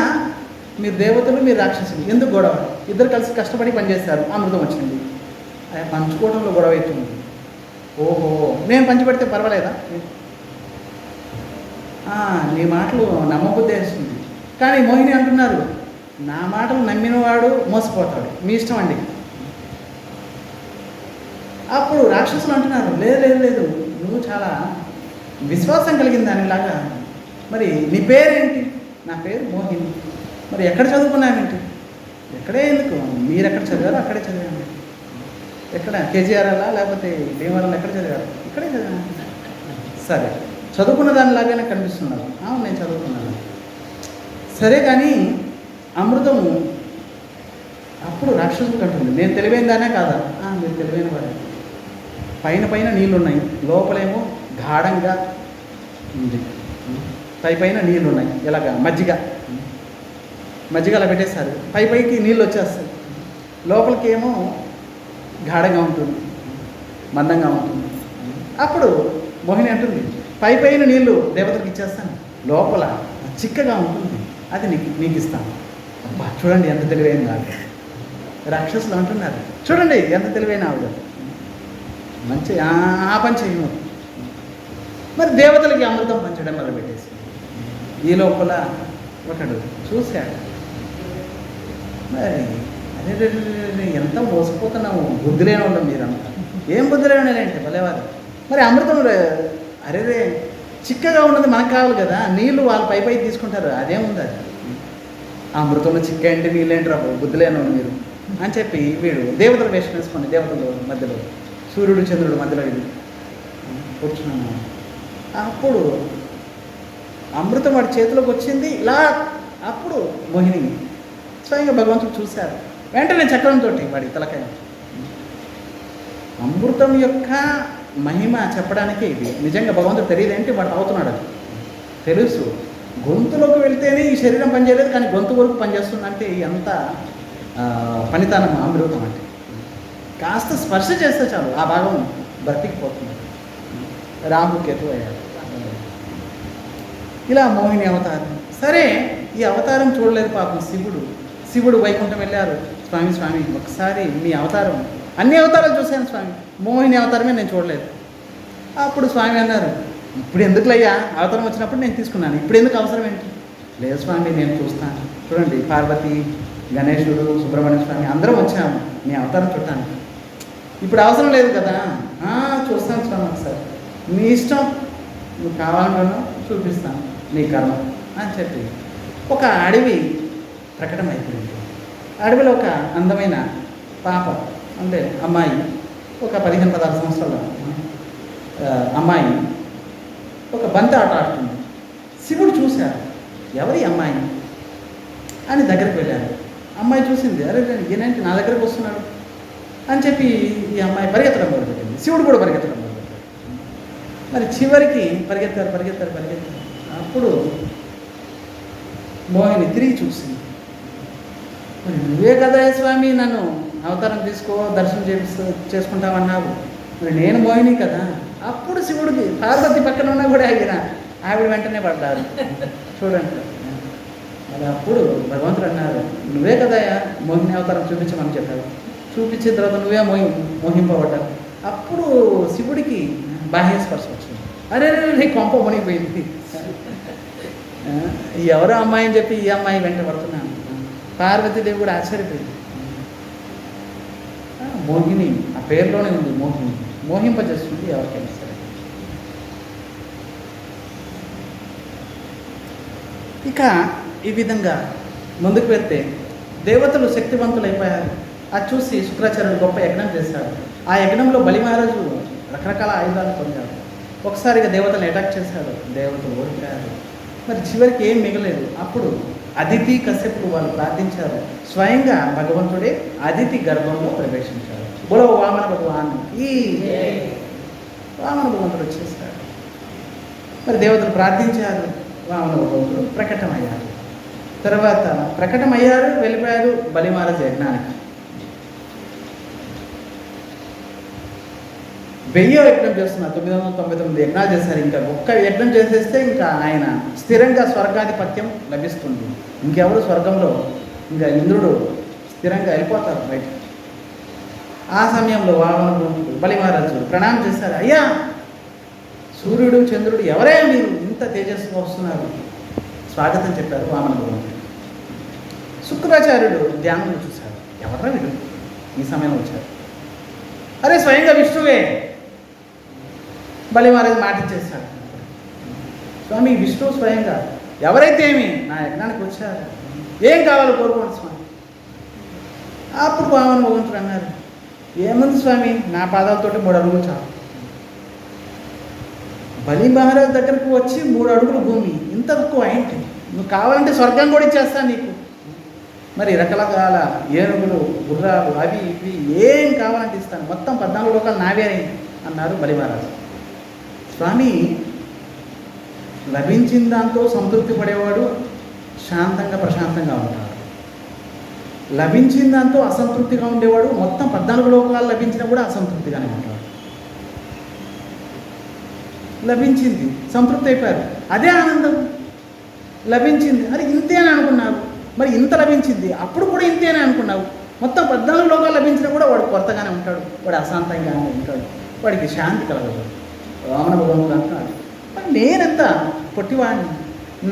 మీరు దేవతలు, మీరు రాక్షసులు, ఎందుకు గొడవ? ఇద్దరు కలిసి కష్టపడి పనిచేస్తారు, అమృతం వచ్చింది. అయ్యా పంచుకోవడంలో గొడవ అవుతుంది. ఓహో, నేను పంచిపెడితే పర్వాలేదా? నీ మాటలు నమ్మబుద్ధేస్తుంది. కానీ మోహిని అంటున్నారు, నా మాటలు నమ్మినవాడు మోసపోతాడు, మీ ఇష్టం అండి. అప్పుడు రాక్షసులు అంటున్నారు, లేదు నువ్వు చాలా విశ్వాసం కలిగిన దానిలాగా. మరి నీ పేరేంటి? నా పేరు మోహిని. మరి ఎక్కడ చదువుకున్నావేంటి? ఎక్కడే ఎందుకు, మీరు ఎక్కడ చదివారో అక్కడే చదివాను. ఎక్కడ కేజీఆర్ఎల్లా లేకపోతే భీమవరం ఎక్కడ చదివారు? ఇక్కడే చదివాను. సరే, చదువుకున్న దానిలాగానే కనిపిస్తున్నారు. అవును, నేను చదువుకున్నాను. సరే, కానీ అమృతము అప్పుడు రాక్షసుడు అంటుంది, నేను తెలివైన దానే కాదా? మీరు తెలివైన వాడే. పైన పైన నీళ్ళు ఉన్నాయి, లోపలేమో గాఢంగా ఉంది. పైన నీళ్ళు ఉన్నాయి, ఇలాగా మజ్జిగ అలా పెట్టేస్తారు. పైకి నీళ్ళు వచ్చేస్తాయి, లోపలికి ఏమో గాఢంగా ఉంటుంది, మందంగా ఉంటుంది. అప్పుడు మోహిని అంటుంది, పైన నీళ్ళు దేవతలకు ఇచ్చేస్తాను, లోపల చిక్కగా ఉంటుంది, అది నీకు ఇస్తాను. అబ్బా, చూడండి ఎంత తెలివైన ఆవిడ. రాక్షసులు అంటున్నారు, చూడండి ఎంత తెలివైన ఆవిడ, మంచి ఆ పని చేయను. మరి దేవతలకి అమృతం పంచడం మొదలుపెట్టేసి ఈ లోపల ఒకడు చూశాడు. మరి అదే ఎంత మోసపోతున్నాము, బుద్ధి లేని వాళ్ళం మీరంతా. ఏం బుద్ధి లేనంటే భలేవారు. మరి అమృతం అరే చిక్కగా ఉన్నది మనకు కావాలి కదా, నీళ్ళు వాళ్ళు పై తీసుకుంటారు, అదేముంది అది. అమృతంలో చిక్క ఏంటి నీళ్ళు ఏంటి రా బుద్ధి లేని మీరు అని చెప్పి వీడు దేవతల వేషం వేసుకొని దేవతల మధ్యలో సూర్యుడు చంద్రుడు మధ్యలో ఇది కూర్చున్నాను. అప్పుడు అమృతం వాడి చేతిలోకి వచ్చింది ఇలా. అప్పుడు మోహిని స్వయంగా భగవంతుడు చూశారు. వెంటనే చక్రంతో వాడి తలకాయ. అమృతం యొక్క మహిమ చెప్పడానికే ఇది. నిజంగా భగవంతుడు తెలియదేంటి, వాడు తాగుతున్నాడు. అది తెలుసు, గొంతులోకి వెళ్తేనే ఈ శరీరం పనిచేయలేదు, కానీ గొంతు వరకు పనిచేస్తుందంటే ఎంత పనితనం అమృతం అంటే. కాస్త స్పర్శ చేస్తే చాలు ఆ భాగం బ్రతికిపోతుంది. రాముకేతు అయ్యాడు. ఇలా మోహిని అవతారం. సరే, ఈ అవతారం చూడలేదు పాపం శివుడు వైకుంఠం వెళ్ళారు. స్వామి ఒకసారి మీ అవతారం, అన్ని అవతారాలు చూశాను స్వామి, మోహిని అవతారమే నేను చూడలేదు. అప్పుడు స్వామి అన్నారు, ఇప్పుడు ఎందుకులయ్యా, అవతారం వచ్చినప్పుడు నేను తీసుకున్నాను, ఇప్పుడు ఎందుకు అవసరం ఏంటి? లేదు స్వామి, నేను చూస్తాను. చూడండి, పార్వతి, గణేశుడు, సుబ్రహ్మణ్య స్వామి అందరం వచ్చాము మీ అవతారం చూడటానికి. ఇప్పుడు అవసరం లేదు కదా. చూస్తాను స్వామి, ఒకసారి మీ ఇష్టం, నువ్వు కావాలన్నా చూపిస్తాను, నీ కర్మ అని చెప్పి ఒక అడవి ప్రకటమైపోయింది. అడవిలో ఒక అందమైన పాప, అంటే అమ్మాయి, ఒక 15-16 సంవత్సరాల అమ్మాయి ఒక బంతి ఆట ఆడుతుంది. శివుడు చూశారు, ఎవరి అమ్మాయి అని దగ్గరికి వెళ్ళారు. అమ్మాయి చూసింది, అరే ఈయనేంటి నా దగ్గరకు వస్తున్నాడు అని చెప్పి ఈ అమ్మాయి పరిగెత్తడం మొదలుపెట్టింది. శివుడు కూడా పరిగెత్తడం మొదలుపెట్టాడు. మరి చివరికి పరిగెత్తారు. అప్పుడు మోహిని తిరిగి చూసింది. మరి నువ్వే కదా స్వామి నన్ను అవతారం తీసుకో, దర్శనం చేసుకుంటామన్నావు, మరి నేను మోహిని కదా. అప్పుడు శివుడికి పార్వతి పక్కన ఉన్నా కూడా ఆవిడ వెంటనే పడ్డారు. చూడండి, మరి అప్పుడు భగవంతుడు అన్నారు, నువ్వే కదా మోహిని అవతారం చూపించమని చెప్పావు, చూపించిన తర్వాత నువ్వే మోహింపబడ్డావు. అప్పుడు శివుడికి బాహ్య స్పర్శ వచ్చింది. అరే నీ కొంప మునిగిపోయింది, ఎవరో అమ్మాయి అని చెప్పి ఈ అమ్మాయి వెంట పడుతున్నాను. పార్వతీదేవి కూడా ఆశ్చర్యపోయింది. మోహిని ఆ పేరులోనే ఉంది, మోహిని, మోహింపజేస్తుంది ఎవరికైనా సరే. ఇక ఈ విధంగా ముందుకు వెళ్తే దేవతలు శక్తివంతులు అయిపోయారు. అది చూసి శుక్రాచార్యుడు గొప్ప యజ్ఞం చేశాడు. ఆ యజ్ఞంలో బలి మహారాజు రకరకాల ఆయుధాలు పొందాడు. ఒకసారిగా దేవతలను అటాక్ చేశాడు, దేవతలు ఓడిపోయారు. మరి చివరికి ఏం మిగలేదు. అప్పుడు అదితి కశ్యపుడు వాళ్ళు ప్రార్థించారు. స్వయంగా భగవంతుడే అదితి గర్భంలో ప్రవేశించాడు. బోలో వామన భగవానికి వామన భగవంతుడు వచ్చేసాడు. మరి దేవతలు ప్రార్థించారు, వామన భగవంతుడు ప్రకటమయ్యారు. తర్వాత ప్రకటమయ్యారు, వెళ్ళిపోయారు బలి మహారాజు యజ్ఞానికి. 1000 యజ్ఞం చేస్తున్నారు, 999 యజ్ఞాలు చేశారు. ఇంకా ఒక్క యజ్ఞం చేసేస్తే ఇంకా ఆయన స్థిరంగా స్వర్గాధిపత్యం లభిస్తుంది. ఇంకెవరు స్వర్గంలో, ఇంకా ఇంద్రుడు స్థిరంగా వెళ్ళిపోతారు బయట. ఆ సమయంలో వామనుడు బలి మహారాజు ప్రణామం చేశారు. అయ్యా, సూర్యుడు చంద్రుడు ఎవరే మీరు ఇంత తేజస్సుగా వస్తున్నారు, స్వాగతం చెప్పారు వామన భగవంతుడు. శుక్రాచార్యుడు ధ్యానంలో చూశారు, ఎవరా వీడు ఈ సమయంలో వచ్చారు. అరే స్వయంగా విష్ణువే. బలి మహారాజు మాట ఇచ్చేస్తాడు, స్వామి విష్ణువు స్వయంగా, ఎవరైతే ఏమి నా యజ్ఞానికి వచ్చారు, ఏం కావాలో కోరుకోండి స్వామి. అప్పుడు వామన భగవంతుడు అన్నారు, ఏముంది స్వామి, నా పాదాలతోటి 3 అడుగులు చాలు. బలి మహారాజ్ దగ్గరకు వచ్చి 3 అడుగులు భూమి, ఇంత తక్కువ ఏంటి? నువ్వు కావాలంటే స్వర్గం కూడా ఇచ్చేస్తాను నీకు. మరి రకరకాల ఏనుగులు, గుర్రాలు, అవి ఇవి ఏం కావాలంటే ఇస్తాను, మొత్తం 14 లోకాలు నావే అన్నారు బలి మహారాజు. స్వామి, లభించిన దాంతో సంతృప్తి పడేవాడు శాంతంగా ప్రశాంతంగా ఉంటాడు. లభించిన దాంతో అసంతృప్తిగా ఉండేవాడు మొత్తం 14 లోకాలు లభించినా కూడా అసంతృప్తిగానే ఉంటాడు. లభించింది, సంతృప్తి అయిపోయారు, అదే ఆనందం. లభించింది, అరే ఇంతే అని అనుకున్నావు, మరి ఇంత లభించింది, అప్పుడు కూడా ఇంతే అని అనుకున్నావు. మొత్తం 14 లోకాలు లభించినా కూడా వాడు కొరతగానే ఉంటాడు, వాడు అశాంతంగానే ఉంటాడు, వాడికి శాంతి కలగదు. రావణ భగవంతుడు అంటున్నాడు, మరి నేనెంత పొట్టివాడిని,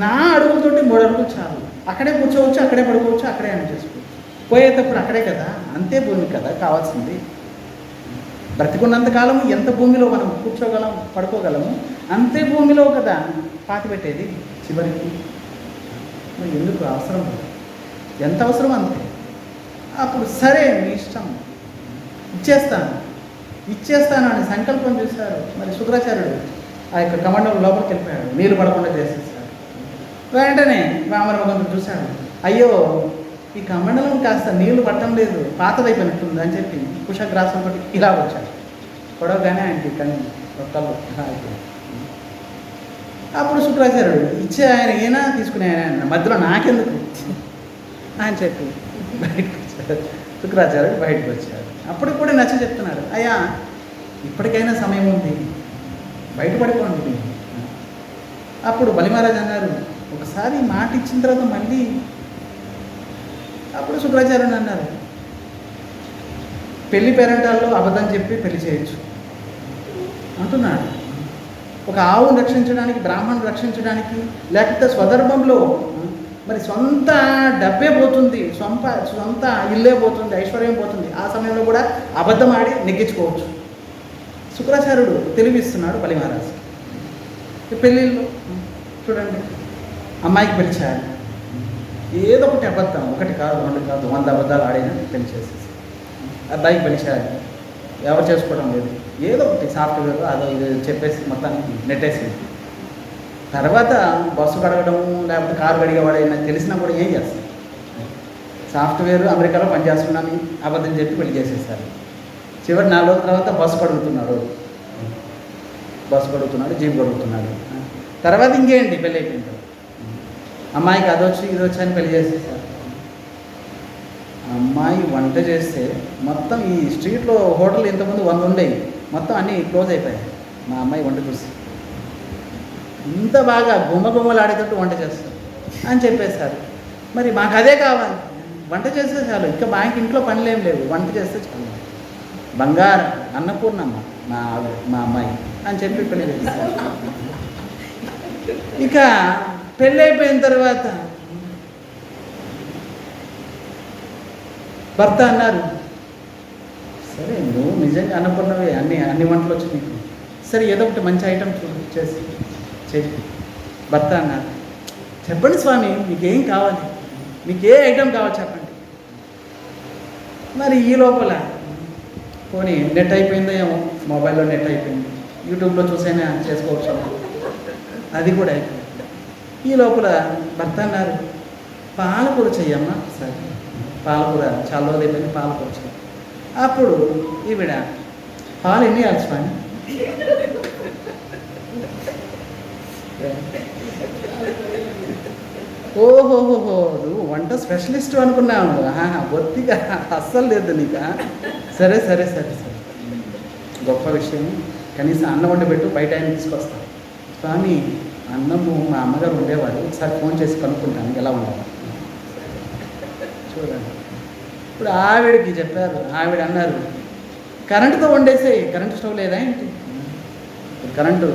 నా అడుగులతోటి 3 అడుగులు చాలు, అక్కడే కూర్చోవచ్చు, అక్కడే పడుకోవచ్చు, అక్కడే అని చేసుకోవచ్చు, పోయేటప్పుడు అక్కడే కదా, అంతే భూమి కదా కావాల్సింది. బ్రతికున్నంతకాలం ఎంత భూమిలో మనం కూర్చోగలం, పడుకోగలము, అంతే భూమిలో కదా పాతి పెట్టేది చివరికి. మరి ఎందుకు అవసరం, ఎంత అవసరం అంతే. అప్పుడు సరే మీ ఇష్టం, ఇచ్చేస్తాను అని సంకల్పం చేశారు. మరి శుక్రాచార్యుడు ఆ యొక్క కమండం లోపలికి వెళ్ళిపోయాడు, నీళ్ళు పడకుండా చేసేసాడు. వెంటనే వామన భగవంతుడు చూశాడు, అయ్యో ఈ కమండలం కాస్త నీళ్లు పట్టడం లేదు, పాతదైపోయినట్టుంది అని చెప్పి కుశగ్రాసంతో ఇలా వచ్చాడు. పొడవగానే ఆయనకి కానీ ఒక్కళ్ళు అయిపోయింది. అప్పుడు శుక్రాచార్యుడు ఇచ్చే ఆయన ఈయన, తీసుకునే ఆయన, మధ్యలో నాకెందుకు అని చెప్పి బయటకు వచ్చాడు. శుక్రాచార్యుడు బయటకు వచ్చాడు. అప్పటికి కూడా నచ్చ చెప్తున్నాడు, అయ్యా ఇప్పటికైనా సమయం ఉంది, బయటపడిపోండి. అప్పుడు బలిమహారాజు అన్నారు, ఒకసారి మాట ఇచ్చిన తర్వాత మళ్ళీ. అప్పుడు శుక్రాచార్యుడు అన్నారు, పెళ్లి పేరెంటాల్లో అబద్ధం చెప్పి పెళ్లి చేయొచ్చు అంటున్నాడు. ఒక ఆవును రక్షించడానికి, బ్రాహ్మణుని రక్షించడానికి, లేకపోతే స్వధర్మంలో మరి సొంత డబ్బే పోతుంది, సొంత ఇల్లే పోతుంది, ఐశ్వర్యం పోతుంది, ఆ సమయంలో కూడా అబద్ధం ఆడి నెగ్గించుకోవచ్చు. శుక్రాచార్యుడు తెలివిస్తున్నాడు బలి మహారాజు. పెళ్ళిళ్ళు చూడండి, అమ్మాయికి పెళ్లి చేయాలి, ఏదో ఒకటి అబద్ధం, 1 కాదు 2 కాదు 100 అబద్ధాలు ఆడైనా పెళ్లి చేసేసి. అబ్బాయికి పెళ్లి చేయాలి, ఎవరు చేసుకోవడం లేదు, ఏదో ఒకటి సాఫ్ట్వేర్ అదో ఇది చెప్పేసి మొత్తానికి నెట్టేసింది. తర్వాత బస్సు కడగడము, లేకపోతే కారు కడిగేవాడైనా తెలిసినా కూడా ఏం చేస్తారు, సాఫ్ట్వేర్ అమెరికాలో పనిచేస్తున్నాను అబద్ధం చెప్పి పెళ్లి చేసేస్తారు. చివరి 4 రోజుల తర్వాత బస్సు కడుగుతున్నాడు, జీప్ కడుగుతున్నాడు. తర్వాత ఇంకేంటి, పెళ్ళి అయిపోయింది, అమ్మాయికి అదొచ్చి ఇదొచ్చి అని పెళ్లి చేసేసారు. అమ్మాయి వంట చేస్తే మొత్తం ఈ స్ట్రీట్లో హోటల్ ఇంతకుముందు 100 ఉండేవి, మొత్తం అన్నీ క్లోజ్ అయిపోయాయి. మా అమ్మాయి వంట చూసి ఇంత బాగా గుమ్మలాడేటట్టు వంట చేస్తారు అని చెప్పేశారు. మరి మాకు అదే కావాలి, వంట చేస్తే చాలు, ఇంకా మాకు ఇంట్లో పనులేం లేవు, వంట చేస్తే చాలు, బంగారం అన్నపూర్ణమ్మ మా అమ్మాయి అని చెప్పి పెళ్లి చేస్తారు. ఇక పెళ్ళి అయిపోయిన తర్వాత భర్త అన్నారు, సరే నువ్వు నిజంగా అన్నపూర్ణవే, అన్ని వంటలు వచ్చి నీకు, సరే ఏదో ఒకటి మంచి ఐటెం చేసి చెప్పి. భర్త అన్నారు, చెప్పండి స్వామి మీకేం కావాలి, మీకు ఏ ఐటెం కావాలి చెప్పండి. మరి ఈ లోపల పోనీ నెట్ అయిపోయిందో ఏమో, మొబైల్లో నెట్ అయిపోయింది, యూట్యూబ్లో చూసైనా చేసుకోవచ్చు, అది కూడా అయిపోయింది. ఈ లోపల భర్త అన్నారు, పాలకూర చెయ్యమ్మా, సరే పాలకూర చాలా రోజులు అయిపోయింది, పాలకూర చెయ్యి. అప్పుడు ఈవిడ, పాలు ఎన్ని వేయాలి స్వామి, ఓహోహోహో నువ్వు వంట స్పెషలిస్ట్ అనుకున్నావు, బొత్తిగా అస్సలు లేదు నీకు, సరే సరే సరే సరే గొప్ప విషయం, కనీసం అన్నం వండి పెట్టు, బయట ఆయన తీసుకొస్తాను. స్వామి అన్నము మా అమ్మగారు ఉండేవారు, ఒకసారి ఫోన్ చేసి కనుక్కుంటాను ఎలా ఉండాలి చూడండి. ఇప్పుడు ఆవిడకి చెప్పారు, ఆవిడ అన్నారు, కరెంటుతో వండేసే, కరెంటు స్టవ్ లేదా ఏంటి, కరెంటు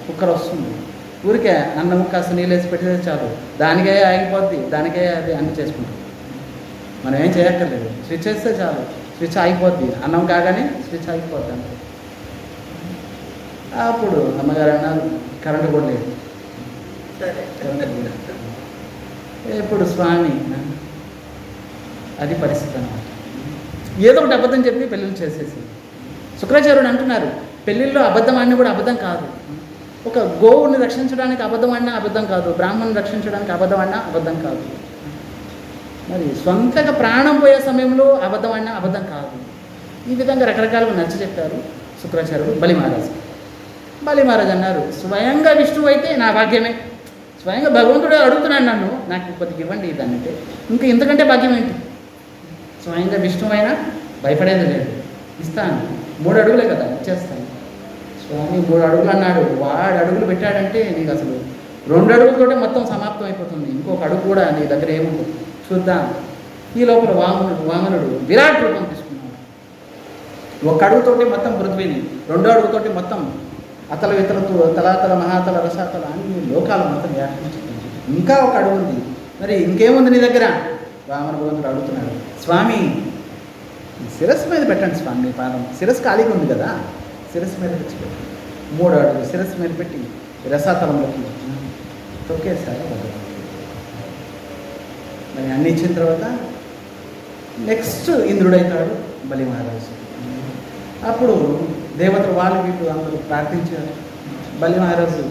కుక్కర్ వస్తుంది, ఊరికే అన్నం కాస్త నీళ్ళు వేసి పెట్టేదే చాలు, దానికే ఆగిపోద్ది, దానికే అది అన్ని చేసుకుంటాం, మనం ఏం చేయక్కర్లేదు, స్విచ్ వేస్తే చాలు, స్విచ్ ఆగిపోద్ది, అన్నం కాగానే స్విచ్ ఆగిపోద్ది అంతే. అప్పుడు అమ్మగారు అన్నారు, కరెంటు కూడా లేదు. ఇప్పుడు స్వామి అది పరిస్థితి అన్నమాట. ఏదో ఒకటి అబద్ధం చెప్పి పెళ్ళిళ్ళు చేసేసి. శుక్రాచార్యుడు అంటున్నారు, పెళ్ళిళ్ళు అబద్ధం ఆడినా కూడా అబద్ధం కాదు. ఒక గోవుని రక్షించడానికి అబద్ధం ఆడినా అబద్ధం కాదు, బ్రాహ్మణుని రక్షించడానికి అబద్ధం ఆడినా అబద్ధం కాదు, మరి సొంతగా ప్రాణం పోయే సమయంలో అబద్ధం ఆడినా అబద్ధం కాదు. ఈ విధంగా రకరకాలుగా నచ్చ చెప్పారు శుక్రాచార్యుడు బలి మహారాజు. బలి మహారాజు అన్నారు, స్వయంగా విష్ణువు అయితే నా భాగ్యమే, స్వయంగా భగవంతుడే అడుగుతున్నాడు నన్ను, నాకు కొద్దిగా ఇవ్వండి దాన్ని అంటే ఇంకా ఇంతకంటే భాగ్యం ఏంటి? స్వయంగా విష్ణువు అయినా భయపడేది లేదు, ఇస్తాను, 3 అడుగులే కదా ఇచ్చేస్తాను. స్వామి 3 అడుగులు అన్నాడు, వాడు అడుగులు పెట్టాడంటే నీకు అసలు 2 అడుగులతోటే మొత్తం సమాప్తం అయిపోతుంది, ఇంకొక అడుగు కూడా నీ దగ్గర ఏముంటుంది చూద్దాం. ఈ లోపల వామనుడు విరాట్ రూపం తీసుకున్నాడు. 1 అడుగుతోటి మొత్తం పృథ్వీని, 2 అడుగుతోటి మొత్తం అతల వితలతో తలాతల మహాతల రసాతల అన్ని లోకాలు మొత్తం వ్యాపించింది. ఇంకా 1 అడుగు ఉంది, మరి ఇంకేముంది నీ దగ్గర? వామన భగవంతుడు అడుగుతున్నాడు, స్వామి శిరస్సు మీద పెట్టండి స్వామి, మీ పాదం శిరస్సు ఖాళీగా ఉంది కదా, శిరస్సు మీద పెట్టి పెట్టండి. 3 అడుగులు శిరస్సు మీద పెట్టి రసాతలంలోకి తొక్కేశారు భగవంతుడు. మరి అన్ని ఇచ్చిన తర్వాత నెక్స్ట్ ఇంద్రుడైతాడు బలి మహారాజు. అప్పుడు దేవతలు వాళ్ళు వీళ్ళు అందరూ ప్రార్థించారు. బలి మహారాజు,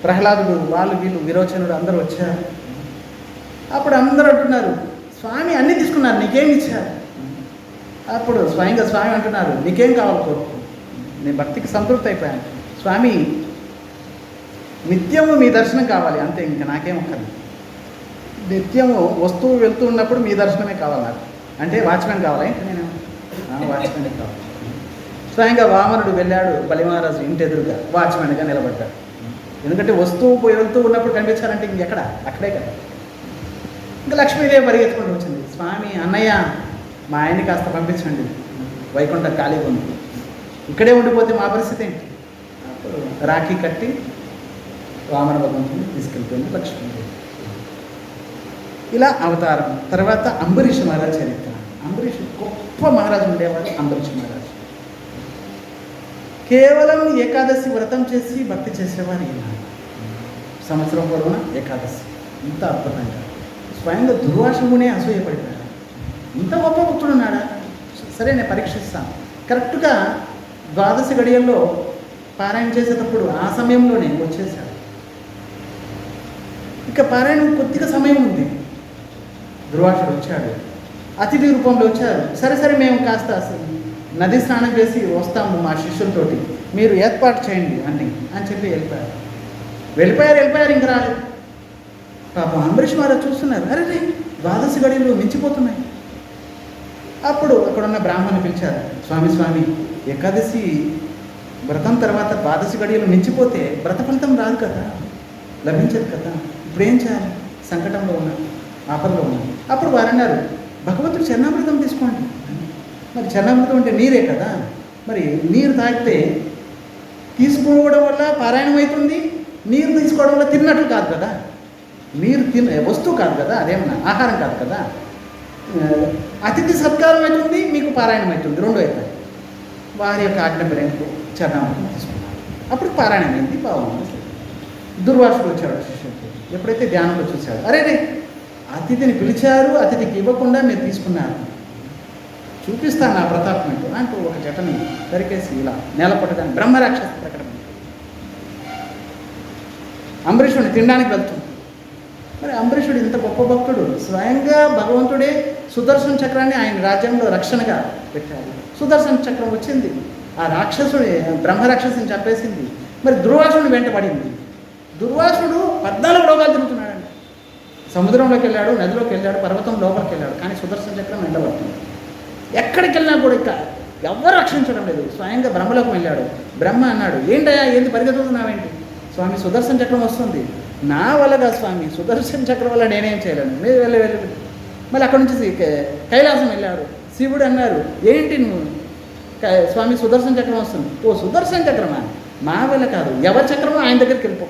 ప్రహ్లాదుడు, వాళ్ళు వీళ్ళు, విరోచనుడు అందరూ వచ్చారు. అప్పుడు అందరూ అంటున్నారు, స్వామి అన్నీ తీసుకున్నారు, నీకేం ఇచ్చారు? అప్పుడు స్వయంగా స్వామి అంటున్నారు, నీకేం కావాలి కోరుకు, నేను భక్తికి సంతృప్తి అయిపోయాను స్వామి, నిత్యము మీ దర్శనం కావాలి అంతే, ఇంకా నాకేం ఒక్కర్లేదు. నిత్యము వస్తువు వెళ్తూ ఉన్నప్పుడు మీ దర్శనమే కావాలి నాకు, అంటే వాచ్మెన్ కావాలా? ఇంకా నేను వాచ్మెనే కావాలి. స్వయంగా వామనుడు వెళ్ళాడు బలి మహారాజు ఇంటి ఎదురుగా వాచ్మెన్గా నిలబడ్డాడు. ఎందుకంటే వస్తువు వెళ్తూ ఉన్నప్పుడు కనిపించాలంటే ఇంకెక్కడ, అక్కడే కదా. ఇంకా లక్ష్మీదేవి పరిగెత్తుకుంటూ వచ్చింది, స్వామి అన్నయ్య మా ఆయన్ని కాస్త పంపించండి, వైకుంఠం ఖాళీగా ఉంది, ఇక్కడే ఉండిపోతే మా పరిస్థితి ఏంటి? అప్పుడు రాఖీ కట్టి వామన భగవంతుని తీసుకెళ్ళిపోయింది లక్ష్మీదేవి. ఇలా అవతారం. తర్వాత అంబరీష్ మహారాజ్ చరిత్ర. అంబరీష్ గొప్ప మహారాజు ఉండేవాడు. అంబరీష్ మహారాజు కేవలం ఏకాదశి వ్రతం చేసి భక్తి చేసేవారు. ఈయన సంవత్సరం పొడవునా ఏకాదశి, ఇంత అద్భుతంగా. స్వయంగా దుర్వాసునే అసూయపడిపోయాడు, ఇంత గొప్ప భక్తుడు ఉన్నాడా? సరే నేను పరీక్షిస్తాను. కరెక్ట్గా 12 గడియల్లో పారాయణ చేసేటప్పుడు ఆ సమయంలోనే వచ్చేసాడు. ఇక పారాయణం కొద్దిగా సమయం ఉంది, దుర్వాసుడు వచ్చాడు, అతిథి రూపంలో వచ్చారు. సరే మేము కాస్త నది స్నానం చేసి వస్తాము మా శిష్యులతోటి, మీరు ఏర్పాటు చేయండి అని చెప్పి వెళ్ళిపోయారు. ఇంక రాలేదు. పాపం అంబరీష్ మహారాజ్ చూస్తున్నారు, అరే 12 గడియలు మించిపోతున్నాయి. అప్పుడు అక్కడున్న బ్రాహ్మణుని పిలిచారు, స్వామి ఏకాదశి వ్రతం తర్వాత 12 గడియలు మించిపోతే వ్రత ఫలితం రాదు కదా, లభించదు కదా, ఇప్పుడు ఏం చేయాలి? సంకటంలో ఉన్నాను, ఆపదలో ఉన్నాను. అప్పుడు వారు అన్నారు, భగవంతుడు చరణామృతం తీసుకోండి. మరి చరణామృతం అంటే నీరే కదా, మరి నీరు తాగితే తీసుకోవడం వల్ల పారాయణం అవుతుంది, నీరు తీసుకోవడం వల్ల తిన్నట్లు కాదు కదా, నీరు వస్తువు కాదు కదా, అదేమన్నా ఆహారం కాదు కదా, అతిథి సత్కారం అవుతుంది, మీకు పారాయణం అవుతుంది, 2 అవుతాయి. వారి యొక్క ఆజ్ఞ మేరకు చరణామృతం తీసుకున్నారు. అప్పుడు పారాయణం అయింది, బాగుంది. దుర్వాసుడు వచ్చాడు శిష్యుడికి. ఎప్పుడైతే ధ్యానంలో చూశాడు, అరే అతిథిని పిలిచారు, అతిథికి ఇవ్వకుండా మీరు తీసుకున్నారు, చూపిస్తాను నా ప్రతాపం అంటూ ఒక జటని దరికేసి ఇలా నేల పట్టడానికి బ్రహ్మరాక్షస ప్రకటన. అంబరీషుడిని తినడానికి వెళ్తుంది. మరి అంబరీషుడు ఇంత గొప్ప భక్తుడు, స్వయంగా భగవంతుడే సుదర్శన చక్రాన్ని ఆయన రాజ్యంలో రక్షణగా పెట్టాడు. సుదర్శన చక్రం వచ్చింది, ఆ రాక్షసుడి బ్రహ్మరాక్షసుని చంపేసింది. మరి దుర్వాసుని వెంటబడింది. దుర్వాసుడు 14 లోకాలు తిరుగుతున్నాడండి. సముద్రంలోకి వెళ్ళాడు, నదిలోకి వెళ్ళాడు, పర్వతం లోపలికి వెళ్ళాడు, కానీ సుదర్శన చక్రం వెంటబడుతుంది. ఎక్కడికి వెళ్ళినా కూడా ఇక ఎవరు రక్షించడం లేదు. స్వయంగా బ్రహ్మలోకి వెళ్ళాడు. బ్రహ్మ అన్నాడు, ఏంటయ్యా ఏంటి పరిగెత్తుతున్నావేంటి? స్వామి సుదర్శన చక్రం వస్తుంది. నా వల్లగా స్వామి, సుదర్శన చక్రం వల్ల నేనేం చేయలేను, మీరు వెళ్ళి మళ్ళీ అక్కడ నుంచి కైలాసం వెళ్ళాడు. శివుడు అన్నారు, ఏంటి నువ్వు స్వామి సుదర్శన చక్రం వస్తుంది. ఓ సుదర్శన చక్రమా, మా వల్ల కాదు, ఎవరి చక్రమో ఆయన దగ్గరికి వెళ్ళిపో.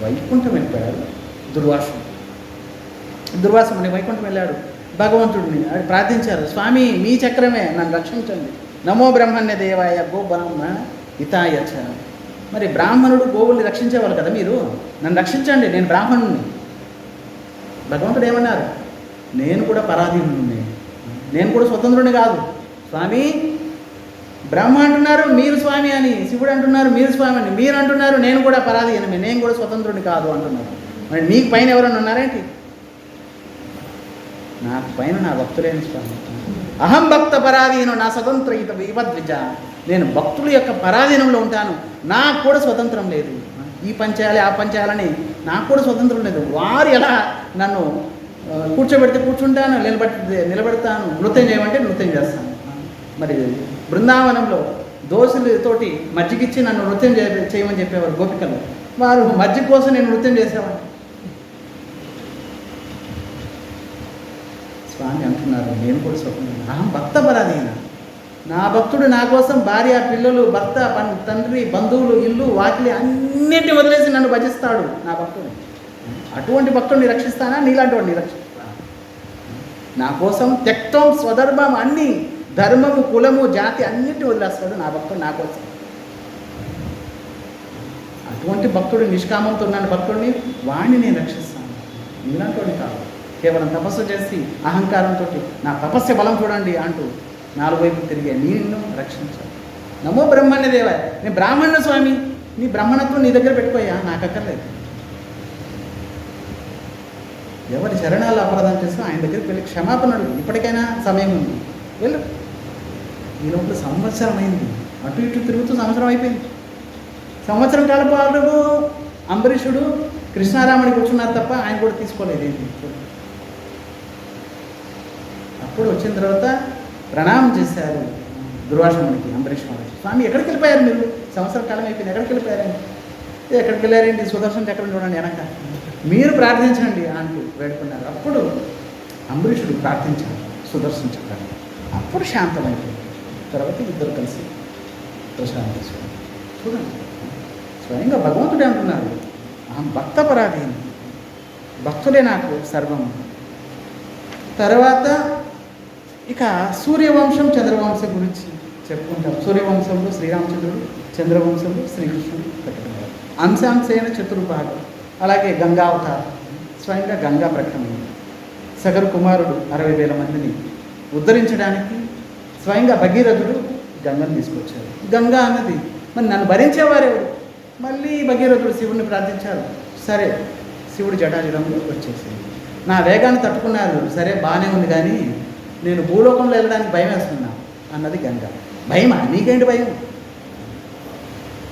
వైకుంఠం వెళ్ళిపోయాడు దుర్వాసుని వైకుంఠం వెళ్ళాడు. భగవంతుడిని ప్రార్థించారు, స్వామి మీ చక్రమే నన్ను రక్షించండి, నమో బ్రహ్మణ్య దేవాయ గో బ్రాహ్మణ హితాయచ. మరి బ్రాహ్మణుడు గోవుల్ని రక్షించేవాళ్ళు కదా, మీరు నన్ను రక్షించండి, నేను బ్రాహ్మణుని. భగవంతుడు ఏమన్నారు, నేను కూడా పరాధీనుడిని, నేను కూడా స్వతంత్రుడిని కాదు. స్వామి బ్రహ్మ అంటున్నారు మీరు స్వామి అని, శివుడు అంటున్నారు మీరు స్వామి అని, మీరు అంటున్నారు నేను కూడా పరాధీనమే, నేను కూడా స్వతంత్రుడిని కాదు అంటున్నారు. మరి మీకు పైన ఎవరైనా ఉన్నారేంటి? నాకు పైన నా భక్తులేని స్వామి. అహం భక్త పరాధీనం నా స్వతంత్ర ఇత వివద్విజ. నేను భక్తుల యొక్క పరాధీనంలో ఉంటాను, నాకు కూడా స్వతంత్రం లేదు. ఈ పని చేయాలి ఆ పని చేయాలని నాకు కూడా స్వతంత్రం లేదు. వారు ఎలా నన్ను కూర్చోబెడితే కూర్చుంటాను, నిలబెడతాను, నృత్యం చేయమంటే నృత్యం చేస్తాను. మరి బృందావనంలో దోశలతోటి మజ్జిగిచ్చి నన్ను నృత్యం చేయమని చెప్పేవారు గోపికలు. వారు మజ్జిగ కోసం నేను నృత్యం చేసేవాడిని. స్వామి అంటున్నారు నేను కూడా స్వతంత్రం. అహం భక్త పరాధీన. నా భక్తుడు నా కోసం భార్య పిల్లలు భర్త తండ్రి బంధువులు ఇల్లు వాకిలి అన్నింటినీ వదిలేసి నన్ను భజిస్తాడు నా భక్తుడు. అటువంటి భక్తుడిని రక్షిస్తానా? నీలాంటి వాడిని రక్షిస్తానా? నా కోసం త్యక్తం స్వధర్మం అన్ని ధర్మము కులము జాతి అన్నిటిని వదిలేస్తాడు నా భక్తుడు నా కోసం. అటువంటి భక్తుడు నిష్కామంతో ఉన్న భక్తుడిని వాడిని నేను రక్షిస్తాను. నీలాంటి వాడిని కాదు. కేవలం తపస్సు చేసి అహంకారంతో నా తపస్య బలం చూడండి అంటూ నాలుగు వైపు తిరిగే నిన్ను రక్షించాలి. నమో బ్రహ్మణ్య దేవ. నేను బ్రాహ్మణ స్వామి, నీ బ్రహ్మణత్వం నీ దగ్గర పెట్టుకోయా, నాకు అక్కర్లేదు. ఎవరి చరణాలు అపరాధం చేస్తే ఆయన దగ్గరికి వెళ్ళి క్షమాపణలు. ఇప్పటికైనా సమయం ఉంది, వెళ్ళు. ఈ లోపల సంవత్సరం అయింది, అటు ఇటు తిరుగుతూ సంవత్సరం అయిపోయింది. సంవత్సరం కాల పాటు అంబరీషుడు కృష్ణారాముడికి కూర్చున్నారు తప్ప ఆయన కూడా తీసుకోలేదు ఏంటి. అప్పుడు వచ్చిన తర్వాత ప్రణామం చేశారు దుర్వాసముడికి అంబరీష్ మహర్షి. స్వామి ఎక్కడికి వెళ్ళిపోయారు మీరు? సంవత్సరం కాలం అయిపోయింది, ఎక్కడికి వెళ్ళిపోయారండి? ఎక్కడికి వెళ్ళారండి? సుదర్శన చక్రం చూడండి వెనక, మీరు ప్రార్థించండి అంటూ వేడుకున్నారు. అప్పుడు అంబరీషుడు ప్రార్థించారు సుదర్శన చక్రాన్ని. అప్పుడు శాంతమైపోయింది. తర్వాత ఇద్దరు కలిసి ప్రశాంతి చూడండి. స్వయంగా భగవంతుడే అంటున్నారు అహం భక్త పరాధీని, భక్తులే నాకు సర్వం. తర్వాత ఇక సూర్యవంశం చంద్రవంశం గురించి చెప్పుకుంటాం. సూర్యవంశంలో శ్రీరామచంద్రుడు, చంద్రవంశంలో శ్రీకృష్ణుడు ప్రకటన. అంశాంశైన చతుర్భాగం. అలాగే గంగావతారం, స్వయంగా గంగా ప్రకటమైంది. సగరు కుమారుడు 60,000 మందిని ఉద్ధరించడానికి స్వయంగా భగీరథుడు గంగను తీసుకొచ్చారు. గంగా అన్నది మరి నన్ను భరించేవారెవరు? మళ్ళీ భగీరథుడు శివుడిని ప్రార్థించారు. సరే, శివుడు జటాజులంలో వచ్చేసింది. నా వేగాన్ని తట్టుకున్నారు, సరే బాగానే ఉంది, కానీ నేను భూలోకంలో వెళ్ళడానికి భయం వేస్తున్నా అన్నది గంగ. భయమా? నీకేంటి భయం?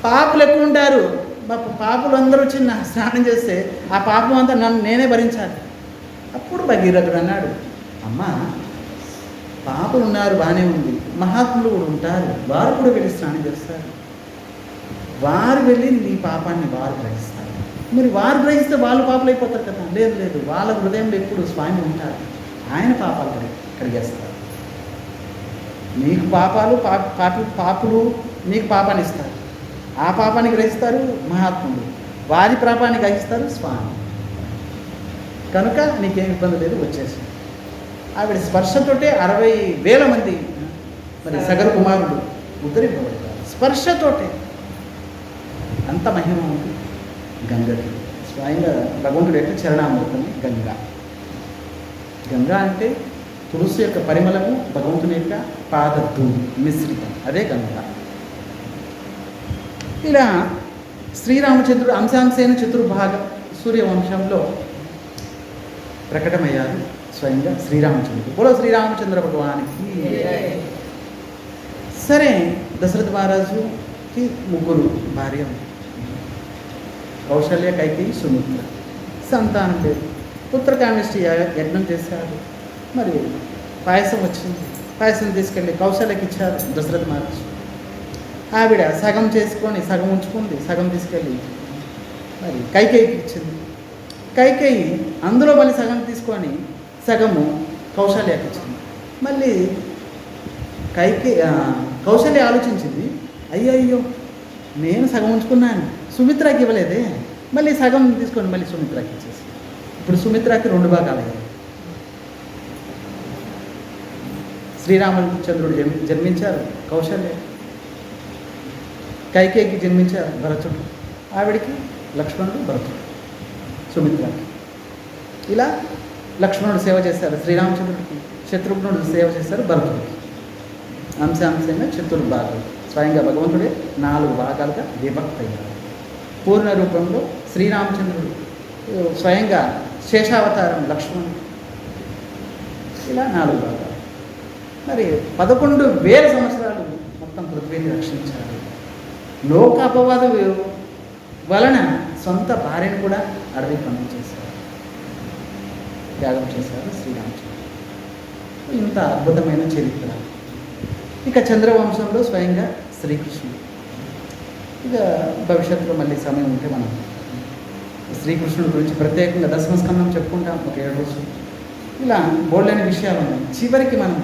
పాపులు ఎక్కువ ఉంటారు, పాపులు అందరూ వచ్చి నా స్నానం చేస్తే ఆ పాపం అంతా నేనే భరించాలి. అప్పుడు భగీరథుడు అన్నాడు, అమ్మా పాపులు ఉన్నారు బాగానే ఉంది, మహాత్ములు కూడా ఉంటారు, వారు కూడా వెళ్ళి స్నానం చేస్తారు, వారు వెళ్ళి నీ పాపాన్ని వారు గ్రహిస్తారు. మరి వారు గ్రహిస్తే వాళ్ళు పాపలు అయిపోతారు కదా. లేదు లేదు, వాళ్ళ హృదయంలో ఎప్పుడు స్వామి ఉంటారు, ఆయన పాపాలు కడిగేస్తారు. నీకు పాపాలు పాపులు నీకు పాపాన్ని ఇస్తారు, ఆ పాపాన్ని గ్రహిస్తారు మహాత్ములు, వారి పాపాన్ని గ్రహిస్తారు స్వామి. కనుక నీకేం ఇబ్బంది లేదు, వచ్చేసి. ఆవిడ స్పర్శతోటే 60,000 మంది మరి సగర కుమారుడు ఉద్ధరింపబడతారు. స్పర్శతోటే అంత మహిమ ఉంది గంగకి. స్వయంగా భగవంతుడు యొక్క చరణామృతం గంగా. గంగా అంటే తులసి యొక్క పరిమళము, భగవంతుని యొక్క పాదధూళి మిశ్రితం, అదే గంగా. ఇలా శ్రీరామచంద్రుడు అంశాంశైన చతుర్భాగం సూర్యవంశంలో ప్రకటమయ్యారు స్వయంగా శ్రీరామచంద్రుడు. బోలో శ్రీరామచంద్ర భగవానికి. సరే, దశరథ మహారాజుకి 3 భార్యలు, కౌశల్య, కైకేయి, సుమిత్ర. సంతానం లేదు. పుత్రకామేష్టి యజ్ఞం చేశారు. మరి పాయసం వచ్చింది, పాయసం తీసుకెళ్ళి కౌశల్యకి ఇచ్చారు దశరథ మహారాజు. ఆవిడ సగం చేసుకొని సగం ఉంచుకుంది, సగం తీసుకెళ్ళి మరి కైకేయికి ఇచ్చింది. కైకేయి అందులో మళ్ళీ సగం తీసుకొని సగము కౌశల్యకి ఇచ్చింది. మళ్ళీ కౌశల్య ఆలోచించింది, అయ్యో నేను సగం ఉంచుకున్నాను, సుమిత్రకి ఇవ్వలేదే, మళ్ళీ సగం తీసుకొని మళ్ళీ సుమిత్రకి ఇచ్చేసి. ఇప్పుడు సుమిత్రకి 2 భాగాలు అయ్యాయి. శ్రీరామచంద్రుడు జన్మించారు కౌశల్య, కైకేయికి జన్మించారు భరతుడు, ఆవిడికి లక్ష్మణుడు, భరతుడు, సుమిత్రకి. ఇలా లక్ష్మణుడు సేవ చేశారు శ్రీరామచంద్రుడికి. శత్రుఘ్నుడు సేవ చేశారు భరతుడికి. అంశాంశంగా చతుర్భాగాలు స్వయంగా భగవంతుడే 4 భాగాలుగా విభక్తయ్యారు. పూర్ణ రూపంలో శ్రీరామచంద్రుడు, స్వయంగా శేషావతారం లక్ష్మణుడు, ఇలా 4 భాగాలు. మరి 11,000 సంవత్సరాలు మొత్తం పృథ్వీని రక్షించారు. లోక అపవాదు వలన సొంత భార్యను కూడా అడవికి పంపించేశారు, త్యాగం చేశారు శ్రీరామచంద్రుడు. ఇంత అద్భుతమైన చరిత్ర. ఇక చంద్రవంశంలో స్వయంగా శ్రీకృష్ణుడు. ఇక భవిష్యత్తులో మళ్ళీ సమయం ఉంటే మనం శ్రీకృష్ణుడి గురించి ప్రత్యేకంగా దశమస్కందం చెప్పుకుంటాం ఒక 7 రోజులు. ఇలా బోల్డైన విషయాలు ఉన్నాయి. చివరికి మనం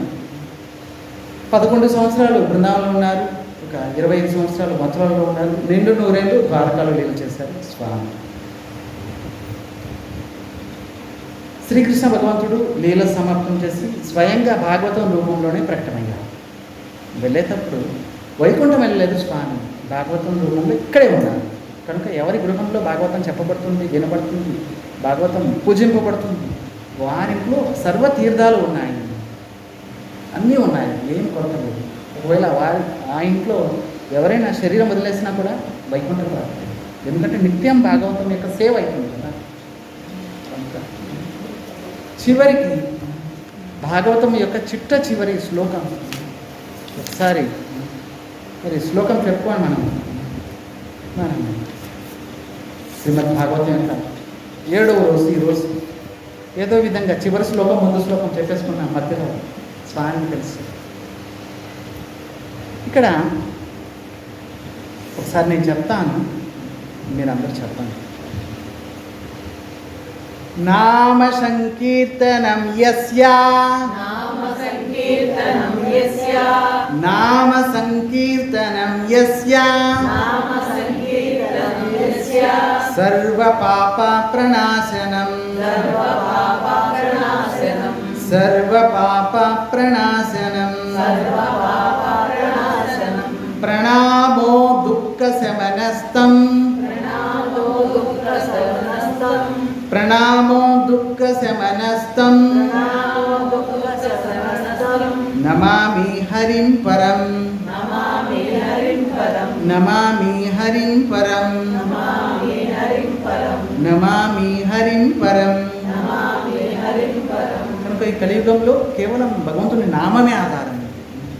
11 సంవత్సరాలు బృందావనంలో ఉన్నారు, ఒక 25 సంవత్సరాలు మథురలో ఉన్నారు, 2 నూరేళ్ళు ద్వారకాలో లీల చేశారు స్వామి. శ్రీకృష్ణ భగవంతుడు లీల సమాప్తం చేసి స్వయంగా భాగవతం రూపంలోనే ప్రకటమయ్యారు. వెళ్ళేటప్పుడు వైకుంఠం వెళ్ళలేదు స్వామి, భాగవతం రూపంలో ఇక్కడే ఉన్నారు. కనుక ఎవరి గృహంలో భాగవతం చెప్పబడుతుంది, వినబడుతుంది, భాగవతం పూజింపబడుతుంది, వారింట్లో సర్వతీర్థాలు ఉన్నాయి, అన్నీ ఉన్నాయి, ఏం కొరత లేదు. ఒకవేళ ఆ ఇంట్లో ఎవరైనా శరీరం వదిలేసినా కూడా వైకుంఠం రాదు, ఎందుకంటే నిత్యం భాగవతం యొక్క సేవ అవుతుంది కదా. చివరికి భాగవతం యొక్క చివరి శ్లోకం ఒకసారి మరి శ్లోకం చెప్పుకోండి. మనం శ్రీమద్ భాగవతం యొక్క 7వ రోజు ఈరోజు ఏదో విధంగా చివరి శ్లోకం ముందు శ్లోకం చెప్పేసుకున్నాం, మధ్యలో స్వామికి తెలుసు. ఇక్కడ ఒకసారి నేను చెప్తాను, మీరు అందరూ చెప్పండి. నామ సంకీర్తనం యస్య నామ సంకీర్తనం యస్య సర్వ పాప ప్రణాశనం సర్వ పాప ప్రణాశనం ప్రణామో దుఃఖ శమనస్తం ప్రణామో దుఃఖ శమనస్తం నమామి హరిం పరం నమామి హరిం పరం నమామి హరిం పరం. కనుక ఈ కలియుగంలో కేవలం భగవంతుని నామమే ఆధారం.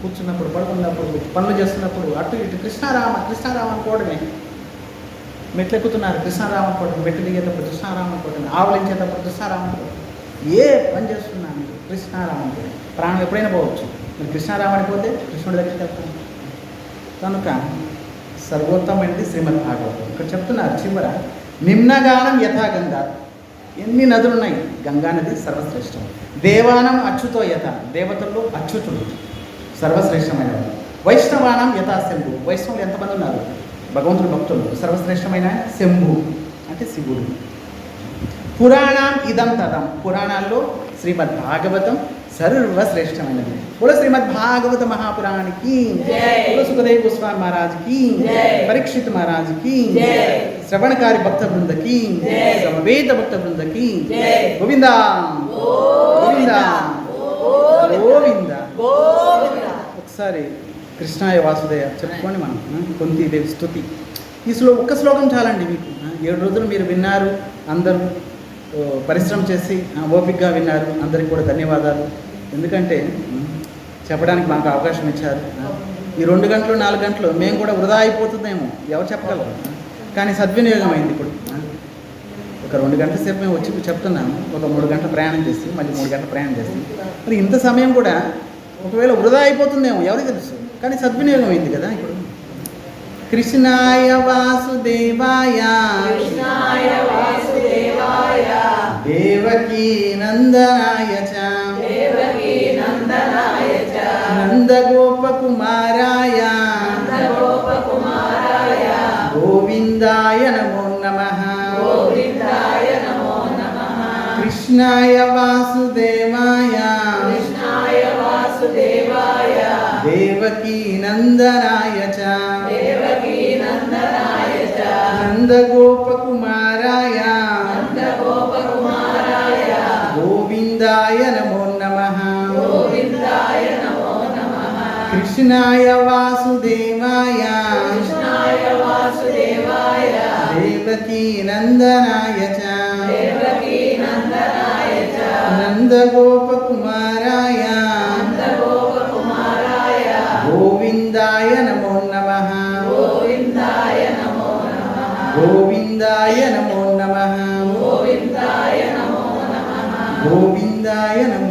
కూర్చున్నప్పుడు, పడుకున్నప్పుడు, పనులు చేస్తున్నప్పుడు అటు ఇటు కృష్ణారామ కృష్ణారామ అనుకోవడమే. మెట్లెక్కుతున్నారు కృష్ణారామ అనుకోవడం, మెట్లు దిగేటప్పుడు కృష్ణారామ అనుకోవడం, ఆవలించేటప్పుడు కృష్ణారామ అనుకోవడం, ఏ పని చేస్తున్నాను కృష్ణారామ అనుకోవడం. ప్రాణం ఎప్పుడైనా పోవచ్చు, మీరు కృష్ణారామ అనిపోతే కృష్ణుడి దగ్గరికి వెళ్తాను. కనుక సర్వోత్తమైనది శ్రీమద్ భాగవతం. ఇక్కడ చెప్తున్నారు చివర, నిమ్నగానం యథా గంగా. ఎన్ని నదులు ఉన్నాయి, గంగా నది సర్వశ్రేష్టం. దేవానం అచ్యుతో యథ, దేవతల్లో అచ్యుతుడు సర్వశ్రేష్టమైన. వైష్ణవానం యథా శంభు, వైష్ణవులు ఎంతమంది ఉన్నారు, భగవంతుడు భక్తులు. సర్వశ్రేష్టమైన శంభు అంటే శివుడు. పురాణం ఇదం తదం, పురాణాల్లో శ్రీమద్ భాగవతం సర్వశ్రేష్టమైనది. బోలో శ్రీమద్ భాగవత మహాపురాణానికి, బోలో సుఖదేవ్ గోస్వామి మహారాజ్కి, పరీక్షిత్ మహారాజ్కి, శ్రవణకారి భక్త బృందకి, సమవేత భక్త బృందకి, గోవిందా గోవిందా గోవింద. ఒకసారి కృష్ణాయ వాసుదేయ చెప్పుకోండి మనం. కుంతీదేవి స్తుతి. ఈ ఒక్క శ్లోకం చాలండి మీకు. 7 రోజులు మీరు విన్నారు, అందరూ పరిశ్రమ చేసి ఓపికగా విన్నారు. అందరికీ కూడా ధన్యవాదాలు. ఎందుకంటే చెప్పడానికి మాకు అవకాశం ఇచ్చారు. ఈ 2 గంటలు 4 గంటలు మేము కూడా వృధా అయిపోతుందేమో, ఎవరు చెప్పగలరు. కానీ సద్వినియోగం అయింది. ఇప్పుడు ఒక 2 గంటల సేపు మేము వచ్చి చెప్తున్నాము, ఒక 3 గంటల ప్రయాణం చేసి మళ్ళీ 3 గంటల ప్రయాణం చేసి, మరి ఇంత సమయం కూడా ఒకవేళ వృధా అయిపోతుందేమో, ఎవరికి తెలుసు. కానీ సద్వినియోగం అయింది కదా. ఇప్పుడు కృష్ణాయ వాసుదేవాయ దేవకీ నందనాయ చ నందగోపకుమారాయ గోవిందాయ నమో నమః. కృష్ణాయ వాసుదేవాయ దేవకీ నందనాయ చ నందగోపకుమారాయ గోవిందాయ నమో నమః. కృష్ణాయ వాసుదేవాయ కృష్ణాయ వాసుదేవాయ దేవకీ నందనాయ చ దేవకీ నందనాయ చ నందగోపకుమారాయ నందగోపకుమారాయ గోవిందాయ నమో నమః గోవిందాయ నమో నమః గోవిందాయ నమో నమః గోవిందాయ నమో నమః గోవిందాయ నమో